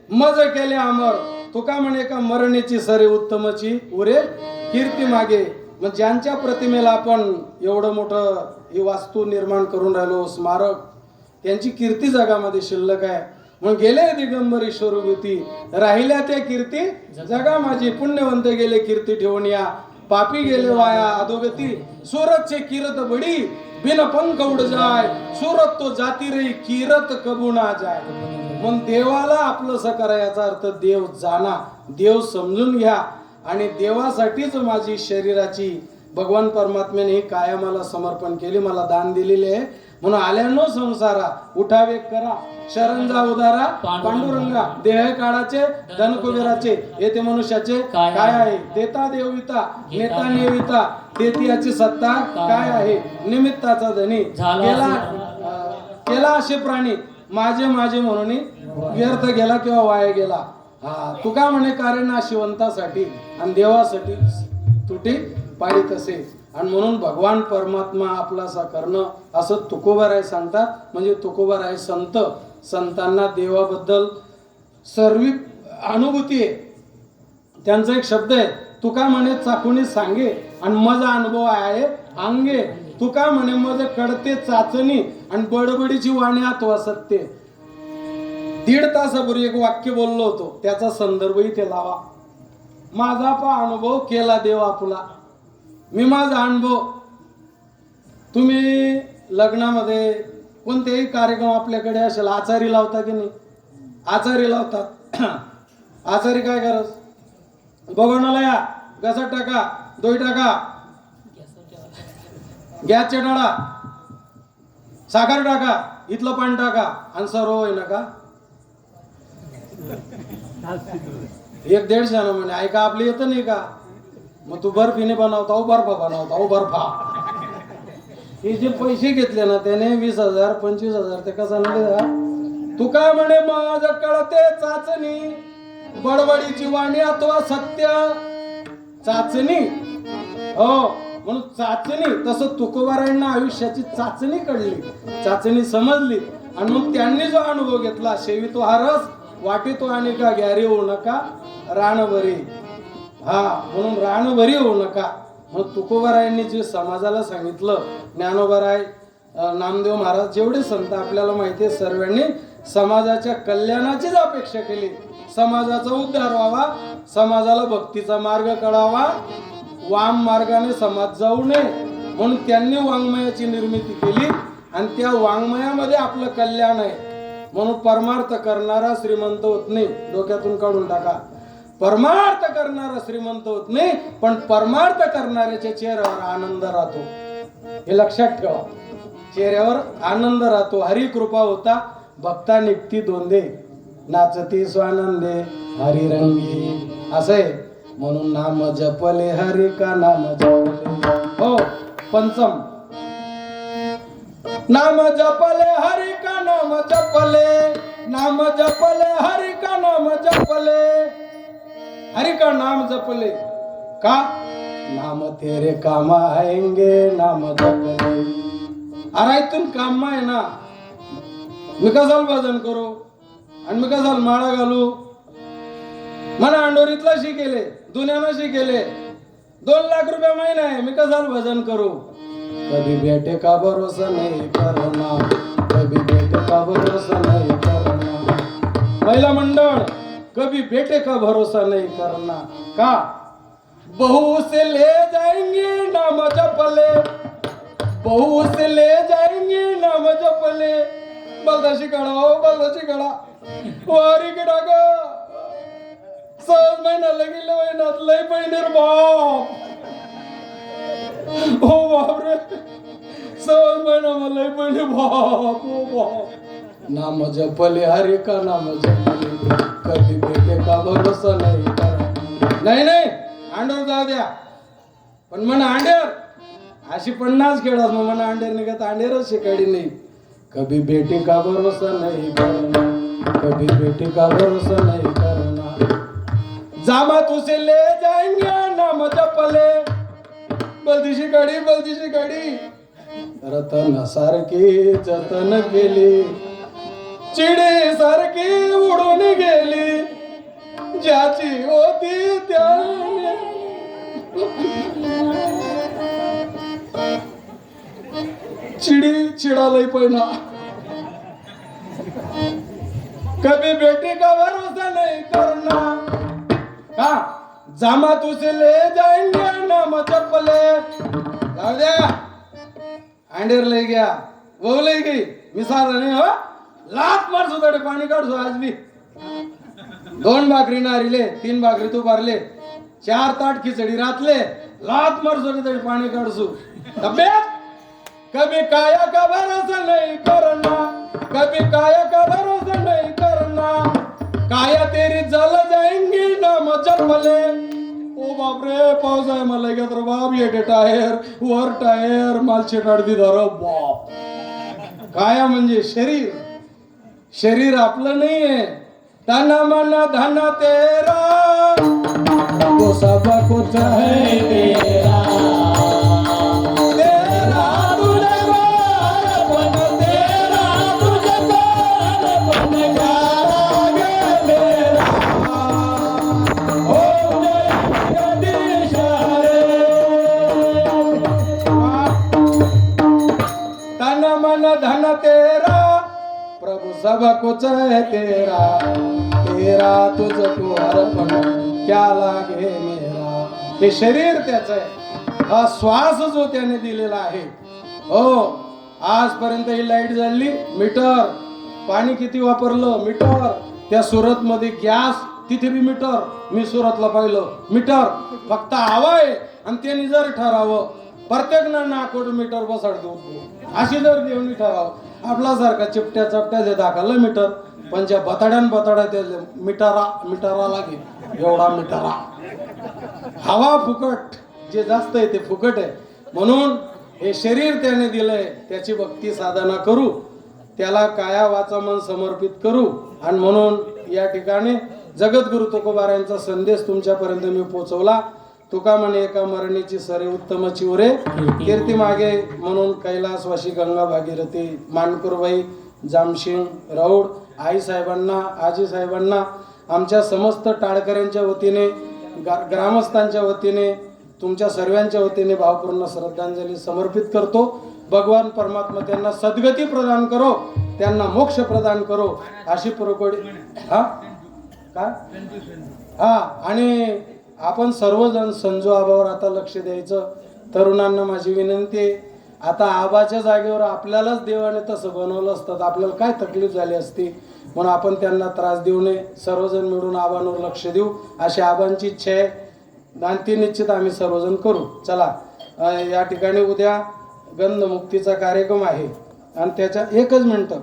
मज केले अमर. तुका म्हणे का मरणीची सरे, उत्तमची उरे कीर्ती मागे. मग ज्यांच्या प्रतिमेला आपण एवढं मोठं ही वास्तू निर्माण करून राहिलो, स्मारक, त्यांची कीर्ती जगामध्ये शिल्लक आहे. मग गेले दिगंबरी स्वरूपी, राहिल्या त्या कीर्ती जगा माझी. पुण्यवंत गेले कीर्ती ठेवून या, पापी गेले वाया अधोगती. सूरतचे किरत बडी, बिन पंख उड जाय, सूरत तो जाती रे किरत कबू ना जाय. मग देवाला आपलंसं करा, याचा अर्थ देव जाणा, देव समजून घ्या. आणि देवासाठीच माझी शरीराची भगवान परमात्म्याने ही काया मला समर्पण केली, मला दान दिलेले आहे. म्हणून आल्यानो संसारा उठावे करा, शरण जा उदारा पांडुरंगा. देह काळाचे धन कुबेराचे, येथे मनुष्याचे काय आहे. देता देविता नेता नेविता, देती याची सत्ता काय आहे. निमित्ताचा धनी केला असे प्राणी, माझे माझे म्हणून व्यर्थ गेला किंवा वाया गेला. हा तुका म्हणे कार्य नाशिवंतासाठी आणि देवासाठी तुटी पाळी तसे. आणि म्हणून भगवान परमात्मा आपलासा करणं असं तुकोबाराय सांगतात. म्हणजे तुकोबाराय संत, संतांना देवाबद्दल सर्व अनुभूती आहे. त्यांचा एक शब्द आहे, तुका म्हणे चाकुनी सांगे आणि मजा अनुभव आहे अंगे. तुका म्हणे मज कळते चाचणी आणि बडबडीची वाणी आत्वा सत्य. 1.5 तासापूर्वी एक वाक्य बोललो होतो, त्याचा संदर्भ इथे लावा. माझा अनुभव केला देव आपला. मी माझा अनुभव, तुम्ही लग्नामध्ये कोणतेही कार्यक्रम आपल्याकडे असेल, आचारी लावता की नाही? आचारी लावतात. आचारी काय करस? बघवणाला या घसा टाका, दोई टाका, गॅसच्या टाळा, साखर टाका, इथलं पाणी टाका आणि सर्व होय नका. 1-1.5 म्हणे ऐका आपले येतं नाही का? मग तू बर्फीने बनवता, बर्फा बनवता, बर्फा. हे जे पैसे घेतले ना त्याने 20,000 25,000 ते कसा नाही. तू काय म्हणे माझं कळते चाचणी बडबडीची वाणी अथवा सत्य. चाचणी हो म्हणून चाचणी. तसं तुकोबारायांना आयुष्याची चाचणी कळली, चाचणी समजली आणि मग त्यांनी जो अनुभव घेतला, शेवितो हा रस वाटितो आणि का ग्यारी होऊ नका रानभरी. हा म्हणून रानभरी होऊ नका. मग तुकोबारायांनी जे समाजाला सांगितलं, ज्ञानोबाराय, नामदेव महाराज, जेवढे संत आपल्याला माहिती आहे, सर्वांनी समाजाच्या कल्याणाचीच अपेक्षा केली. समाजाचा उद्धार व्हावा, समाजाला भक्तीचा मार्ग कळावा, वाम मार्गाने समाज जाऊ नये म्हणून त्यांनी वाङ्मयाची निर्मिती केली. आणि त्या वाङ्मयामध्ये आपलं कल्याण आहे. म्हणून परमार्थ करणारा श्रीमंत होत नाही. डोक्यातून काढून टाका. परमार्थ करणारा श्रीमंत होत नाही, पण परमार्थ करणाऱ्याच्या चेहऱ्यावर आनंद राहतो. हे लक्षात ठेवा. चेहऱ्यावर आनंद राहतो. हरी कृपा होता भक्ता निघती दोंदे, नाचती स्वानंदे हरी रंगी. असं आहे. म्हणून नाम जपले हरी का नाम जपले. हो पंचम. नाम जपले हरी का नाम जपले, नाम जपले हरी का नाम जपले. हरि का नाम जपले का? नाम तेरे काम आएंगे नाम जपले. अरे इथून काम आहे ना. मी कसाल भजन करू आणि मी कसाल माळा घालू? मला अंडोरीतला शिकेले, दुनियानं शिकेले. 2 लाख रुपये महिना आहे, मी कसाल भजन करू? कभी बेटे का भरोसा नहीं करना, कभी बेटे का भरोसा नहीं करना. महिला मंडळ, कभी बेटे का भरोसा नहीं करना. का? बहू से ले जाएंगे नाम जपले, बहू से ले जाएंगे नाम जपले. बलदाशी काढा, हो बलदाशी काढा. वारी कडा ग 6 महिना लगील महिन्यात लय पहिनेर बाप. हो बापरे 6 महिना मला लय पहिने बाप. हो बाप. नाम जपले हरि का नाम जपले, कधी बेटे का भरोसा नाही. नाही नाही अंडर जाऊ द्या, पण म्हणा अंडेर अशी 50 खेळात मग म्हणा अंडेर निघत अंडेरच शिकायची नाही. कभी बेटे का भरोसा नहीं करना, कभी बेटे का भरोसा नहीं करना. जामा तुझे ले जाएंगे नाम जपले. बलदिशी गाडी, बलदिशी गाडी. रतन सारखी जतन केली, चिडी सारखी उडून गेली, ज्याची होती त्याने. चिडी चिडालय पहिला. कभी बेटे का भरोसा नहीं करना. का? जामा तुझे ले जाएंगे नाम जपले. जाऊ द्या अंडेर लय गया, वो लय गई. मी साधा नाही हो. लात मार सुधाडे पाणी काढसो आज मी. 2 भाकरी नारिले, 3 भाकरी तू भरले, 4 ताट खिचडी रातले, लात मार सुधाडे पाणी काढसू. तब्येत कभी काया का भरोसा नहीं करना, कभी काया का भरोसा नहीं करना. काया तेरी जल जाएंगी नाम जपले. ओ बापरे पाऊस आहे मला घेत रे बाप. येटे टायर वर टायर माल चिटाड दिदा रे बाप. काया म्हणजे शरीर शरीर आपलं नाहीये, तन मन धन तेरा, वो सब कुछ है तेरा, तेरा तुझको अर्पण, तेरा तुझको अर्पण, प्यारा गे मेरा, ओ जगदीश हरे। तन मन धन तेरा, प्रभु सब कुछ है तेरा, तेरा तुझको अर्पण, क्या लागे मेरा। हे शरीर त्याचं आहे, हा श्वास जो त्याने दिलेला आहे. हो, आजपर्यंत ही लाईट झाली मीटर, पाणी किती वापरलं मीटर, त्या सुरत मध्ये गॅस तिथे बी मीटर, मी सुरतला पाहिलं मीटर, फक्त हवाय आणि त्यांनी जर ठरावं प्रत्येक नाकोड मीटर बसाड देऊ, अशी जर देऊन ठराव आपल्यासारखा चिपट्या चपट्या जे दाखवलं मीटर, पण ज्या बताड्या त्या मीटरा लागेल एवढा मीटरा. हवा फुकट, जे जास्त आहे ते फुकट आहे. म्हणून हे शरीर त्याने दिलंय, त्याची भक्ती साधना करू, त्याला काया वाचा मन समर्पित करू. आणि म्हणून या ठिकाणी जगद्गुरु तुकोबारायांचा संदेश तुमच्यापर्यंत मी पोहोचवला. तुका म्हणे एका मरणीची सरे उत्तम चिवरे, कीर्ती मागे म्हणून कैलासवाशी गंगा भागीरथी. मानकुरबाई, जामशिंग, रौड, आई साहेबांना, आजी साहेबांना, आमच्या समस्त टाळकऱ्यांच्या वतीने, ग्रामस्थांच्या वतीने, तुमच्या सर्वांच्या वतीने भावपूर्ण श्रद्धांजली समर्पित करतो. भगवान परमात्मा त्यांना सद्गती प्रदान करो, त्यांना मोक्ष प्रदान करो, अशी पुरकोडी. हा, आणि आपण सर्वजण संजू आबावर आता लक्ष द्यायचं. तरुणांना माझी विनंती आहे, आता आबाच्या जागेवर आपल्यालाच देवाने तसं बनवलं असतं, आपल्याला काय तकलीफ झाली असती. म्हणून आपण त्यांना त्रास देऊ नये, सर्वजण मिळून आबांवर लक्ष देऊ, अशी आबांची इच्छा आहे. आणि ती निश्चित आम्ही सर्वजण करू. चला, या ठिकाणी उद्या गंधमुक्तीचा कार्यक्रम आहे आणि त्याच्या एकच मिनटं